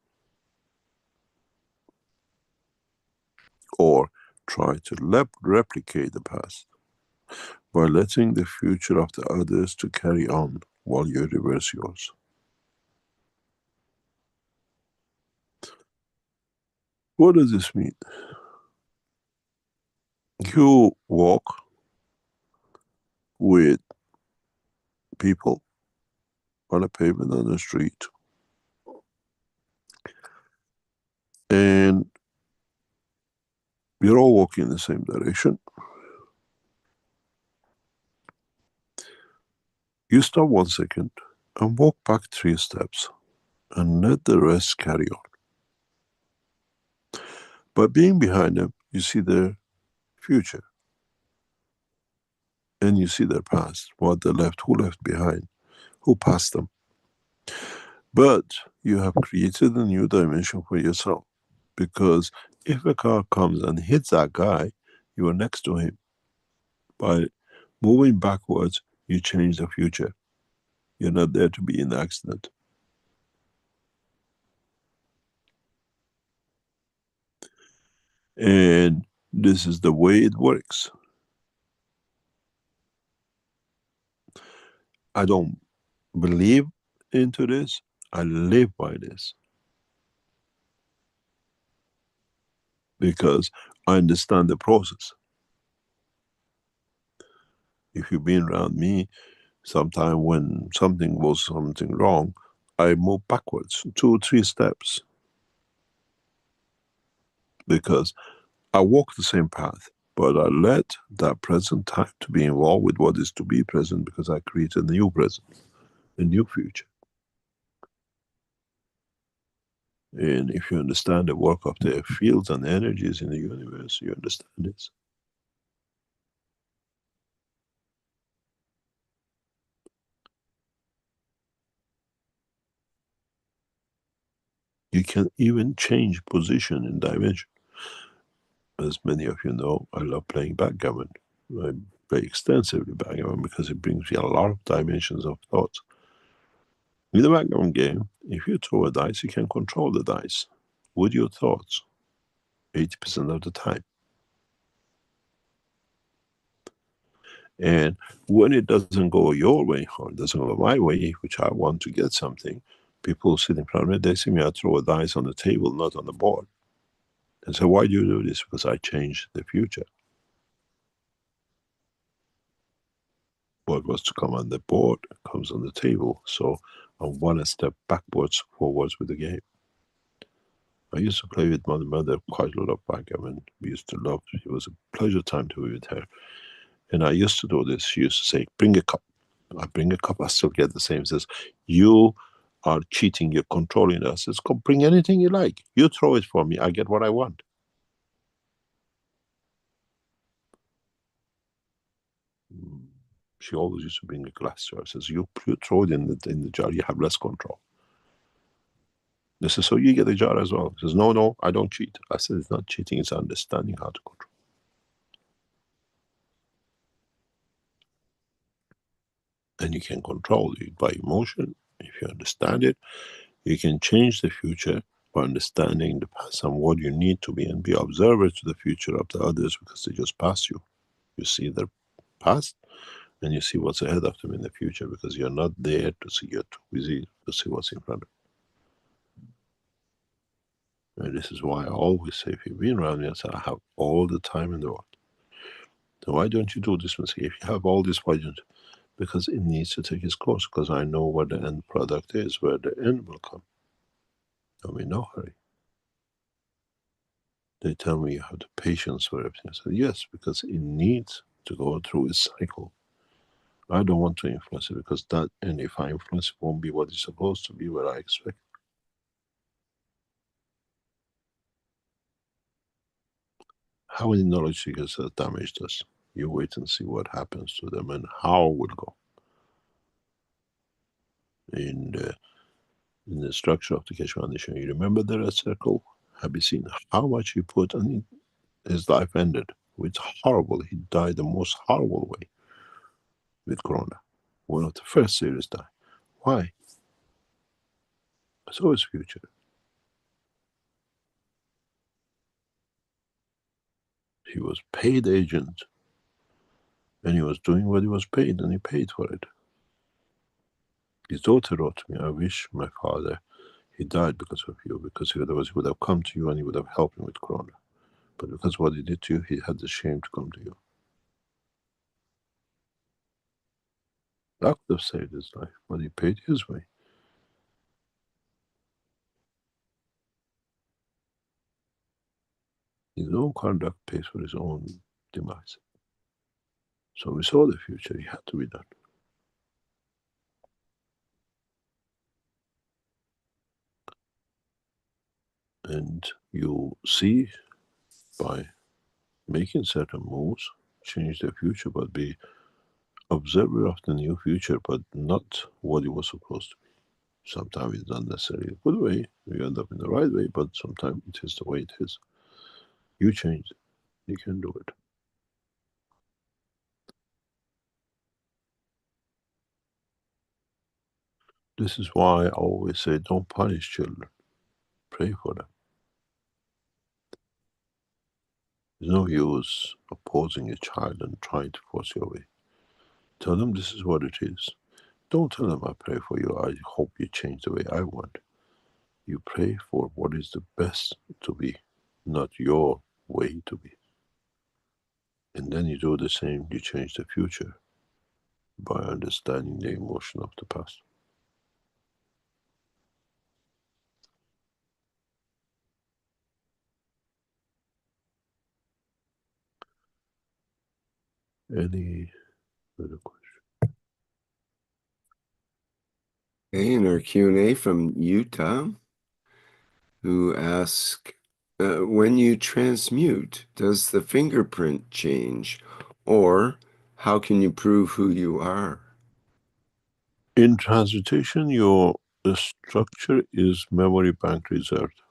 or try to replicate the past by letting the future of the others to carry on while you reverse yours. What does this mean? You walk with people on a pavement on the street, and we're all walking in the same direction. You stop 1 second and walk back 3 steps and let the rest carry on. By being behind them, you see their future and you see their past, what they left, who left behind, who passed them. But you have created a new dimension for yourself, because if a car comes and hits that guy, you are next to him. By moving backwards, you change the future. You're not there to be in an accident. And this is the way it works. I don't believe into this, I live by this. Because I understand the process. If you've been around me, sometime when something wrong, I move backwards 2 or 3 steps. Because I walk the same path, but I let that present time to be involved with what is to be present, because I create a new present, a new future. And if you understand the work of the fields and energies in the universe, you understand this. You can even change position and dimension. As many of you know, I love playing backgammon. I play extensively backgammon because it brings me a lot of dimensions of thoughts. With the backgammon game, if you throw a dice, you can control the dice with your thoughts 80% of the time. And when it doesn't go your way, or it doesn't go my way, which I want to get something, people sit in front of me, they see me, I throw a dice on the table, not on the board. And say, why do you do this? Because I change the future. What was to come on the board comes on the table. So I'm 1 step backwards, forwards with the game. I used to play with my mother quite a lot of backgammon. We used to love it. It was a pleasure time to be with her. And I used to do this. She used to say, bring a cup. I bring a cup, I still get the same. Says, you are cheating, you're controlling us. Says, come bring anything you like. You throw it for me, I get what I want. She always used to bring a glass to her. Says, you throw it in the jar, you have less control. I said, so you get a jar as well. He says, no, I don't cheat. I said, it's not cheating, it's understanding how to control. And you can control it by emotion. If you understand it, you can change the future by understanding the past and what you need to be, and be observer to the future of the others, because they just pass you. You see their past and you see what's ahead of them in the future, because you're not there to see, you're too busy to see what's in front of you. And this is why I always say, if you've been around me, I say, I have all the time in the world. So why don't you do this? And say, if you have all this, why don't you? Because it needs to take its course, because I know what the end product is, where the end will come. I'm in no hurry. They tell me you have the patience for everything. I said, yes, because it needs to go through its cycle. I don't want to influence it, because that, and if I influence it, won't be what it's supposed to be, what I expect. How many knowledge seekers have damaged us? You wait and see what happens to them and how it will go. In the structure of the Keshe Foundation, you remember the red circle? Have you seen how much he put, and his life ended? It's horrible. He died the most horrible way with Corona. One of the first series died. Why? So his future. He was paid agent, and he was doing what he was paid, and he paid for it. His daughter wrote to me, I wish my father, he died because of you, because otherwise he would have come to you and he would have helped him with Corona. But because of what he did to you, he had the shame to come to you. That could have saved his life, but he paid his way. His own conduct pays for his own demise. So we saw the future, it had to be done. And you see, by making certain moves, change the future, but be observer of the new future, but not what it was supposed to be. Sometimes it's not necessarily a good way, you end up in the right way, but sometimes it is the way it is. You change it, you can do it. This is why I always say, don't punish children, pray for them. There's no use opposing a child and trying to force your way. Tell them this is what it is. Don't tell them I pray for you, I hope you change the way I want. You pray for what is the best to be, not your way to be. And then you do the same, you change the future by understanding the emotion of the past. Any other question? Okay, in our Q&A from Utah, who asks, when you transmute, does the fingerprint change? Or how can you prove who you are? In transmutation, the structure is memory bank reserved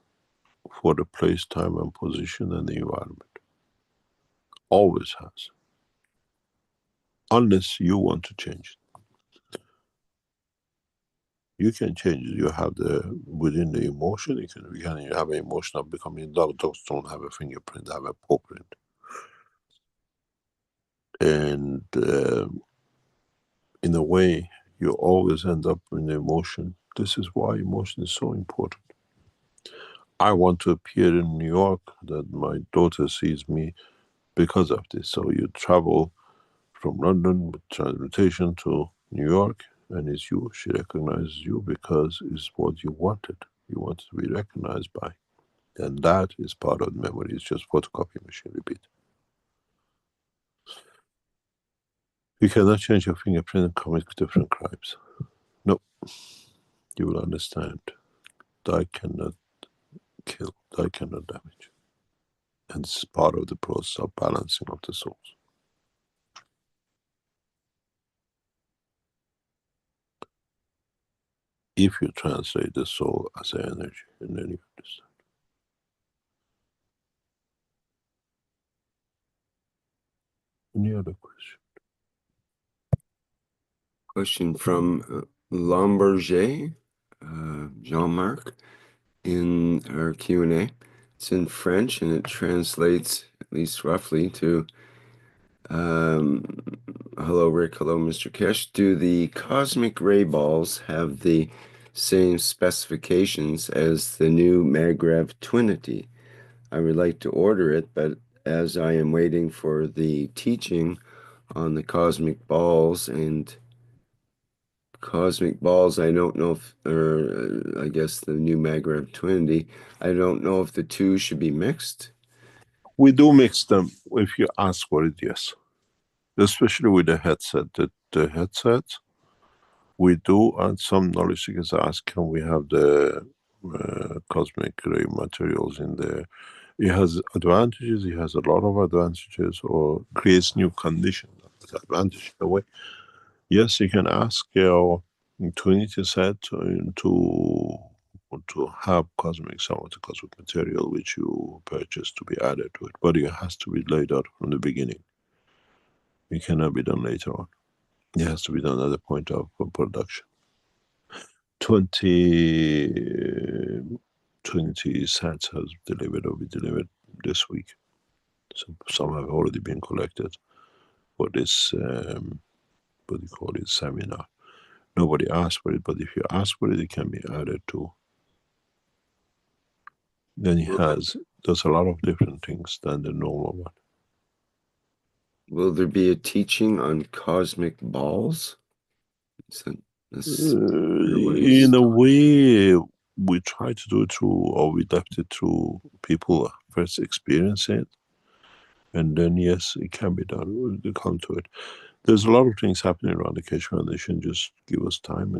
for the place, time, and position and the environment. Always has. Unless you want to change it. You can change it. You have within the emotion, you can have an emotion of becoming a dog. Dogs don't have a fingerprint, they have a paw print. And in a way, you always end up in emotion. This is why emotion is so important. I want to appear in New York, that my daughter sees me because of this. So you travel from London with transmutation to New York, and it's you. She recognizes you because it's what you wanted. You wanted to be recognized by. And that is part of the memory. It's just photocopy machine, repeat. You cannot change your fingerprint and commit different crimes. No. You will understand. I cannot kill, I cannot damage. And this is part of the process of balancing of the souls. If you translate the soul as energy, and then you understand. Any other question? Question from Lomberger, Jean-Marc, in our Q&A. It's in French and it translates, at least roughly, to hello Rick, hello Mr. Keshe. Do the cosmic ray balls have the same specifications as the new Maglev Twinity? I would like to order it, but as I am waiting for the teaching on the cosmic balls, I don't know if, or I guess the new Maglev Twinity, I don't know if the two should be mixed. We do mix them if you ask for it, yes. Especially with the headset. The headset, we do, and some knowledge seekers ask, can we have the cosmic ray materials in there? It has advantages, it has a lot of advantages, or creates new conditions. Advantage in a way. Yes, you can ask your Trinity set to have some of the cosmic material which you purchase to be added to it, but it has to be laid out from the beginning. It cannot be done later on. It has to be done at the point of production. 20 sets has delivered or be delivered this week. So some have already been collected for this, what do you call it, seminar. Nobody asked for it, but if you ask for it, it can be added to. Then it does a lot of different things than the normal one. Will there be a teaching on cosmic balls? In a way, we try to do it through, or we left it through people first experience it, and then yes, it can be done. We'll come to it. There's a lot of things happening around the Keshe Foundation. Just give us time,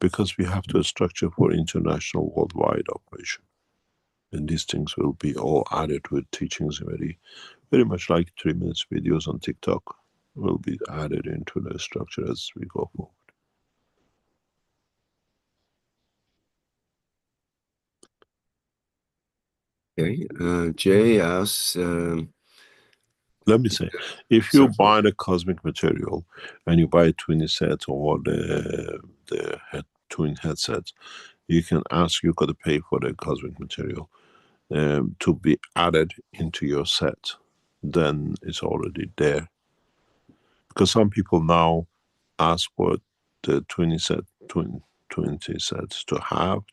because we have to structure for international, worldwide operation, and these things will be all added with teachings very much like 3 minutes videos on TikTok will be added into the structure as we go forward. Okay, Jay asks, let me say, if you buy the cosmic material and you buy a twin set or the twin headset, you can ask, you got to pay for the cosmic material to be added into your set. Then it's already there. Because some people now ask for the 20 sets to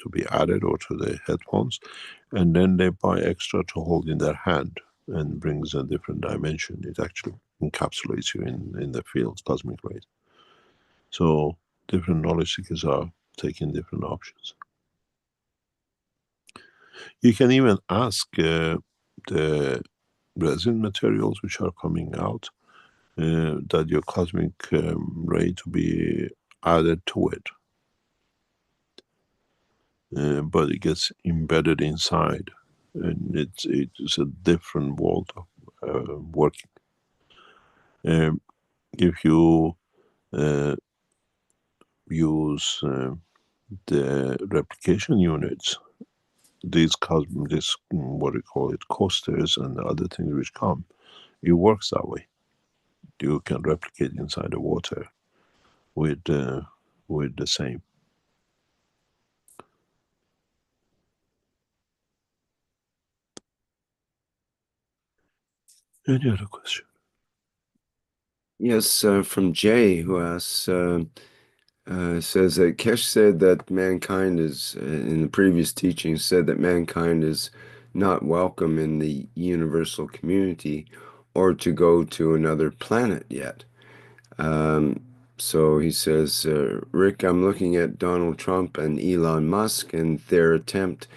be added or to the headphones, and then they buy extra to hold in their hand and brings a different dimension. It actually encapsulates you in the field, cosmic rays. So different knowledge seekers are taking different options. You can even ask the resin materials which are coming out, that your cosmic ray to be added to it. But it gets embedded inside, and it's a different world of working. If you use the replication units, these what we call it, coasters and the other things which come, it works that way. You can replicate inside the water with the same. Any other question? Yes, from Jay, who asks, says that Keshe said that mankind is, in the previous teaching, said that mankind is not welcome in the universal community or to go to another planet yet. So he says, Rick, I'm looking at Donald Trump and Elon Musk and their attempt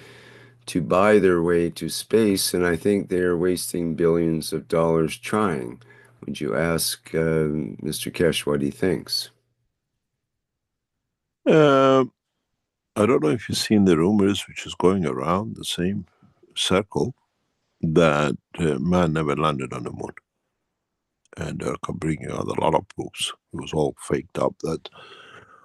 to buy their way to space, and I think they are wasting billions of dollars trying. Would you ask Mr. Keshe what he thinks? I don't know if you've seen the rumors which is going around the same circle that man never landed on the moon. And they're bringing out a lot of proofs. It was all faked up that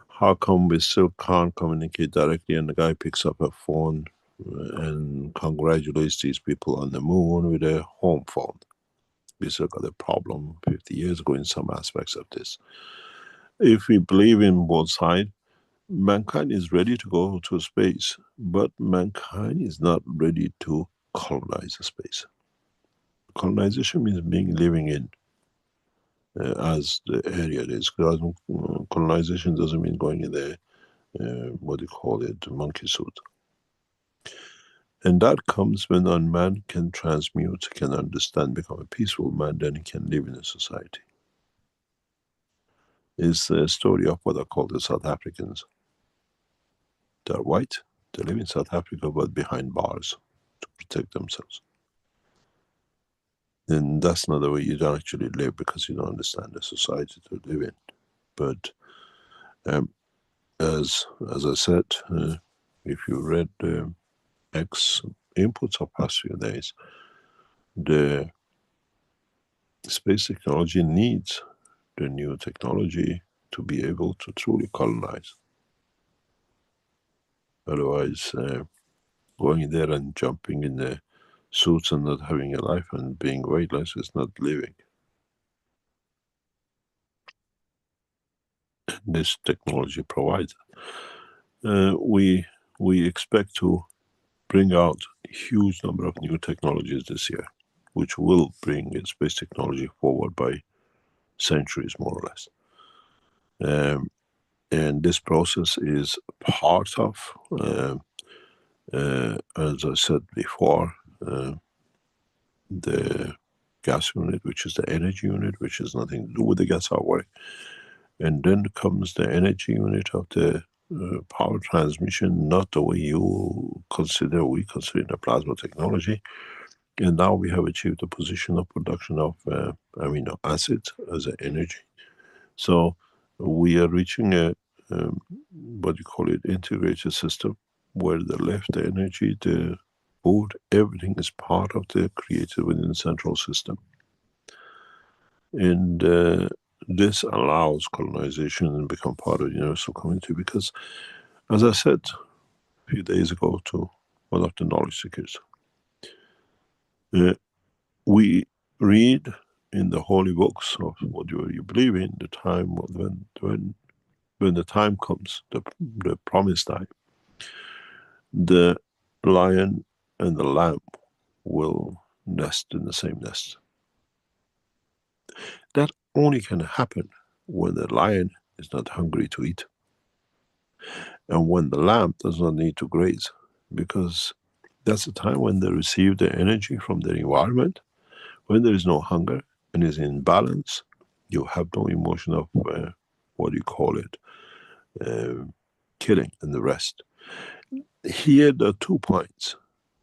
how come we still can't communicate directly, and the guy picks up a phone and congratulates these people on the moon with a home phone. We still got a problem 50 years ago in some aspects of this. if we believe in both sides, mankind is ready to go to space, but mankind is not ready to colonize the space. Colonization means living in as the area it is. Colonization doesn't mean going in there, what do you call it, monkey suit. And that comes when a man can transmute, can understand, become a peaceful man, then he can live in a society. It's the story of what I call the South Africans. They're white, they live in South Africa, but behind bars to protect themselves. And that's not the way you don't actually live, because you don't understand the society to live in. But as I said, if you read the X inputs of past few days, the space technology needs the new technology to be able to truly colonize. Otherwise, going there and jumping in the suits and not having a life and being weightless is not living. This technology provides. We expect to bring out a huge number of new technologies this year, which will bring space technology forward by centuries, more or less. And this process is part of, as I said before, the gas unit, which is the energy unit, which has nothing to do with the gas outwork. And then comes the energy unit of the power transmission, not the way you consider, we consider the plasma technology. And now we have achieved the position of production of amino acids as an energy. So we are reaching a, what you call it, integrated system, where the left, the energy, the food, everything is part of the created within the central system. And this allows colonization and become part of the universal community, because, as I said a few days ago to one of the knowledge seekers, we read in the holy books of whatever you believe in, the time when the time comes, the promised time, the lion and the lamb will nest in the same nest. That only can happen when the lion is not hungry to eat, and when the lamb does not need to graze, because that's the time when they receive the energy from their environment. When there is no hunger and is in balance, you have no emotion of what do you call it, killing and the rest. Here there are 2 points.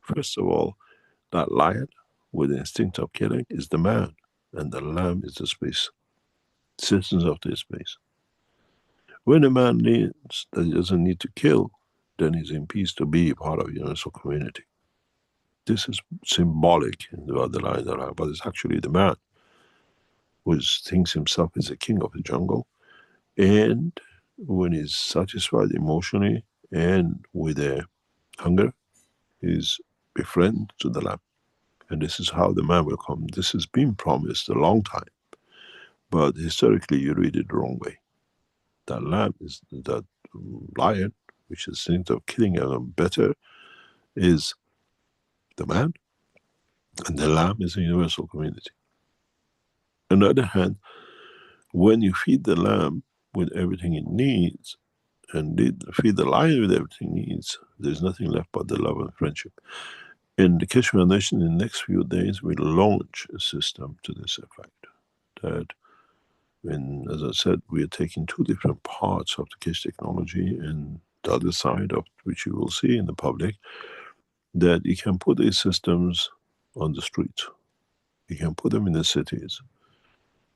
First of all, that lion with the instinct of killing is the man, and the lamb is the space, citizens of this space. When a man learns that he doesn't need to kill, then he's in peace to be part of a universal community. This is symbolic about the lion, but it's actually the man who thinks himself as a king of the jungle, and when he's satisfied emotionally and with a hunger, he's a friend to the lamb. And this is how the man will come. This has been promised a long time, but historically you read it the wrong way. That lamb is that lion, which is instinct of killing and better, is the man, and the lamb is a universal community. On the other hand, when you feed the lamb with everything it needs, and feed the lion with everything it needs, there's nothing left but the love and friendship. In the Keshe Foundation, in the next few days, we'll launch a system to this effect. That, when, as I said, we are taking 2 different parts of the Keshe technology, and the other side of which you will see in the public, that you can put these systems on the streets. You can put them in the cities.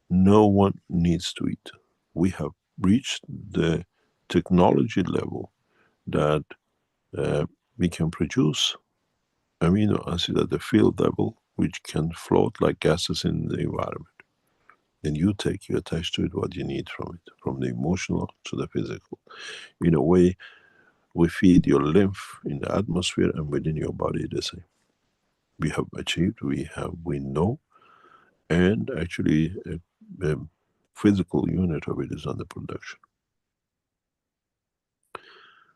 No one needs to eat. We have reached the technology level that we can produce amino acid at the field level, which can float like gases in the environment. Then you attach to it what you need from it, from the emotional to the physical. In a way, we feed your lymph in the atmosphere and within your body the same. We have achieved, we know, and actually physical unit of it is under production.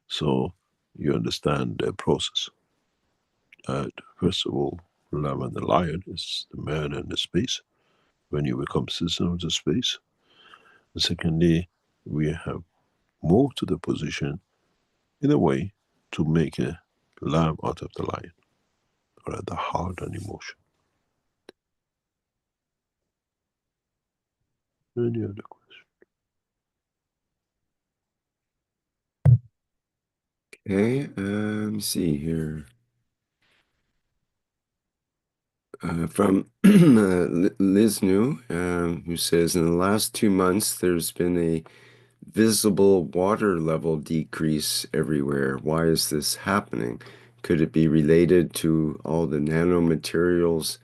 So you understand the process. First of all, lamb and the lion is the man and the space, when you become citizen of the space. And secondly, we have moved to the position in a way to make a lamb out of the lion, or at the heart and emotion. Any other question? Okay, let me see here. From Liz New, who says, in the last 2 months, there's been a visible water level decrease everywhere. Why is this happening? Could it be related to all the nanomaterials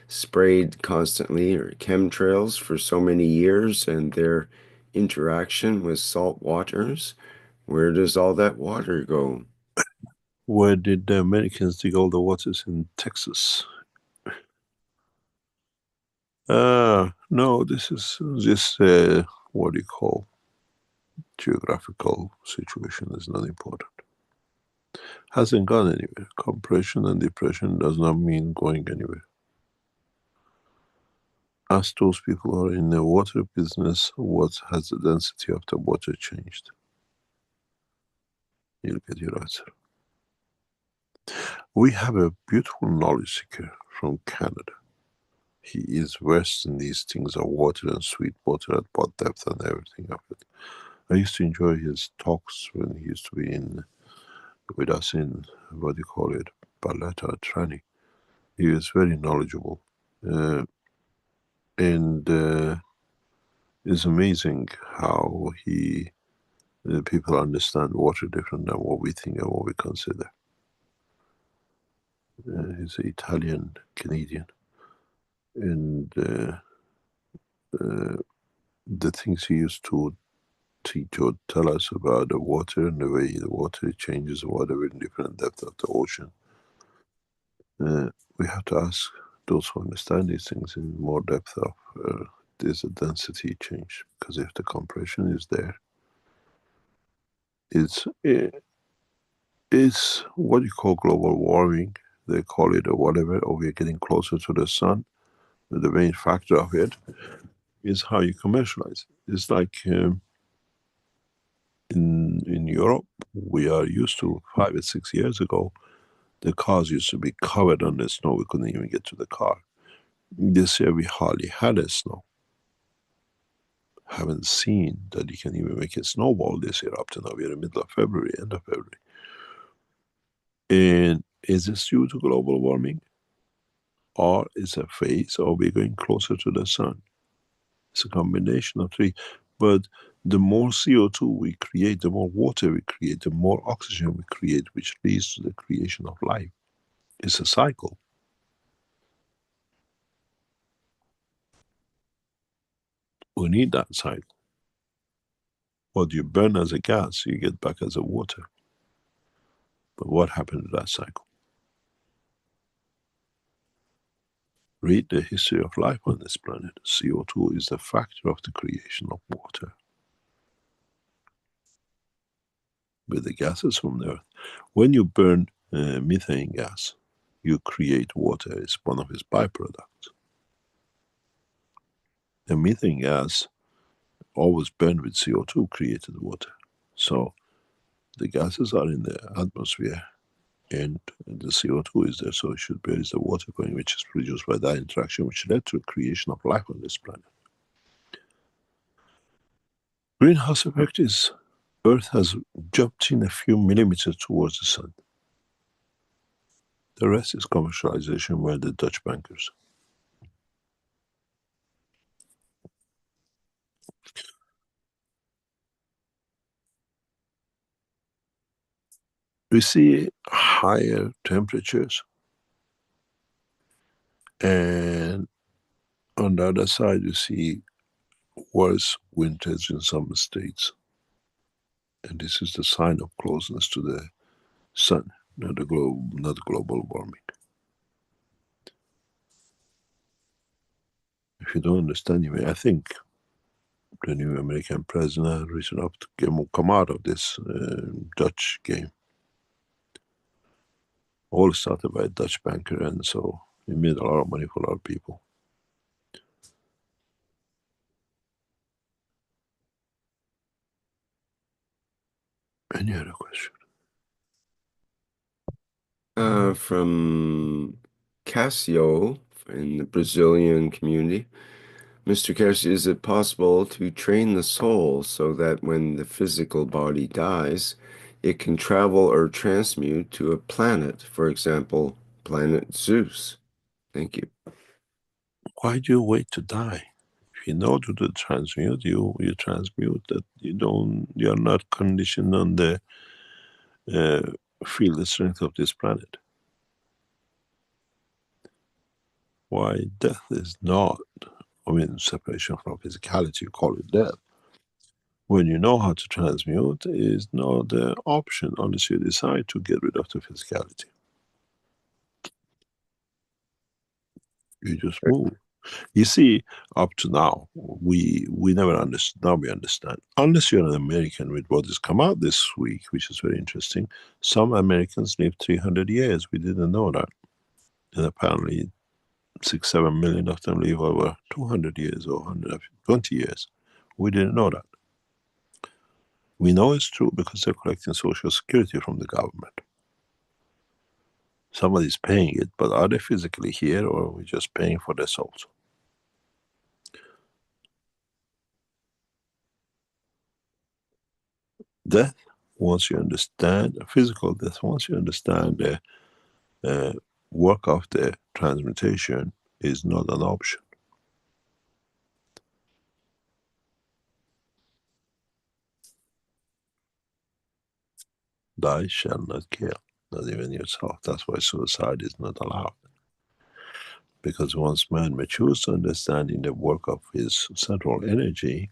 sprayed constantly, or chemtrails for so many years, and their interaction with salt waters? Where does all that water go? Where did the Americans dig all the waters in Texas? No, this is just what you call geographical situation. Is not important. Hasn't gone anywhere. Compression and depression does not mean going anywhere. Ask those people who are in the water business, what has the density of the water changed? You'll get your answer. We have a beautiful knowledge seeker from Canada. He is versed in these things of water and sweet water at what depth and everything of it. I used to enjoy his talks when he used to be with us in, what do you call it, Balata Trani. He was very knowledgeable. And it's amazing how people understand water different than what we think and what we consider. He's an Italian Canadian, and the things he used to teach or tell us about the water and the way the water changes, whatever, in different depth of the ocean. We have to ask those who understand these things in more depth of there's a density change, because if the compression is there, it's what you call global warming. They call it or whatever, or we're getting closer to the sun. The main factor of it is how you commercialize it. It's like in Europe, we are used to 5 or 6 years ago, the cars used to be covered under snow. We couldn't even get to the car. This year we hardly had a snow. Haven't seen that you can even make a snowball this year up to now. We're in the middle of February, end of February. And is this due to global warming? Or is a phase, or we're going closer to the sun? It's a combination of three. But the more CO2 we create, the more water we create, the more oxygen we create, which leads to the creation of life. It's a cycle. We need that cycle. What you burn as a gas, you get back as a water. But what happened to that cycle? Read the history of life on this planet. CO2 is the factor of the creation of water. With the gases from the earth. When you burn methane gas, you create water. It's one of its byproducts. The methane gas, always burned with CO2, created water. So the gases are in the atmosphere and the CO2 is there, so it should be the water going, which is produced by that interaction, which led to the creation of life on this planet. Greenhouse effect is Earth has jumped in a few millimeters towards the sun. The rest is commercialization by the Dutch bankers. We see higher temperatures, and on the other side you see worse winters in some states. And this is the sign of closeness to the sun, not global warming. If you don't understand me, I think the new American president, reason up to come out of this Dutch game. All started by a Dutch banker, and so it made a lot of money for a lot of people. Any other question? From Casio in the Brazilian community. Mr. Keshe, is it possible to train the soul so that when the physical body dies, it can travel or transmute to a planet, for example, planet Zeus? Thank you. Why do you wait to die? If you know to transmute, you transmute. That you're not conditioned on the field strength of this planet. Why death is not, separation from physicality, you call it death. When you know how to transmute, is not the option unless you decide to get rid of the physicality. You just move. You see, up to now, we never understood. Now we understand. Unless you're an American, with what has come out this week, which is very interesting, some Americans live 300 years. We didn't know that. And apparently 6-7 million of them live over 200 years or 120 years. We didn't know that. We know it's true because they're collecting Social Security from the government. Somebody's paying it, but are they physically here, or are we just paying for their souls? Death, once you understand, physical death, once you understand the work of the transmutation, is not an option. Thou shalt not kill, not even yourself. That's why suicide is not allowed. Because once man matures to understanding the work of his central energy,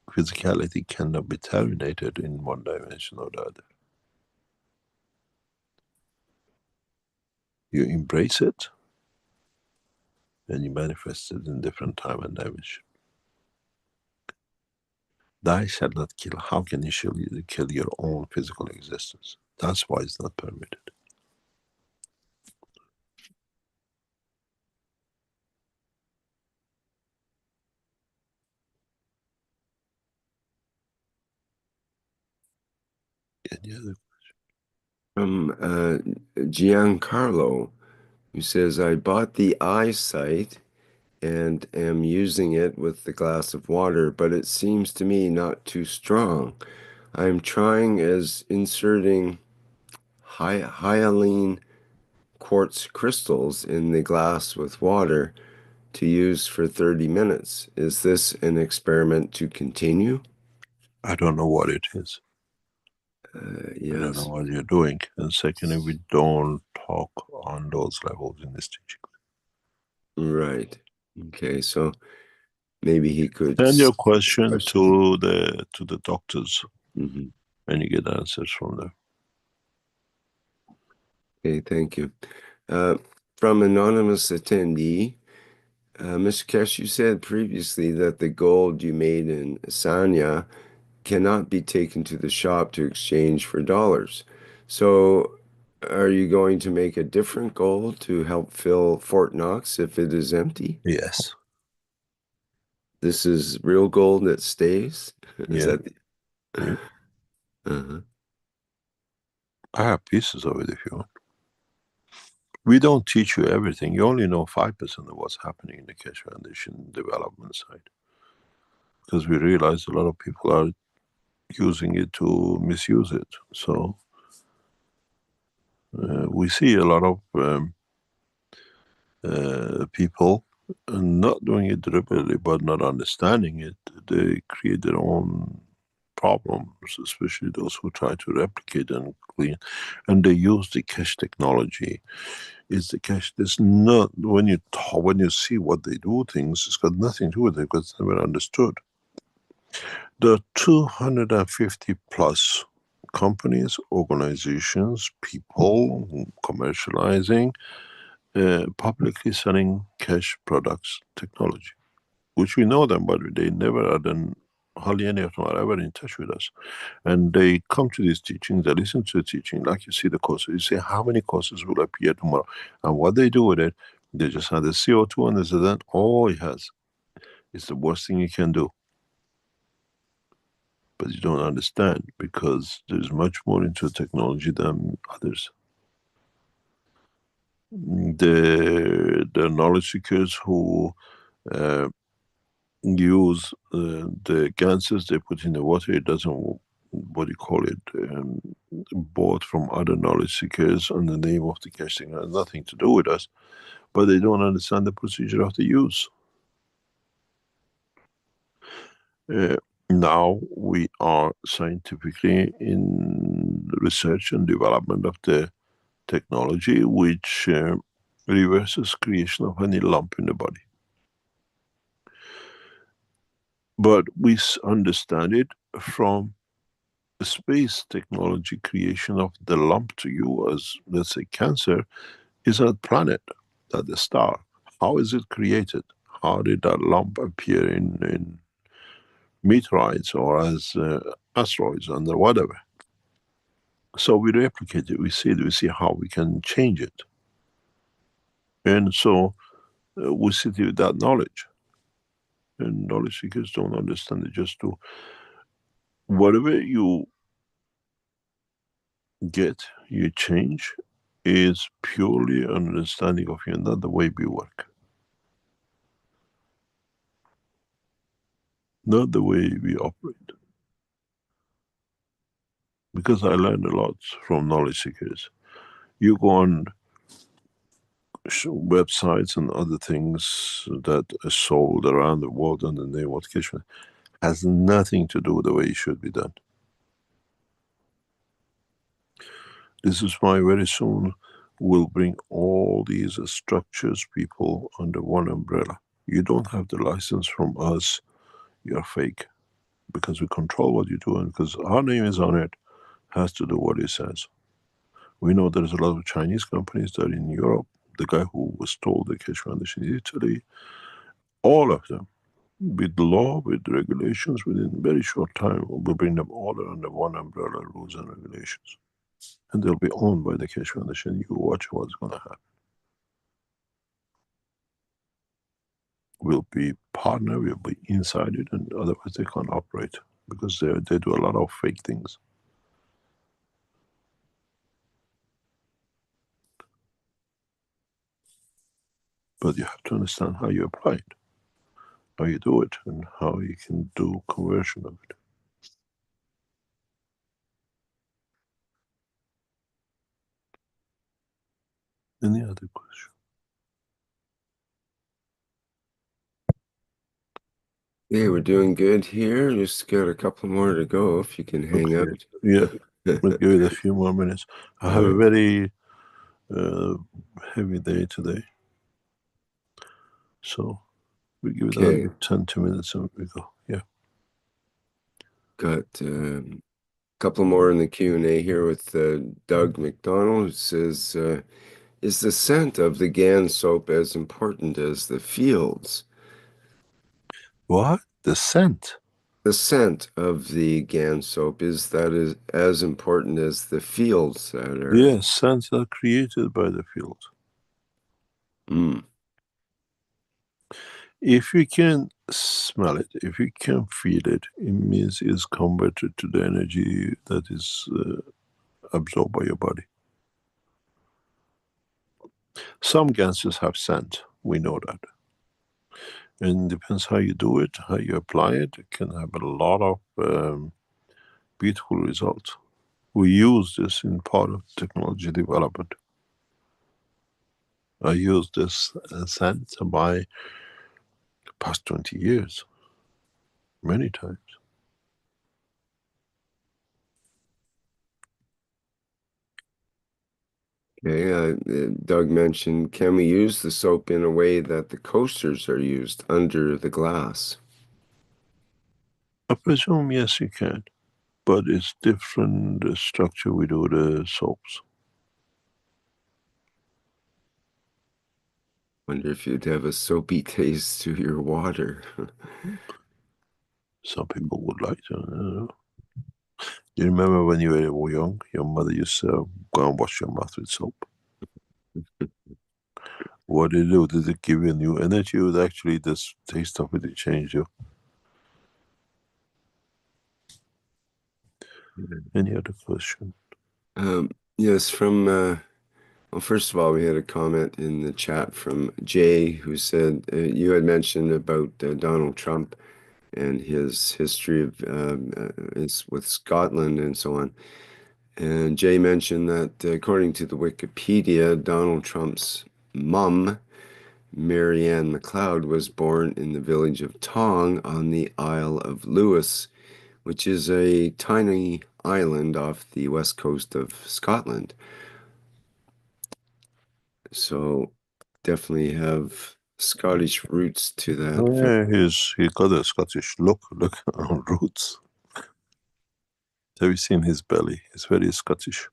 physicality cannot be terminated in one dimension or the other. You embrace it, and you manifest it in different time and dimension. Thou shalt not kill. How can you kill your own physical existence? That's why it's not permitted. Any other? From Giancarlo, who says, I bought the eyesight and am using it with the glass of water, but it seems to me not too strong. I'm trying as inserting hyaline quartz crystals in the glass with water to use for 30 minutes. Is this an experiment to continue? I don't know what it is. Yes. I don't know what you're doing. And secondly, we don't talk on those levels in this teaching. Right. Okay, so maybe he could send your question to the doctors, mm-hmm. and you get answers from them. Okay, thank you. From anonymous attendee, Mr. Keshe, you said previously that the gold you made in Sanya cannot be taken to the shop to exchange for dollars. So are you going to make a different gold to help fill Fort Knox if it is empty? Yes. This is real gold that stays? Is Yeah. that the... Yeah. Uh-huh. I have pieces of it if you want. We don't teach you everything. You only know 5% of what's happening in the Keshe Foundation development side. Because we realize a lot of people are using it to misuse it. So we see a lot of people not doing it deliberately, but not understanding it. They create their own problems, especially those who try to replicate and clean. And they use the Keshe technology. It's the Keshe. There's not, when you see what they do things, it's got nothing to do with it because it's never understood. There are 250 plus companies, organizations, people commercializing, publicly selling Keshe products technology which we know them, but they never are done. Hardly any of them are ever in touch with us. And they come to these teachings, they listen to the teaching, like you see the courses, you say, how many courses will appear tomorrow? And what they do with it, they just add the CO2 and they say that all it has. It's the worst thing you can do. But you don't understand, because there's much more into technology than others. The knowledge seekers who use the gases they put in the water, it doesn't, what do you call it, bought from other knowledge seekers on the name of the Keshe thing, has nothing to do with us, but they don't understand the procedure of the use. Now we are scientifically in research and development of the technology which reverses creation of any lump in the body. But we understand it from the space technology. Creation of the lump to you as, let's say, cancer, is a planet, not a star. How is it created? How did that lump appear in meteorites or as asteroids and whatever? So we replicate it, we see it, we see how we can change it. And so we sit with that knowledge. And knowledge seekers don't understand it, just do whatever you get, you change, is purely an understanding of you, not the way we work. Not the way we operate. Because I learned a lot from knowledge seekers. You go on websites and other things that are sold around the world under the name of Keshe, has nothing to do with the way it should be done. This is why very soon we'll bring all these structures, people under one umbrella. You don't have the license from us, you're fake. Because we control what you do, and because our name is on it, has to do what it says. We know there's a lot of Chinese companies that are in Europe. The guy who was told the Keshe Foundation in Italy, all of them, with law, with regulations, within a very short time, we'll bring them all under one umbrella, rules and regulations. And they'll be owned by the Keshe Foundation. You watch what's going to happen. We'll be partner, we'll be inside it, and otherwise they can't operate, because they do a lot of fake things. But you have to understand how you apply it, how you do it, and how you can do conversion of it. Any other question? Yeah, we're doing good here. Just got a couple more to go if you can hang Okay. out. Yeah, we'll give it a few more minutes. I have a very heavy day today. So we give it another 10 minutes and we go. Yeah. Got a couple more in the Q&A here with Doug McDonald, who says, is the scent of the GAN soap as important as the fields? What? The scent? The scent of the GAN soap, is that as important as the fields that are... Yes, scents are created by the field. If you can smell it, if you can feel it, it means it's converted to the energy that is absorbed by your body. Some gases have scent, we know that. And it depends how you do it, how you apply it. It can have a lot of beautiful results. We use this in part of technology development. I use this scent by the past 20 years, many times. Okay, Doug mentioned, can we use the soap in a way that the coasters are used under the glass? I presume yes, you can, but it's different the structure we do the soaps. Wonder if you'd have a soapy taste to your water. Some people would like to. You remember when you were young, your mother used to go and wash your mouth with soap? What did it do? Did it give you a new energy, or actually this taste of it changed you? Any other question? Yes, from well, first of all, we had a comment in the chat from Jay who said you had mentioned about Donald Trump and his history of with Scotland and so on. And Jay mentioned that according to the Wikipedia, Donald Trump's mum, Marianne McLeod, was born in the village of Tong on the Isle of Lewis, which is a tiny island off the west coast of Scotland. So definitely have Scottish roots to that. Oh, yeah, he got a Scottish look on roots. Have you seen his belly? It's very Scottish.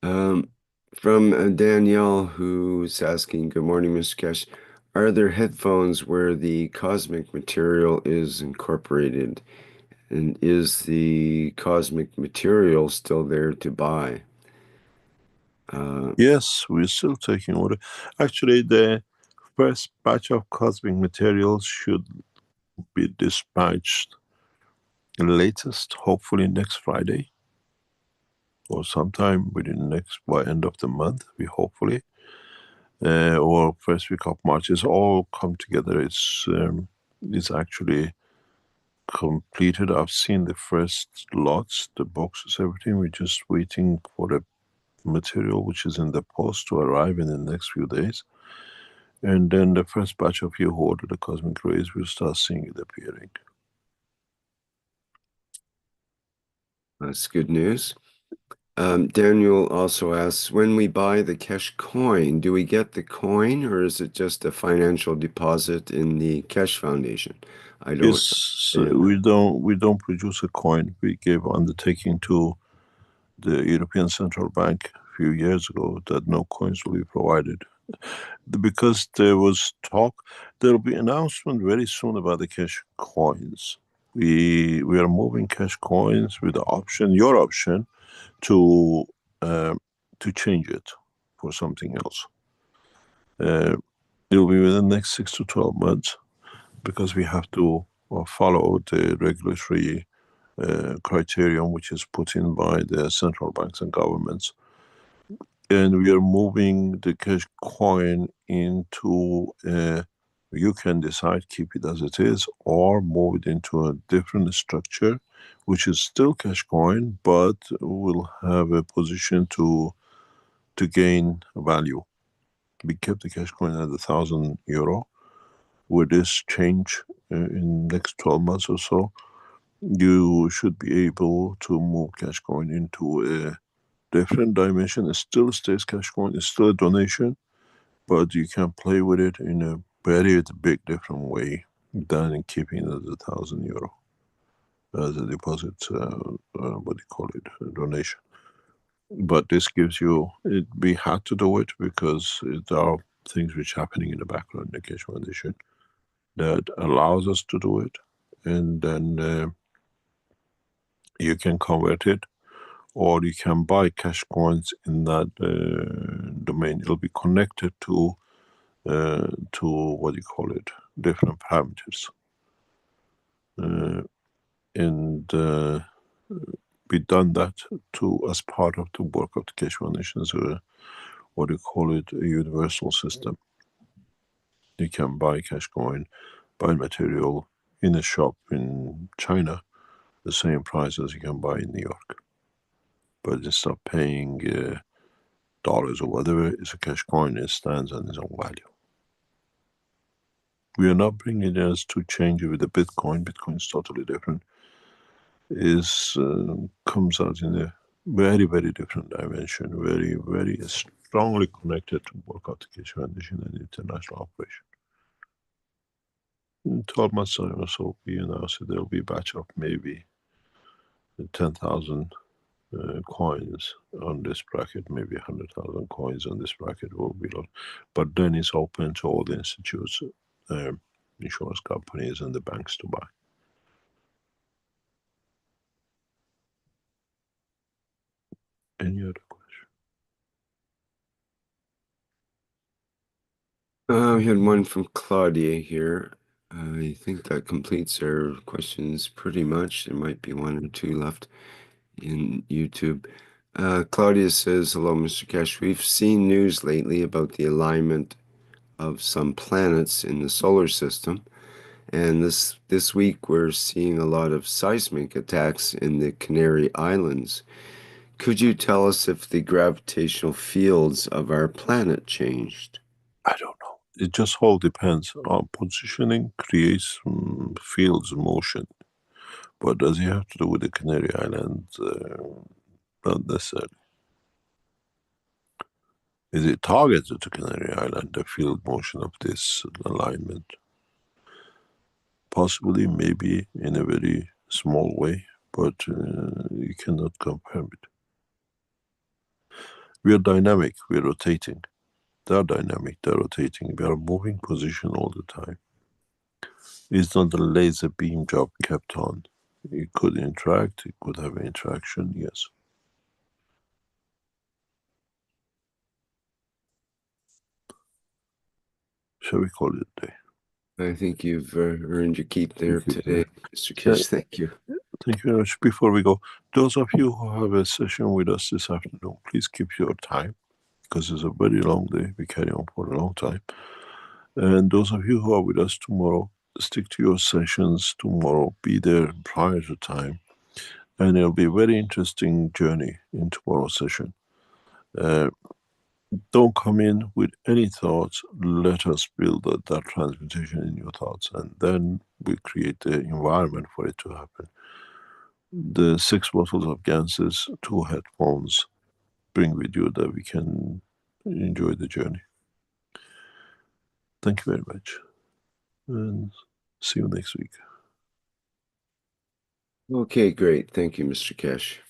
From Danielle, who's asking, good morning, Mr. Keshe. Are there headphones where the cosmic material is incorporated? And is the cosmic material still there to buy? Yes, we're still taking order. Actually, the first batch of cosmic materials should be dispatched latest, hopefully next Friday, or sometime within by end of the month, we hopefully, or first week of March. It's all come together. It's actually completed. I've seen the first lots, the boxes, everything. We're just waiting for the material which is in the post to arrive in the next few days. And then the first batch of you who order the cosmic rays, will start seeing it appearing. That's good news. Daniel also asks, when we buy the Keshe coin, do we get the coin or is it just a financial deposit in the Keshe Foundation? I don't. Yes, we don't produce a coin. We gave undertaking to the European Central Bank a few years ago that no coins will be provided. Because there was talk, there will be announcement very soon about the Keshe coins. We are moving Keshe coins with the option, your option, to change it for something else. It will be within the next 6 to 12 months, because we have to follow the regulatory criterion which is put in by the central banks and governments. And we are moving the Keshe coin into, you can decide keep it as it is or move it into a different structure, which is still Keshe coin, but will have a position to gain value. We kept the Keshe coin at €1,000. With this change in next 12 months or so, you should be able to move Keshe coin into a different dimension. It still stays Keshe coin, it's still a donation, but you can play with it in a very big different way than in keeping it at €1,000 as a deposit, what do you call it, a donation. But this gives you, we had to do it because there are things which are happening in the background in the Keshe Foundation that allows us to do it. And then you can convert it, or you can buy Keshe coins in that domain. It'll be connected to what do you call it, different parameters. And we done that as part of the work of the Keshe Foundation, as what do you call it, a universal system. You can buy Keshe coin, buy material in a shop in China, the same price as you can buy in New York. But instead of paying dollars or whatever, it's a Keshe coin. It stands on its own value. We are not bringing it as to change it with the Bitcoin. Bitcoin is totally different. Comes out in a very, very different dimension, very, very strongly connected to work out the Keshe Foundation and international operation. In 12 months time or so, we announced that there will be a batch of maybe 10,000 coins on this bracket, maybe 100,000 coins on this bracket will be lost. But then it's open to all the institutes, insurance companies, and the banks to buy. Any other question? We had one from Claudia here. I think that completes our questions pretty much. There might be one or two left in YouTube. Claudia says, hello, Mr. Keshe. We've seen news lately about the alignment of some planets in the solar system. And this week, we're seeing a lot of seismic attacks in the Canary Islands. Could you tell us if the gravitational fields of our planet changed? I don't know. It just all depends. Our positioning creates fields motion. But does it have to do with the Canary Islands? Not necessarily. Is it targeted to Canary Island, the field motion of this alignment? Possibly, maybe in a very small way, but you cannot compare it. We are dynamic, we are rotating. They are dynamic, they are rotating. We are moving position all the time. It's not a laser beam job kept on. It could interact, it could have interaction, yes. Shall we call it a day? I think you've earned your keep there today, Mr. Keshe. Thank you. Thank you very much. Before we go, those of you who have a session with us this afternoon, please keep your time, because it's a very long day. We carry on for a long time. And those of you who are with us tomorrow, stick to your sessions tomorrow. Be there prior to time. And it'll be a very interesting journey in tomorrow's session. Don't come in with any thoughts. Let us build that transmutation in your thoughts, and then we create the environment for it to happen. The 6 bottles of Ganses, 2 headphones, bring with you that we can enjoy the journey. Thank you very much, and see you next week. Okay, great. Thank you, Mr. Keshe.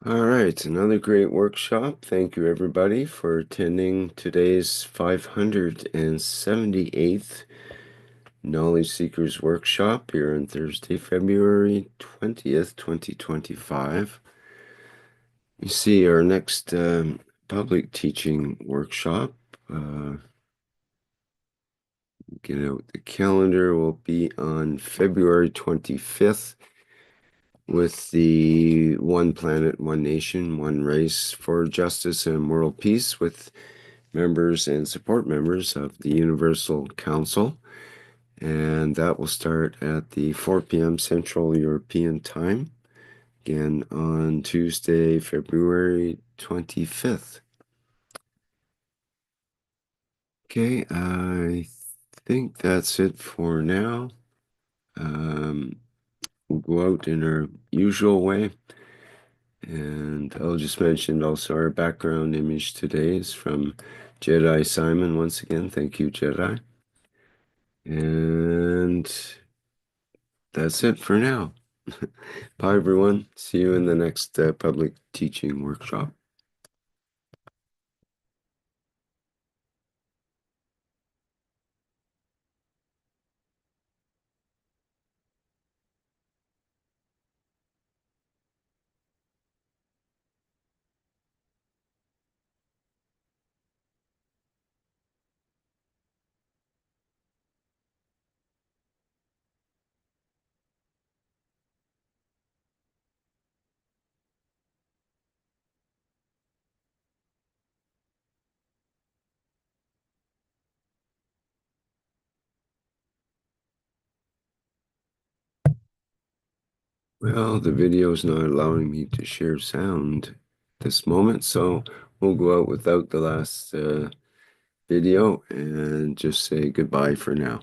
All right, another great workshop. Thank you, everybody, for attending today's 578th Knowledge Seekers Workshop here on Thursday, February 20th, 2025. You see our next public teaching workshop. Get out the calendar, will be on February 25th. With the One Planet, One Nation, One Race for Justice and World Peace, with members and support members of the Universal Council. And that will start at the 4 p.m. Central European Time, again on Tuesday, February 25th. Okay, I think that's it for now. We'll go out in our usual way. And I'll just mention also our background image today is from Jedi Simon. Once again, thank you, Jedi. And that's it for now. Bye, everyone. See you in the next public teaching workshop. Well, the video is not allowing me to share sound this moment, so we'll go out without the last video and just say goodbye for now.